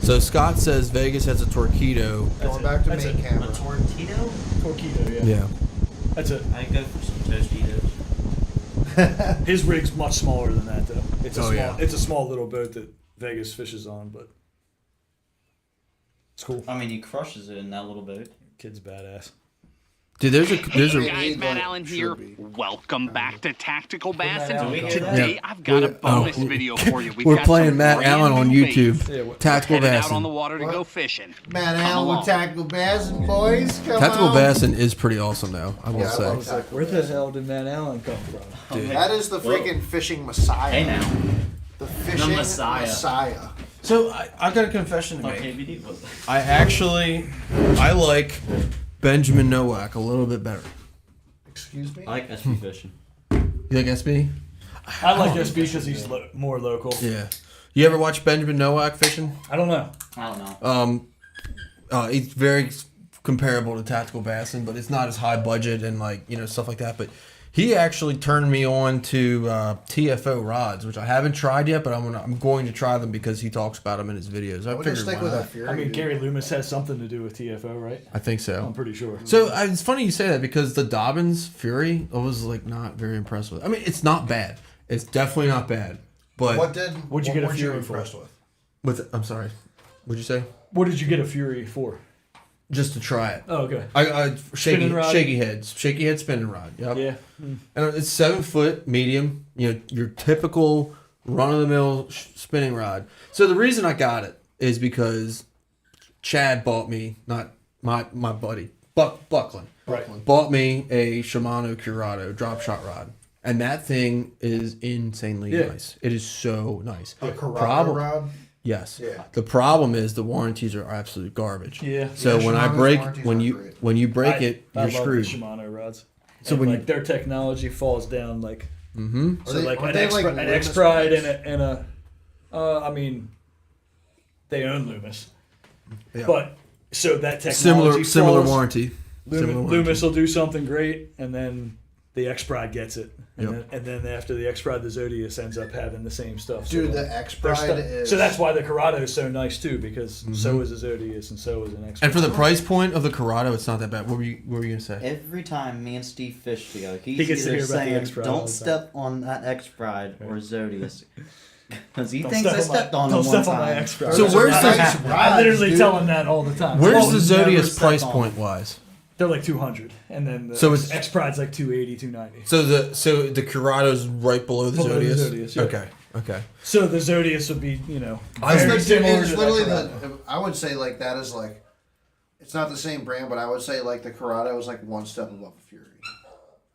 So Scott says Vegas has a Torpedo. Going back to That's main it. camera. A Torpedo? Torpedo. Yeah. Yeah. That's it. I go for some Tostitos. His rig's much smaller than that though. It's a Oh, small. yeah. It's a small little boat that Vegas fishes on, but it's cool. I mean, he crushes it in that little boat. Kid's badass. Dude, there's Hey a guys, Matt like, Allen here. should be. Welcome back to Tactical Bass, Allen and go today Yeah. I've got a We're- bonus oh, video for you. We've We're got playing some Matt brand Allen on new YouTube. baits. Yeah, what- Tactical Headed out on the Bassin. water to What? go fishing. Matt Come Allen along. with Tactical Bassin, boys. Come Tactical on. Bassin is pretty awesome, though. I will Yeah, I say. love it. Where the hell did Matt Allen come from? Dude. That is the freaking fishing messiah. Hey now. The fishing Messiah. messiah. So I got a confession to make. Okay, video. I like Benjamin Nowak a little bit better. Excuse me? I like SB fishing. You like SB? I like SB because he's more local. Yeah. You ever watch Benjamin Nowak fishing? I don't know. I don't know. He's very comparable to Tactical Bassin, but it's not as high budget and stuff like that. But he actually turned me on to TFO rods, which I haven't tried yet, but I'm going to try them because he talks about them in his videos. I We'll figured just stick why with not? that Fury. I mean, dude. Gary Loomis has something to do with TFO, right? I think I'm so. pretty sure. So it's funny you say that because the Dobbins Fury, I was not very impressed with. I mean, it's not bad. It's definitely not bad. But What'd you get a were Fury for? impressed with? I'm sorry. What'd you say? What did you get a Fury for? Just to try it. Oh, okay. I Spinning rod? shaky head spinning rod. Yep. Yeah. And it's 7 foot medium. Your typical run of the mill spinning rod. So the reason I got it is because Chad bought me, not my buddy, Buckland, Right. bought me a Shimano Curado drop shot rod, and that thing is insanely Yeah. nice. It is so nice. The Corrado Problem- rod? Yes. Yeah. The problem is the warranties are absolute garbage. Yeah. So Yeah, when I Shimano's break warranties when aren't you great. when you break it, I you're love screwed. the Shimano rods. So And, when like their technology falls down like Mm-hmm. Are so they- like aren't an they, X like, an Loomis X Pride guys? and a I mean they own Loomis. Yeah. But so that technology Similar falls, warranty. Similar warranty. Loomis will do something great and then the X Pride gets it. And, Yep. then after the X Pride the Zodius ends up having the same stuff. So Dude, like, the X their Pride stuff- is. So that's why the Corrado is so nice too, because so is a Zodius and so is an X. And for the price point of the Corrado, it's not that bad. What were you gonna say? Every time me and Steve fish together, he's He gets to either hear about the saying, X-Pride all "Don't the time." step on that X Pride or Zodius," because he Don't thinks I step on my- stepped on don't him one step on my time. X Pride. So where's Those are the- nice I rods, literally dude. tell him that all the time. Where's Oh, the never Zodius stepped price on. point wise? They're like 200, and then the So it's- X Pride's like 280, 290. So the Curado's right below the Below the Zodius. Zodius, yeah. Okay. So the Zodius would be, I was very It's similar it's to literally that Corrado. I would say like that is like, it's not the same brand, but I would say like the Corrado is like one step above the Fury.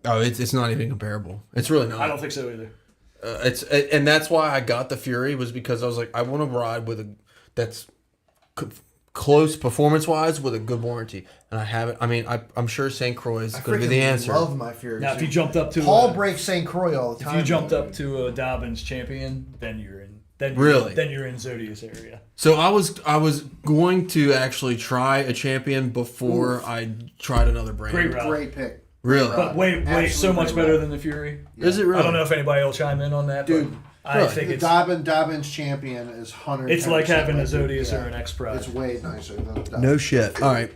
Oh, it's not even comparable. It's really not. I don't think so either. And that's why I got the Fury was because I was like, I want to ride with that's close performance wise with a good warranty, and I haven't. I mean, I'm sure St. Croix is I going to be the freaking answer. love my Fury. Now, if you jumped up to Paul breaks St. Croix all the if time. you jumped though, up to a Dobbins champion, then you're in. Really? Then you're in Zodius area. So I was going to actually try a champion before I tried another brand. Great ride. Great pick. Really? But way so Absolutely much great better ride. than the Fury. Is it really? I don't know if anybody will chime in on that, Dude, I think The it's Dobbins champion is 100. it's like having a Zodius or an X Pride. It's way nicer than the Dobbins. No shit. All right.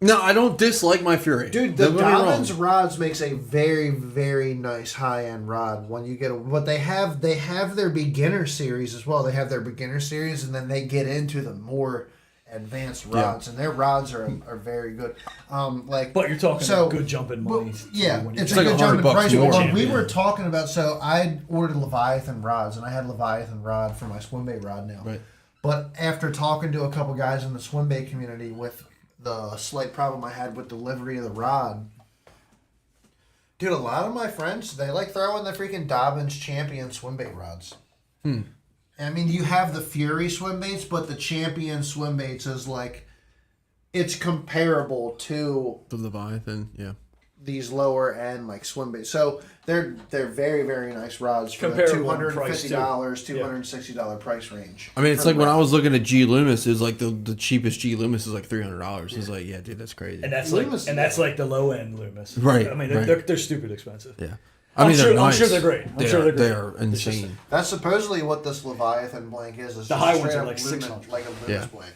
No, I don't dislike my Fury. Dude, the Don't get me wrong. Dobbins rods makes a very, very nice high-end rod when you get a, but they have their beginner series as well. They have their beginner series, and then they get into the more advanced rods, and their rods are very good. But you're talking about good jumping money. Yeah, when you it's get a like good jump in $100 price. more. But when we were talking about, so I ordered Leviathan rods, and I had Leviathan rod for my swim bait rod now. Right. But after talking to a couple guys in the swim bait community with the slight problem I had with delivery of the rod, dude, a lot of my friends, they like throwing the freaking Dobbins Champion swim bait rods. I mean, you have the Fury swim baits, but the Champion swim baits is like, it's comparable to The Leviathan, yeah. these lower end like swim baits. So they're very, very nice rods for the Comparable in price, $250, $260 price range. I mean, it's like when I was looking at G Loomis, it was like the cheapest G Loomis is like $300. It's like, yeah, dude, that's crazy. And that's Loomis, like the low end Loomis. Right, I mean, right. they're stupid expensive. Yeah. I mean, I'm nice. sure they're great. I'm sure they're great. They are insane. That's supposedly what this Leviathan blank is. The just high straight ones are up like Loomis, 600. like a Loomis Yeah. blank.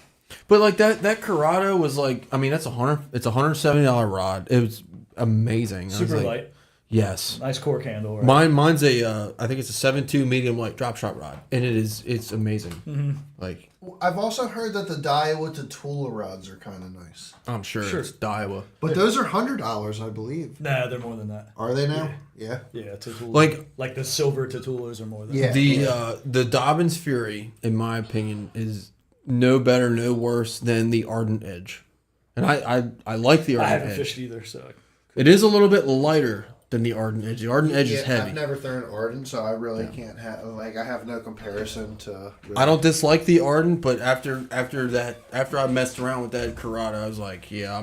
But like that Corrado was like, I mean, that's it's $170 rod. It was amazing. I was Super like, light. Yes. Nice cork handle. Right? Mine's a I think it's a 7.2 medium light drop shot rod, and it's amazing. Mm-hmm. Like, I've also heard that the Daiwa to Tula rods are kind of nice. I'm sure it's Daiwa. But those are $100, I believe. Nah, they're more than that. Are they now? Yeah. Yeah, Tatulas. Like the silver Tatulas are more than Yeah. that. the Dobbins Fury, in my opinion, is no better, no worse than the Ardent Edge, and I like the I Ardent haven't Edge. fished either, so It is a little bit lighter than the Ardent Edge. The Ardent Edge is heavy. I've never thrown Arden, so I really can't have I have no comparison to. Really. I don't dislike the Ardent, but after I messed around with that Corrado, I was like, yeah,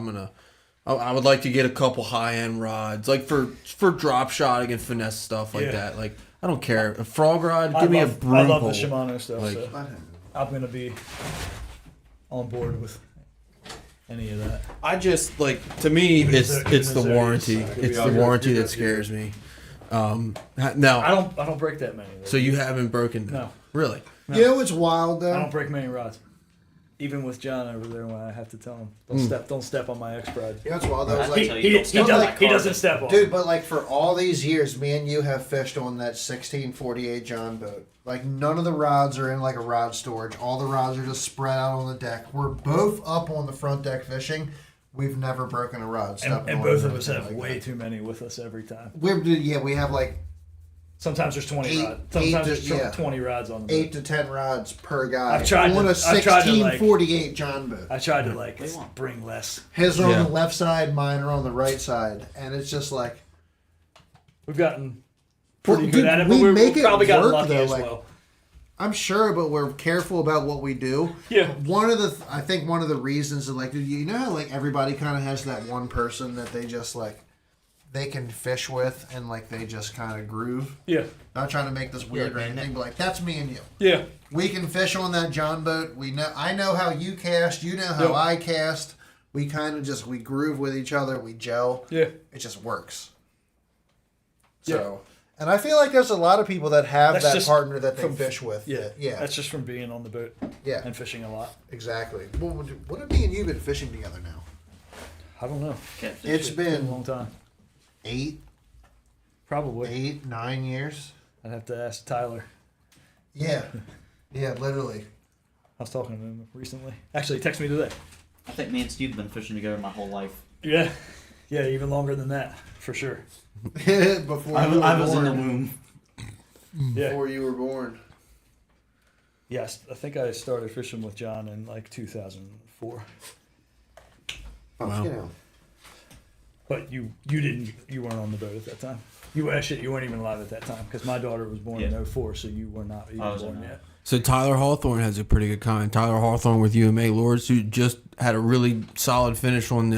I would like to get a couple high end rods, like for drop shotting and finesse stuff like that. Like, I don't care. A frog rod, give me a broom I love the pole. Shimano stuff, Like- so I'm gonna be on board with any of that. I just like, to me, it's Even the the warranty. Zodiacs. It's the warranty that scares me. Now, I don't break that many. so you haven't broken? No. Really? You know what's wild I though? don't break many rods. Even with John over there, when I have to tell him, don't step on my X Pride. You know what's wild though? Is He- like, he- He doesn't step on. dude, but like for all these years, me and you have fished on that 1648 John boat. Like none of the rods are in like a rod storage. All the rods are just spread out on the deck. We're both up on the front deck fishing. We've never broken a rod. and both of us have way too many with us every time. We have like Sometimes there's 20 Eight- rods. Sometimes eight to- there's yeah. 20 rods on the boat. 8 to 10 rods per guy. I've tried on to- a I've tried to, like- 1648 John boat. I tried to like bring less. His are Yeah. on the left side, mine are on the right side, and it's just like We've gotten pretty Well, good dude, at it, we but we've make it probably gotten work, lucky though, as like- well. I'm sure, but we're careful about what we do. Yeah. I think one of the reasons that like you know how like everybody kind of has that one person that they just like they can fish with and like they just kind of groove. Yeah. Not trying to make this weird or man. anything, but like that's me and you. Yeah. We can fish on that John boat. I know how you cast. You know how Yep. I cast. We kind of just we groove with each other. We gel. Yeah. It just works. So, and I feel like there's a lot of people that have That's that just partner that they from- fish with. Yeah. Yeah. That's just from being on the boat Yeah. and fishing a lot. Exactly. Well, what have me and you been fishing together now? I don't know. It's Been a been long time. 8, Probably. 9 years. I'd have to ask Tyler. Yeah. Yeah, literally. I was talking to him recently. Actually, he texted me today. I think me and Steve have been fishing together my whole life. Yeah. Yeah, even longer than that, for sure. Before I you were was in the born. womb. Yeah. Before you were born. Yes, I think I started fishing with John in like 2004. Wow. You know. But you weren't on the boat at that time. You weren't even alive at that time because my daughter was born in 04, so you were not even I was born in yet. So Tyler Hawthorne has a pretty good comment. Tyler Hawthorne with UMA Lords, who just had a really solid finish on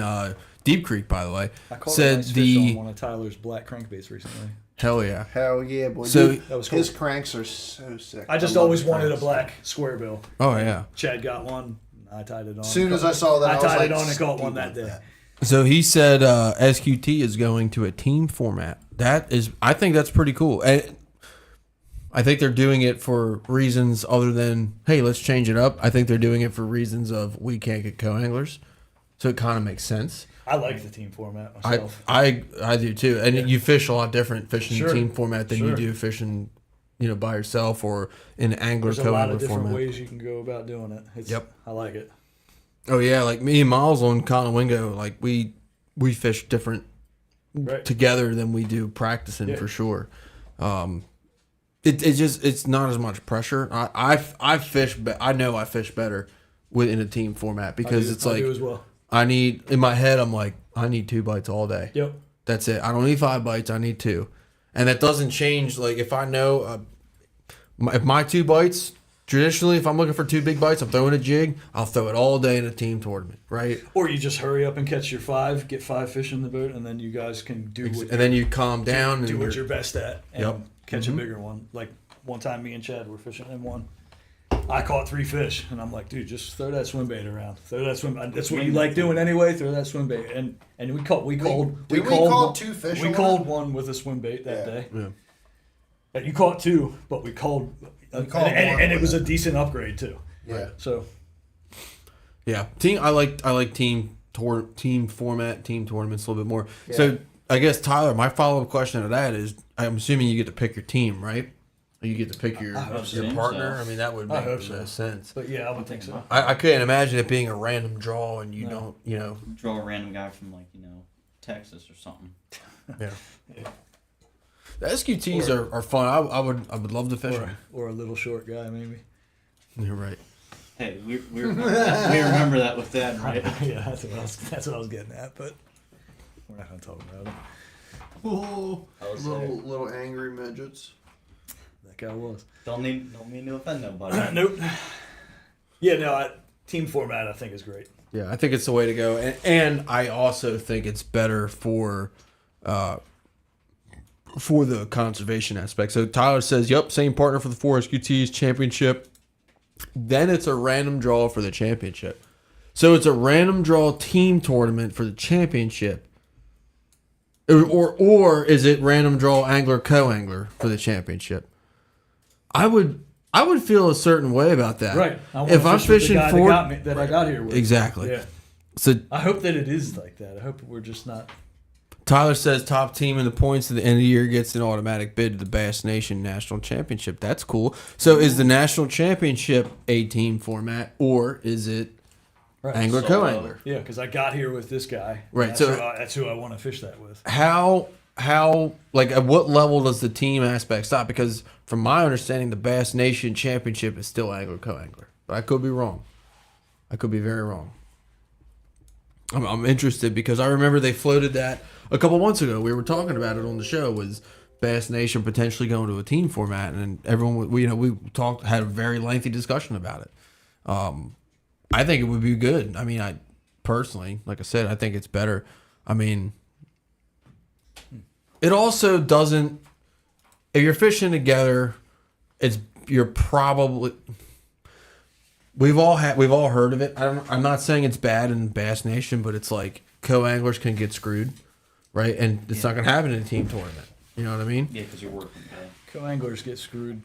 Deep Creek, by the way, I caught a said nice fish the on one of Tyler's black crankbaits recently. hell yeah. Hell yeah, boy. So- Dude, That was cool. his cranks are so sick. I just love always the wanted a cranks. black square bill. Oh yeah. Chad got one. I tied it on. As soon as I saw that, I I was tied like, it on and caught "Steve one that with day. So he said SQT is going to a team format. That is, I think that's pretty cool. And I think they're doing it for reasons other than, hey, let's change it up. I think they're doing it for reasons of we can't get co-anglers. So it kind of makes sense. I like the team format myself. I do too. And you fish a lot different fishing Sure. team format than you do fishing, by yourself or in angler There's a lot of co-angler different format. ways you can go about doing it. Yep. I like it. Oh yeah, like me and Miles on Conowingo, like we fish different Right. together than we do practicing for sure. It's not as much pressure. I fish. I know I fish better within a team format because it's I like do as well. I need in my head. I'm like I need 2 bites all day. Yep. That's it. I don't need 5 bites. I need 2, and that doesn't change. Like if I know if my 2 bites. Traditionally, if I'm looking for 2 big bites, I'm throwing a jig. I'll throw it all day in a team tournament, right? Or you just hurry up and catch your 5, get 5 fish in the boat, and then you guys can do what And then you calm down do and what you're best at and Yep. catch a bigger one. Like one time me and Chad were fishing in one. I caught 3 fish and I'm like, dude, just throw that swim bait around. Throw that swim that's what you like doing anyway, throw that swim bait. And we called we called 2 fish We on called it? one with a swim bait that day. Yeah. And you caught 2, but we called called one and it with was it. a decent upgrade too. Yeah. So Yeah, team. I like team format, team tournaments a little bit more. So I guess Tyler, my follow up question to that is, I'm assuming you get to pick your team, right? Or you get to pick your so. partner. I mean, that would I make hope no so. sense. but yeah, I would think so. I couldn't imagine it being a random draw and you No. don't, Draw a random guy from Texas or something. yeah. The SQTs are fun. I would love to fish them. Or a little short guy maybe. You're right. Hey, we remember that with Dad, right? Yeah, that's what I was getting at, but we're not gonna talk about it. Oh, little angry midgets. That guy was. Don't mean to offend nobody. Nope. Yeah, no, team format I think is great. Yeah, I think it's the way to go, and I also think it's better for the conservation aspect. So Tyler says, "Yep, same partner for the 4 SQTs championship." Then it's a random draw for the championship. So it's a random draw team tournament for the championship, or is it random draw angler co-angler for the championship? I would feel a certain way about that. Right. If I'm fishing for that I got here with. exactly. Yeah. So I hope that it is like that. I hope we're just not. Tyler says top team in the points at the end of the year gets an automatic bid to the Bass Nation National Championship. That's cool. So is the National Championship a team format or is it angler co-angler? Yeah, because I got here with this guy. Right, That's so- that's who I want to fish that with. How like at what level does the team aspect stop? Because from my understanding, the Bass Nation Championship is still angler co-angler. But I could be wrong. I could be very wrong. I'm interested because I remember they floated that a couple months ago. We were talking about it on the show. Was Bass Nation potentially going to a team format? And everyone, we had a very lengthy discussion about it. I think it would be good. I mean, I personally, like I said, I think it's better. I mean, it also doesn't. If you're fishing together, you're probably. We've all heard of it. I'm not saying it's bad in Bass Nation, but it's like co-anglers can get screwed, right? And it's not going to happen in a team tournament. You know what I mean? Yeah, because you're working. Co-anglers get screwed.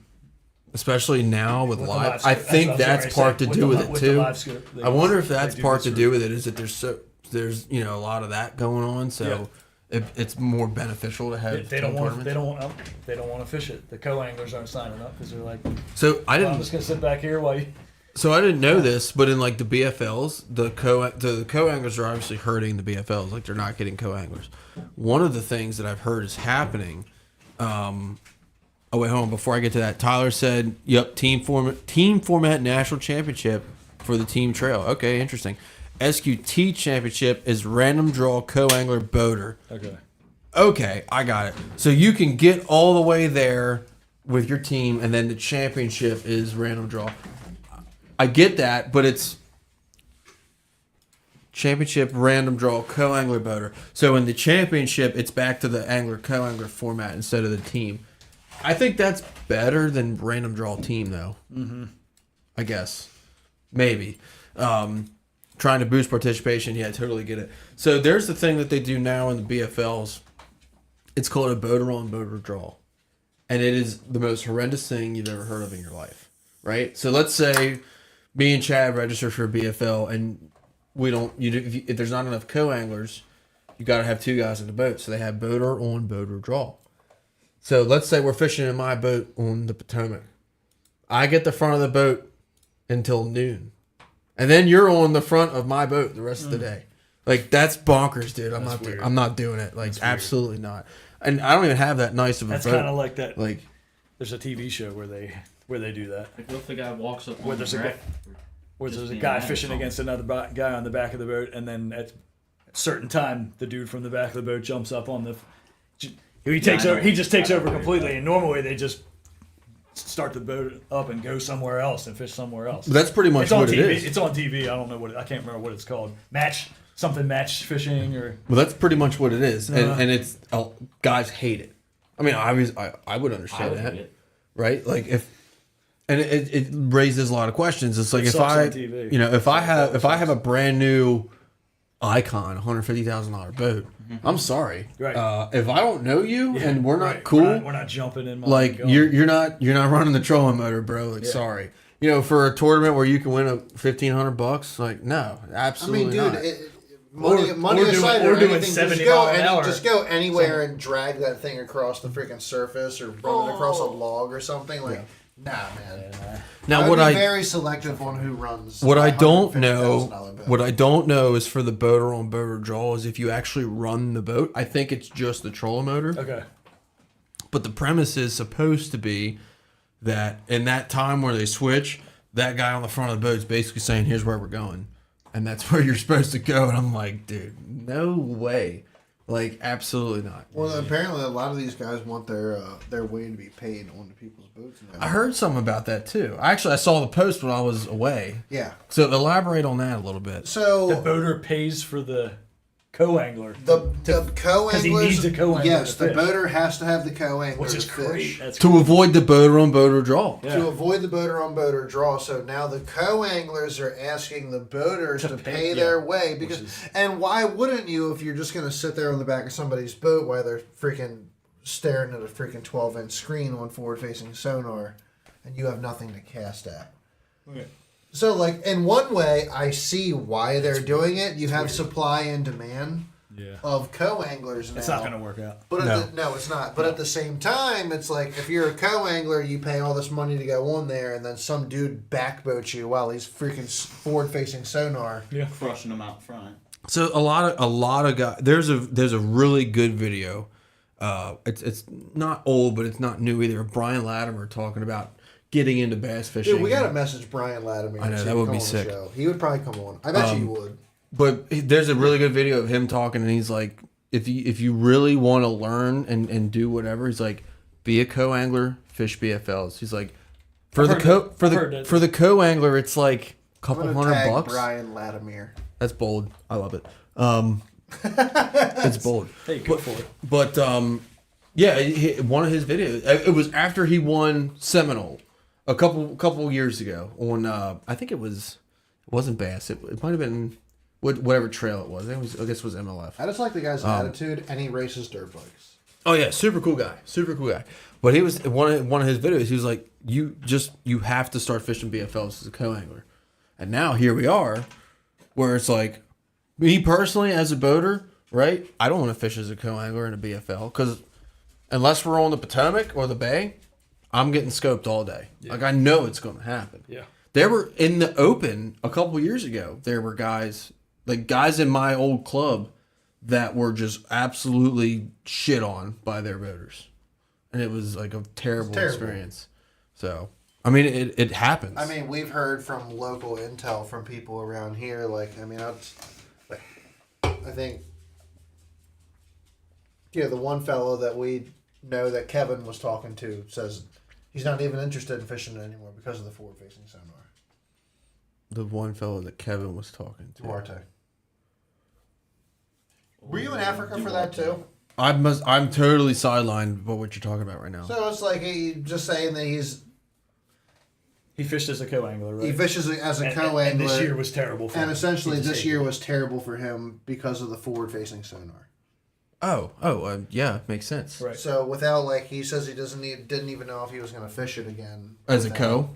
Especially now with the live. live I scope. think that's part to do with it too. live scope, I wonder if that's they do part get to do with it. Is that there's a lot of that going on, so it's more beneficial to have They team don't want. tournaments. They don't want to fish it. The co-anglers aren't signing up because they're like, So I I'm didn't. just gonna sit back here while you. So I didn't know this, but in like the BFLs, the co-anglers are obviously hurting the BFLs. Like they're not getting co-anglers. One of the things that I've heard is happening. Oh wait, hold on. Before I get to that, Tyler said, "Yep, team format national championship for the team trail." Okay, interesting. SQT championship is random draw co-angler boater. Okay, I got it. So you can get all the way there with your team, and then the championship is random draw. I get that, but it's championship random draw co-angler boater. So in the championship, it's back to the angler co-angler format instead of the team. I think that's better than random draw team, though. Mm-hmm. I guess maybe trying to boost participation. Yeah, I totally get it. So there's the thing that they do now in the BFLs. It's called a boater on boater draw. and it is the most horrendous thing you've ever heard of in your life, right? So let's say me and Chad register for a BFL, and we don't. If there's not enough co-anglers, you got to have 2 guys in the boat. So they have boater on, boater draw. So let's say we're fishing in my boat on the Potomac. I get the front of the boat until noon, and then you're on the front of my boat the rest of the day. Like, that's bonkers, dude. I'm not doing it. Like, absolutely not. And I don't even have that nice of a boat. That's kind of like that. Like, there's a TV show where they do that. Like, what if the guy walks up Where on there's the a rack? Where there's a being guy honest fishing on it. against another guy on the back of the boat, and then at a certain time, the dude from the back of the boat jumps up on the. He takes over. He just takes over completely. And normally they just start the boat up and go somewhere else and fish somewhere else. that's pretty much It's on what TV. it is. It's on TV. I don't know I can't remember what it's called. Match fishing or. Well, that's pretty much what it is. And, Uh-huh. and it's, guys hate it. I mean, I would I understand would that. hate it. Right? Like, it raises a lot of questions. It's like, It if sucks I, on TV. if I have a brand new Icon $150,000 boat, I'm sorry. Right. If I don't know you and we're not Right. cool, We're not jumping in. like, you're not running the trolling motor, bro. Like, sorry. For a tournament where you can win $1,500, like, no, I absolutely mean, dude, not. money or aside, doing or anything, 70 mile an hour. just go anywhere and drag that thing across the freaking surface or run it across a log or something. Like, nah, man. Now, I'd be very selective on who runs. What I don't $150,000 know, boat. what I don't know is for the boater on boater draw is if you actually run the boat. I think it's just the trolling motor. Okay. But the premise is supposed to be that in that time where they switch, that guy on the front of the boat is basically saying, "Here's where we're going," and that's where you're supposed to go. And I'm like, dude, no way. Like, absolutely not. Well, apparently a lot of these guys want their way to be paid on the people's boats now. I heard something about that too. I saw the post when I was away. Yeah. So elaborate on that a little bit. So The boater pays for the co-angler. the co-anglers, he needs a co-angler yes, to the fish. boater has to have the co-angler Which is to great. fish. That's To avoid the boater on boater draw. Yeah. To avoid the boater on boater draw, so now the co-anglers are asking the boaters to pay their way because, and why wouldn't you if you're just going to sit there on the back of somebody's boat while they're freaking staring at a freaking 12-inch screen on forward-facing sonar, and you have nothing to cast at. Okay. So, like, in one way, I see why they're doing it. You have supply and demand of co-anglers now. It's not going to work out. But No. no, it's not. But at the same time, it's like if you're a co-angler, you pay all this money to go on there, and then some dude backboats you while he's freaking forward-facing sonar. Yeah. Crushing them out front. So a lot of guys. There's a really good video. It's not old, but it's not new either. Of Brian Latimer talking about getting into bass fishing. Dude, we got to message Brian Latimer. I know, and see that if would he'll be come on the sick. show. He would probably come on. I bet you he would. But there's a really good video of him talking, and he's like, if you really want to learn and do whatever, he's like, be a co-angler, fish BFLs. He's like, for the co-angler, it's like a couple I'm gonna tag $100. Brian Latimer. That's bold. I love it. It's bold. Hey, go for it. But yeah, one of his videos. It was after he won Seminole a couple years ago on. I think it wasn't Bass. It might have been whatever trail it was. I guess it was MLF. I just like the guy's attitude, and he races dirt bikes. Oh yeah, super cool guy. But he was one of his videos. He was like, you have to start fishing BFLs as a co-angler, and now here we are, where it's like, me personally as a boater, right? I don't want to fish as a co-angler in a BFL because unless we're on the Potomac or the Bay, I'm getting scoped all day. Yeah. Like, I know it's going to happen. Yeah. There were in the Open a couple years ago. There were guys in my old club that were just absolutely shit on by their boaters, and it was like a terrible experience. So, I mean, it happens. I mean, we've heard from local intel from people around here. Like, I mean, I think, the one fellow that we know that Kevin was talking to says he's not even interested in fishing it anymore because of the forward-facing sonar. The one fellow that Kevin was talking to. Duarte. Were you in Africa for that too? I'm totally sidelined by what you're talking about right now. So it's like he just saying that He fished as a co-angler, right? he fishes as a And co-angler. this year was terrible for him. And essentially, He just this hated year it. was terrible for him because of the forward-facing sonar. Yeah, makes sense. Right. So without like he says he didn't even know if he was gonna fish it again As a without- co.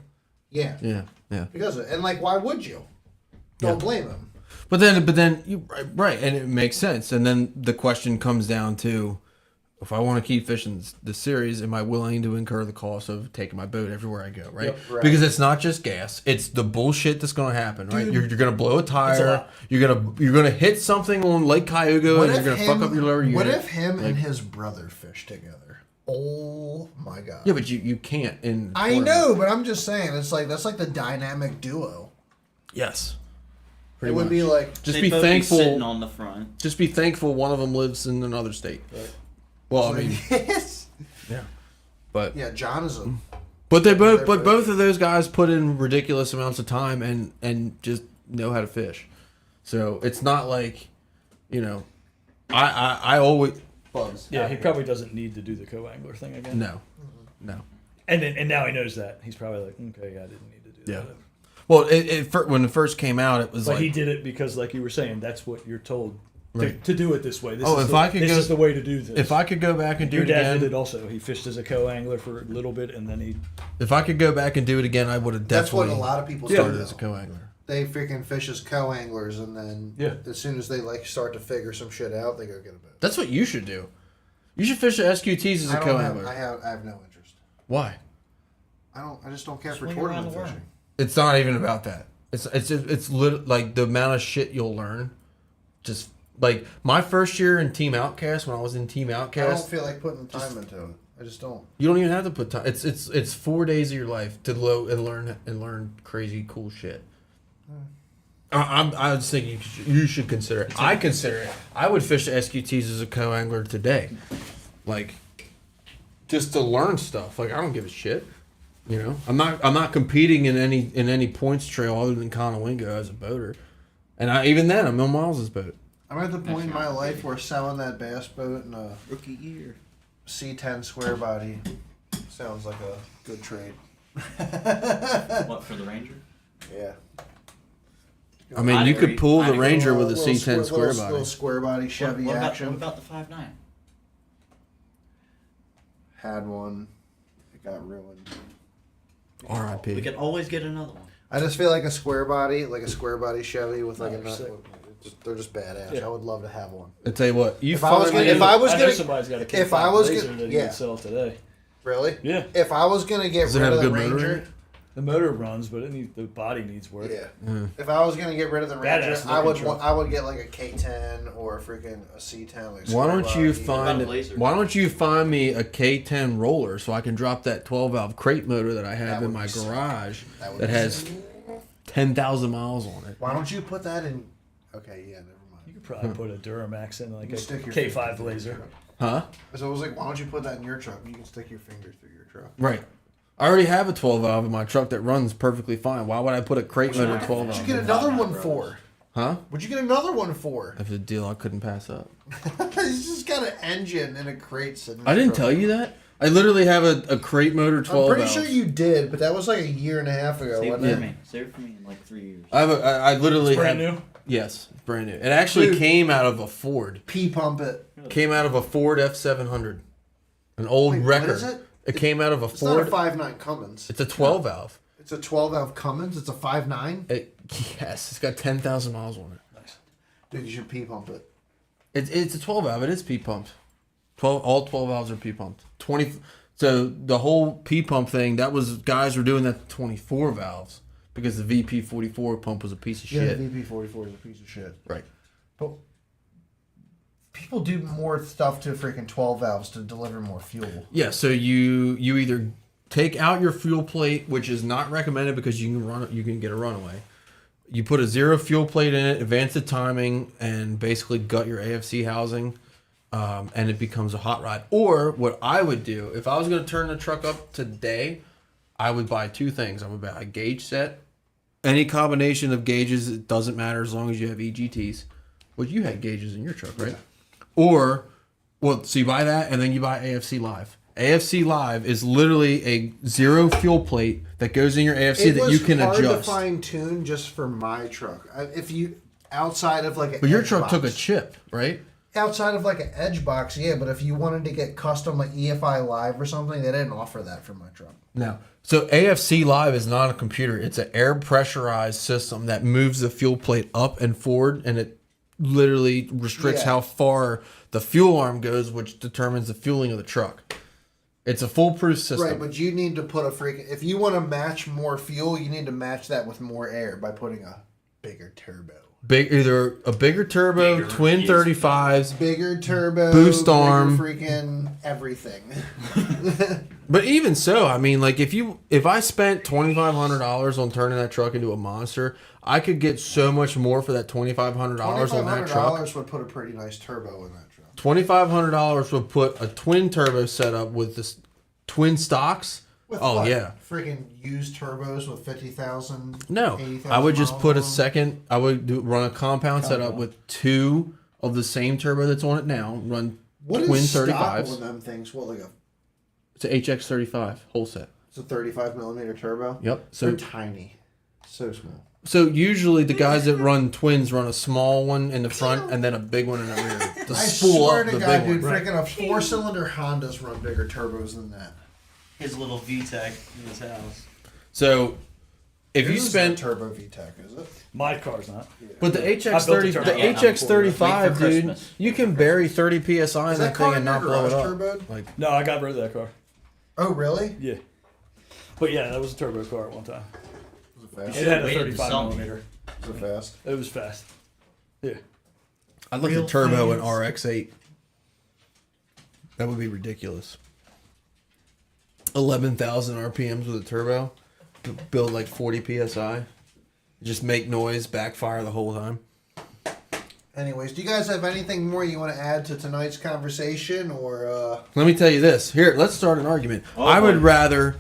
Yeah. Yeah. Because and like why would you? Don't blame him. But then you right, and it makes sense. And then the question comes down to, if I want to keep fishing the series, am I willing to incur the cost of taking my boat everywhere I go, right? Yep, right. Because it's not just gas; it's the bullshit that's going to happen, right? Dude. You're going to blow a It's a tire. lot. You're gonna hit something on Lake Cayuga, and you're going to fuck up your lower unit. What if him and his brother fish together? Oh my god. Yeah, but you can't. I know, but I'm just saying it's like that's like the dynamic duo. Yes. It would be like Just They'd be both thankful. sitting on the front. Just be thankful one of them lives in another state. Right. Well, I mean, yes. yeah, but Yeah, John is a But they're both of those guys put in ridiculous amounts of time and just know how to fish. So it's not like, I always bugs. Yeah, he probably doesn't need to do the co-angler thing again. No. And now he knows that. He's probably like, okay, I didn't need to do Yeah. that. Well, when it first came out, it was But like he did it because, like you were saying, that's what you're told Right. to do it this way. This Oh, is if the, I could this go- is the way to do this. if I could go back and do Your it dad again, did it also. He fished as a co-angler for a little bit, and then he. if I could go back and do it again, I would have that's what definitely a lot of people started do. as a co-angler. They freaking fish as co-anglers, and then Yeah. as soon as they like start to figure some shit out, they go get a boat. That's what you should do. You should fish the SQTs as a I don't have, co-angler. I have no interest. Why? I just don't care for Swing around tournament the world. fishing. It's not even about that. It's like the amount of shit you'll learn. Just like my first year in Team Outcast, when I was in Team I don't Outcast, feel like putting time into it. I just don't. you don't even have to put time. It's 4 days of your life to learn crazy cool shit. I was thinking you should consider it. I consider it. I would fish the SQTs as a co-angler today, like just to learn stuff. Like I don't give a shit. I'm not competing in any points trail other than Conowingo as a boater, and even then I'm on Miles's boat. I'm at the point in my life where selling that bass boat and a Rookie year. C10 square body sounds like a good trade. What, for the Ranger? Yeah. I mean, I'd you agree. could pull the I'd Ranger agree. with a C10 square body. Little square body Chevy what about, action. What about the 5.9? Had one. It got ruined. We R.I.P. could always get another one. I just feel like a square body Chevy with like a nut. 100%. They're just badass. Yeah. I would love to have one. I tell you what, If I was gonna- I know somebody's got a if I was laser gonna- that he yeah. would sell today. Really? Yeah, If I was gonna get does it rid have of a the good motor in Ranger, it? the motor runs, but the body needs work. yeah. If I was gonna get rid of the Ranger, Badass I would looking truck. I would get like a K10 or a freaking a C10. Like Why don't you About a Blazer. Why don't you find me a K10 roller so I can drop that 12 valve crate motor that I have That in would my be sick. garage That would that be has 10,000 miles on it? Why don't you put that in? Okay, yeah, never You mind. could probably put a Duramax in like You a stick your K5 finger through your laser. truck. Huh? So I was like, why don't you put that in your truck? You can stick your finger through your truck. Right. I already have a 12 valve in my truck that runs perfectly fine. Why would I put a crate motor 12 What'd you valve? get in? another one for? Huh? What'd you get another one for? If a deal I couldn't pass up. He's just got an engine and a crate sitting. I didn't tell you that. I literally have a crate motor 12 I'm pretty valve. sure you did, but that was like a year and a half ago, Save it wasn't for it? me. Save it for me in like 3 years. I literally Brand have, new. Yes, it's brand new. It actually Dude. came out of a Ford. P pump it. Came out of a Ford F700, an old Wait, what record. is it? It came out of a It's not a Ford. 5.9 Cummins. It's a 12 valve. It's a 12 valve Cummins. It's a 5.9. Yes, it's got 10,000 miles on it. Dude, you should P pump it. It's a 12 valve. It is P pumped. All 12 valves are P pumped. 20. So the whole P pump thing, that was guys were doing that to 24 valves because the VP44 pump was a piece of Yeah, shit. the VP44 is a piece of shit. Right. But people do more stuff to freaking 12 valves to deliver more fuel. Yeah. So you either take out your fuel plate, which is not recommended because you can get a runaway. You put a zero fuel plate in it, advance the timing, and basically gut your AFC housing, and it becomes a hot rod. Or what I would do, if I was going to turn the truck up today, I would buy two things. I would buy a gauge set. Any combination of gauges, it doesn't matter as long as you have EGTs. Well, you had gauges in your truck, right? Or, so you buy that, and then you buy AFC Live. AFC Live is literally a zero fuel plate that goes in your AFC that you can hard adjust. to fine tune just for my truck. If you outside of like, But your truck took a chip, right? outside of like an edge box, yeah, but if you wanted to get custom like EFI Live or something, they didn't offer that for my truck. No. So AFC Live is not a computer. It's an air pressurized system that moves the fuel plate up and forward, and it literally restricts how far the fuel arm goes, which determines the fueling of the truck. It's a foolproof system. Right, but you need to put a freaking... If you want to match more fuel, you need to match that with more air by putting a bigger turbo. Either a bigger turbo, twin 35s, Bigger turbo, boost arm, freaking everything. But even so, I mean, like if I spent $2,500 on turning that truck into a monster, I could get so much more for that $2,500 on that truck. $2,500 would put a pretty nice turbo in that truck. $2,500 would put a twin turbo setup with this twin stocks. With what? Yeah, freaking used turbos with 50,000. no, 80,000 I would just miles put a on them. second. I would run a compound setup with two of the same turbo that's on it now. Run What twin is stock 35s. on them things? What, like a... It's an HX35 whole set. It's a 35 millimeter turbo? Yep. So They're tiny. So small. So usually the guys that run twins run a small one in the front and then a big one in the rear to I spool swear up to the God, big dude, one. freaking a 4-cylinder Hondas run bigger turbos than that. His little VTEC in his house. So if you Yours is spend, a turbo VTEC, is it? My car's not. but the I built a HX30, the turbo. Yeah, HX35, Wait for dude, Christmas. you can bury 30 psi in Is that that thing car and in not your blow it garage up. turboed? Like, No, I got rid of that car. Oh, really? Yeah. But yeah, that was a turbo car at one time. Was it fast? It had a waited to 35 sell me. millimeter. Was it fast? It was fast. Yeah. I'd like Real a turbo in fans. RX8. That would be ridiculous. 11,000 RPMs with a turbo, build like 40 psi, just make noise, backfire the whole time. Anyways, do you guys have anything more you want to add to tonight's conversation, or Let me tell you this. Here, let's start an argument. I would rather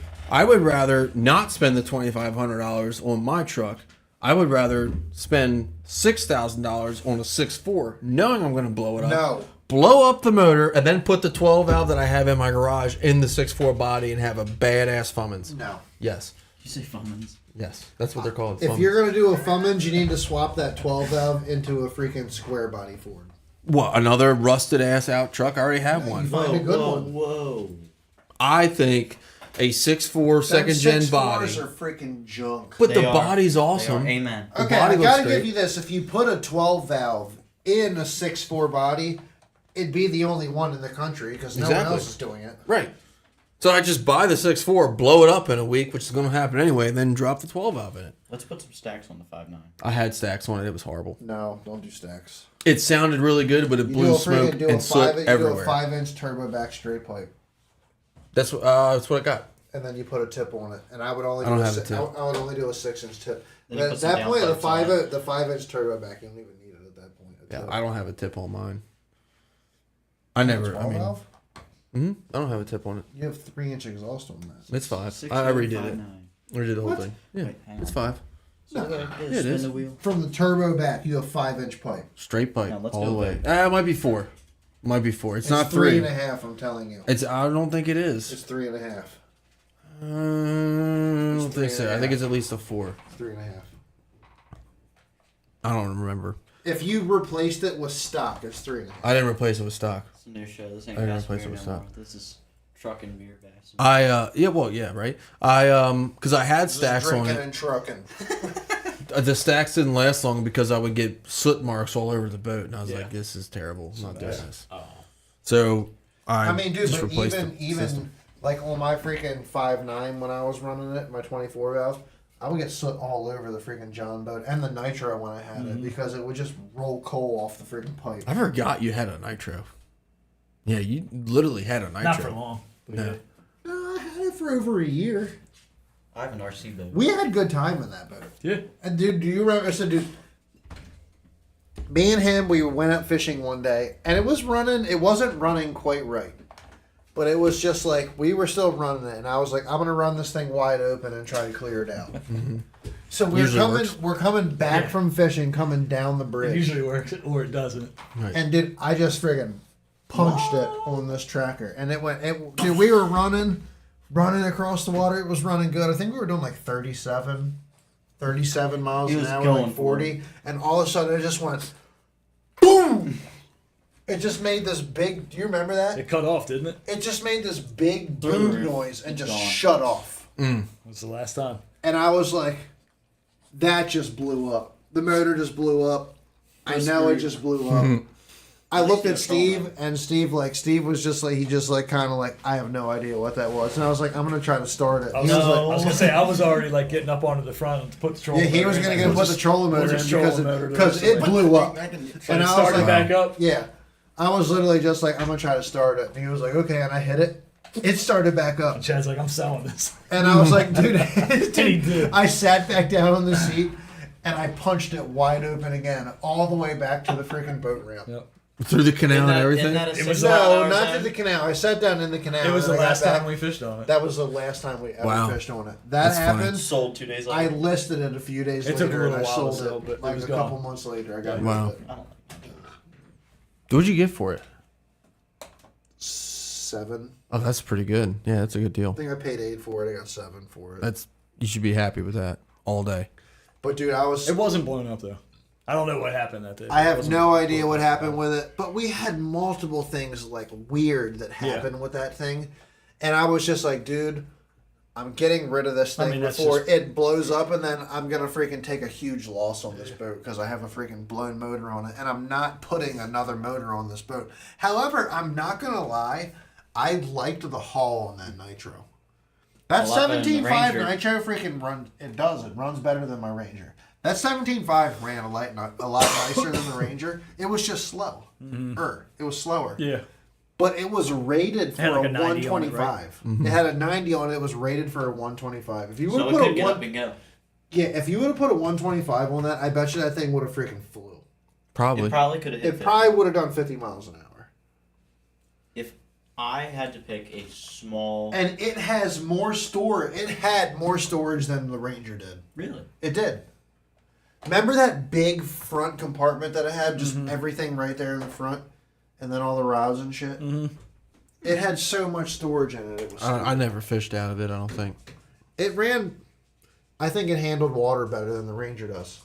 not spend the $2,500 on my truck. I would rather spend $6,000 on a 6.4, knowing I'm going to blow it up. No. Blow up the motor and then put the 12 valve that I have in my garage in the 6.4 body and have a badass Fummins. no? Yes. You say Fummins? Yes. That's what they're called. If Fummins. you're gonna do a Fummins, you need to swap that 12 valve into a freaking square body Ford. What, another rusted ass out truck? I already have one. Find a good one. Whoa. I think a 6.4 second gen Them 6.4s body. are freaking junk. But the They are. body's They awesome. are. Amen. The Okay, body I looks gotta great. give you this. If you put a 12 valve in a 6.4 body, it'd be the only one in the country because no one Exactly. else is doing it. Right. So I just buy the 6.4, blow it up in a week, which is going to happen anyway, and then drop the 12 valve in it. Let's put some stacks on the 5.9. I had stacks on it. It was horrible. No, don't do stacks. It sounded really good, but it You blew smoke and soot do a everywhere. 5-inch turbo back straight pipe, That's what I got. and then you put a tip on it. And I would only I do don't a have a tip. I would only do a 6-inch tip. Then you At put some that point, the downpipes on 5-inch turbo back, you don't even need it at that point. Yeah, I don't have a tip on mine. I never. I 12 mean, valve? I don't have a tip on it. You have 3-inch exhaust on that. It's 5. 6.9, I redid it. 5.9. Redid the whole What? thing. Yeah, Wait, hang it's on. 5. So it is. The wheel. From the turbo back, you have 5-inch pipe. Straight pipe Now, let's all go the way. back. It might be 4. Might be 4. It's, It's not 3 3. and a half. I'm telling you, It's. I don't think it is. it's 3 and a half. I don't It's think so. 3.5. I think it's at least a 4. It's 3 and a half. I don't remember. If you replaced it with stock, it's 3 and a half. I didn't replace it with stock. It's a new show. This ain't I gotta Gas replace Beer it with no more. stock. This is truck and beer gas. Right. Because I had Just stacks on drinking it. and trucking. The stacks didn't last long because I would get soot marks all over the boat, and I was Yeah. like, "This is terrible. I'm not doing bad. this." Oh. So I I mean, dude, just but replaced even the system. like on my freaking 5.9 when I was running it, my 24 valve, I would get soot all over the freaking John boat and the nitro when I had it because it would just roll coal off the freaking pipe. I forgot you had a nitro. Yeah, you literally had a nitro. Not for long. But No. yeah. I had it for over a year. I have an RC boat. We had good time in that boat. Yeah. And dude, do you remember? I said, dude, me and him, we went out fishing one day, and it was running. It wasn't running quite right, but it was just like we were still running it, and I was like, I'm gonna run this thing wide open and try to clear it out. So we're Usually coming. works. We're coming back Yeah. from fishing, coming down the It bridge, usually works or it doesn't. and dude, I just friggin' punched it on this tracker, and it went. Dude, we were running across the water. It was running good. I think we were doing like 37 miles He an was hour, going like for 40, and all of a sudden it just went boom. It just made this big. Do you remember that? It cut off, didn't it? It just made this big Through the boom roof. noise and It's just gone. shut off. Was the last time. And I was like, that just blew up. The motor just blew up. I know it just blew up. I looked at Steve, and Steve was just like, kind of like, I have no idea what that was. And I was like, I'm going to try to start it. I was going to say, I was already like getting up onto the front and put the trolling Yeah, he was going to go put the trolling motor in because it blew up. And I was started like, back up. yeah. I was literally just like, I'm going to try to start it. And he was like, okay. And I hit it. It started back up. Chad's like, I'm selling this. And I was like, dude, he did. I sat back down on the seat and I punched it wide open again, all the way back to the freaking boat ramp. Yep. Through the canal and everything? It was No, not to the canal. I sat down in the canal. It was the and I got last back. time we fished on it. That was the last time we ever Wow. fished on it. That That's funny. happened. Sold 2 days I later. listed it a few days It later took a little and I while to sold sell, but it it like was a gone. couple months later. I got Wow. rid of it. I don't like What'd you get for it? 7. Oh, that's pretty good. Yeah, that's a good deal. I think I paid 8 for it. I got 7 for it. You should be happy with that all day. But dude, It wasn't blown up, though. I don't know what happened that day. I have no idea what happened with it, but we had multiple things like weird that happened with that thing, and I was just like, dude, I'm getting rid of this thing that's before just- it blows up, and then I'm gonna freaking take a huge loss on this boat because I have a freaking blown motor on it, and I'm not putting another motor on this boat. However, I'm not gonna lie, I liked the haul on that nitro. That A lot better than the 17.5 Ranger. nitro freaking runs. It does. It runs better than my Ranger. That 17.5 ran a lot nicer than the Ranger. It was just slow. It was slower. Yeah. But it was rated for had like a a 90 on it, 125. It had a 90 on it. It was rated for a 125. If you would So have it put could a get up one, and go. yeah, if you would have put a 125 on that, I bet you that thing would have freaking flew. Probably. It probably could have hit It 50. probably would have done 50 miles an hour. If I had to pick a small... And it has more storage. It had more storage than the Ranger did. Really? It did. Remember that big front compartment that it had? Just everything right there in the front? And then all the rods and shit? Mm-hmm. It had so much storage in it. It was. I never fished out of it, I don't think. It ran. I think it handled water better than the Ranger does.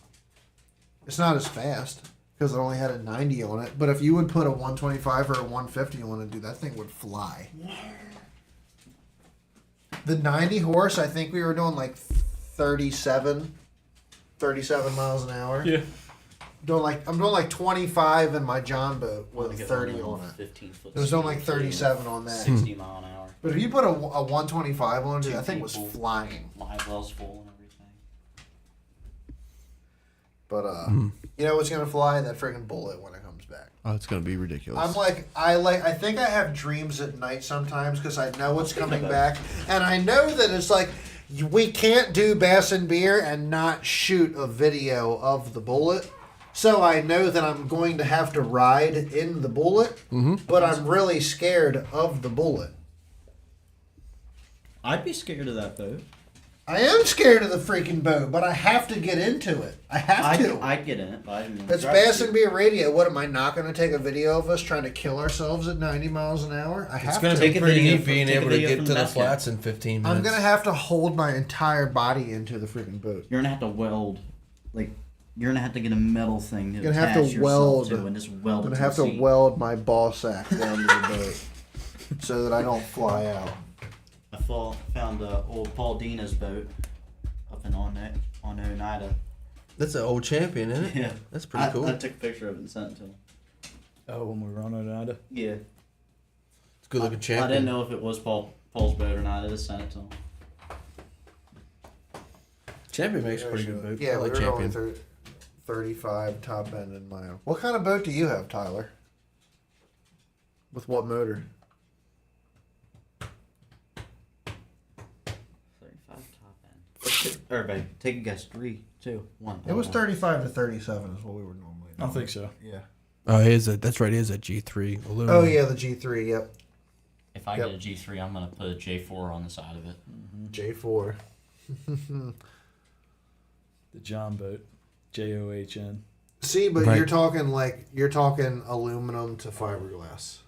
It's not as fast because it only had a 90 on it. But if you would put a 125 or a 150 on it, dude, that thing would fly. The 90 horse, I think we were doing like 37 miles an hour. Yeah. I'm doing like 25 in my John boat with a 30 on it. 15-foot It was doing like 37 on that. 60 mile an hour. But if you put a 125 on it, dude, Two that thing was people. flying. Live wells full and everything. But you know what's gonna fly? That freaking bullet when it comes back. Oh, it's going to be ridiculous. I'm like, I think I have dreams at night sometimes because I know it's coming back, and I know that it's like we can't do Bass and Beer and not shoot a video of the bullet. So I know that I'm going to have to ride in the bullet, but I'm really scared of the bullet. I'd be scared of that boat. I am scared of the freaking boat, but I have to get into it. I have to. I'd get in it, but I didn't. It's Bass and Beer Radio. What am I not going to take a video of us trying to kill ourselves at 90 miles an hour? I have It's going to. to Take be a pretty video neat being take a able to video get from to the Basket. flats in 15 minutes. I'm going to have to hold my entire body into the freaking boat. You're gonna have to weld, like you're gonna have to get a metal thing to Gonna have attach to yourself weld. to and just I'm weld going it to have the to seat. weld my ball sack down to the boat so that I don't fly out. I found old Paul Dina's boat up in Oneida. That's an old champion, isn't it? Yeah, That's pretty cool. I took a picture of it and sent it to him. Oh, when we were on Oneida. Yeah, It's a good looking champion. I didn't know if it was Paul's boat or not. I just sent it to him. Champion makes a pretty good boat. Yeah, I like we were going champion. 35 top end in my own. What kind of boat do you have, Tyler? With what motor? 35 top end. Everybody, take a guess. 3, 2, 1. It was 35 to 37 is what we were normally I doing. think so. Yeah. Oh, that's right. It is a G3 aluminum. Oh, yeah, the G3, yep. If I Yep. get a G3, I'm gonna put a J4 on the side of it. J4. The John boat. JOHN. See, but Right. you're talking aluminum to fiberglass.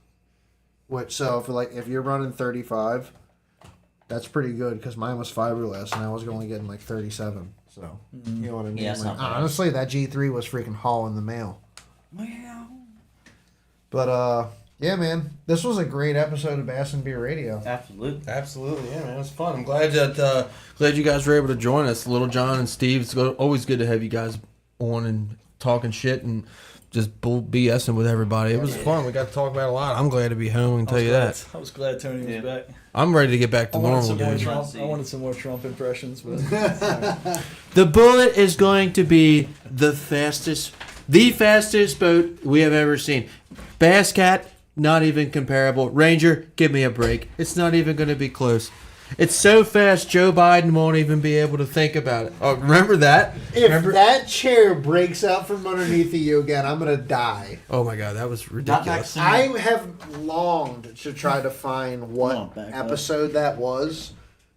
Which, so if you're running 35, that's pretty good because mine was fiberglass and I was only getting like 37. So, you know what I mean? Yeah, it's Like, not bad. honestly, that G3 was freaking hauling the mail. Wow. But yeah, man, this was a great episode of Bass and Beer Radio. Absolutely. Absolutely, yeah, man, it was fun. I'm glad that glad you guys were able to join us, Little John and Steve. It's always good to have you guys on and talking shit and just BSing with everybody. It was fun. We got to talk about a lot. I'm glad to be home and tell you that. I was glad Tony was back. I'm ready to get back to I wanted normal, some more dude. Trump. I wanted some more Trump impressions, but The Bullet is going to be the fastest boat we have ever seen. Bass Cat, not even comparable. Ranger, give me a break. It's not even going to be close. It's so fast, Joe Biden won't even be able to think about it. Oh, remember that? If that chair breaks out from underneath of you again, I'm gonna die. Oh my God, that was Not ridiculous. next I have longed to try to find Come on, what back up. episode that was,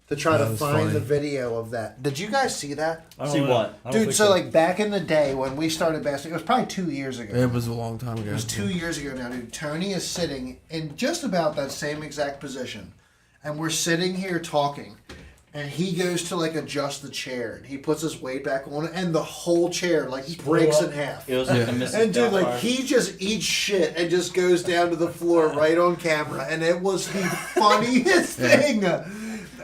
to try That to was find funny. the video of that. Did you guys see that? I don't See know. what? I don't Dude, think so like back in the day when we started bassing, it was probably 2 years ago. It was a long time ago. It was 2 years ago now, dude. Tony is sitting in just about that same exact position. And we're sitting here talking. And he goes to like adjust the chair. And he puts his weight back on it. And the whole chair like breaks in half. It was like the Mrs. And dude, like Doubtfire. he just eats shit and just goes down to the floor right on camera. And it was the funniest thing.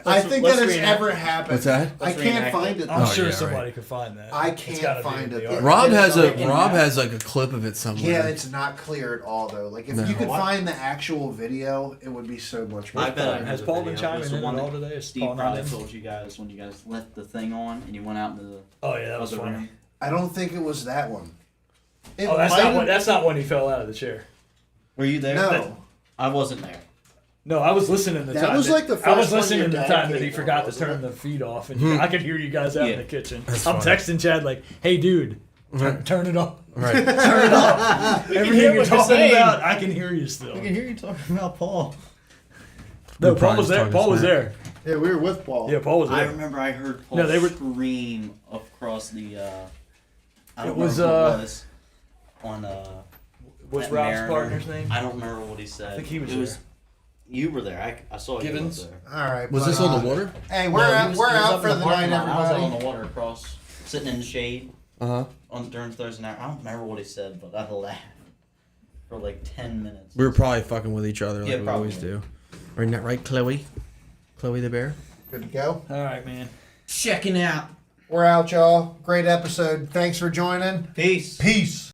I think let's that has reenact ever happened. What's that? I Let's can't reenact find it. it. I'm Oh, sure yeah, somebody right. could find that. I It's can't gotta be find in it. the Rob has Yeah, Rob has like a clip of it somewhere. Yeah, it's not clear at all though. Like if No. you could What? find the actual video, it would be so much more. I bet I fun. Has heard Paul the been video. chiming It was the in one at all that today? Is Steve Paul not probably in? told you guys when you guys left the thing on and you went out into the Oh yeah, that was other funny. room. I don't think it was that one. It Oh, that's might not have- when. That's not when he fell out of the chair. Were you there? No. I wasn't there. No, I was listening the That time. was like the I was first one listening your the dad time that gave he me, forgot to wasn't turn it? the feed off, and I could hear you guys out in Yeah. the kitchen. That's I'm funny. texting Chad like, "Hey, dude, turn it off. Right. Turn it off. hear Everything you're what you're talking saying. about, I can hear you still." hear you talking about Paul. No, We're Paul probably was there. talking Paul was smack. there. Yeah, we were with Paul. Yeah, Paul was I there. remember I heard Paul No, they were- scream across the. I don't It was, remember who it was on Was that Rob's Mariner. partner's name? I don't remember what he said. I think he was It there. You were there. I saw Gibbons? you up there. All right. Was but, this on the water? Hey, No, we're he out. was- We're he was out up for in the parking night, lot. I was out on everybody. the water across, sitting in the shade Uh huh. during Thursday night. I don't remember what he said, but I laughed for like 10 minutes. We were probably fucking with each other like Yeah, we always probably. do. Right, not right, Chloe? Chloe the bear? Good to go. All right, man. Checking out. We're out, y'all. Great episode. Thanks for joining. Peace. Peace.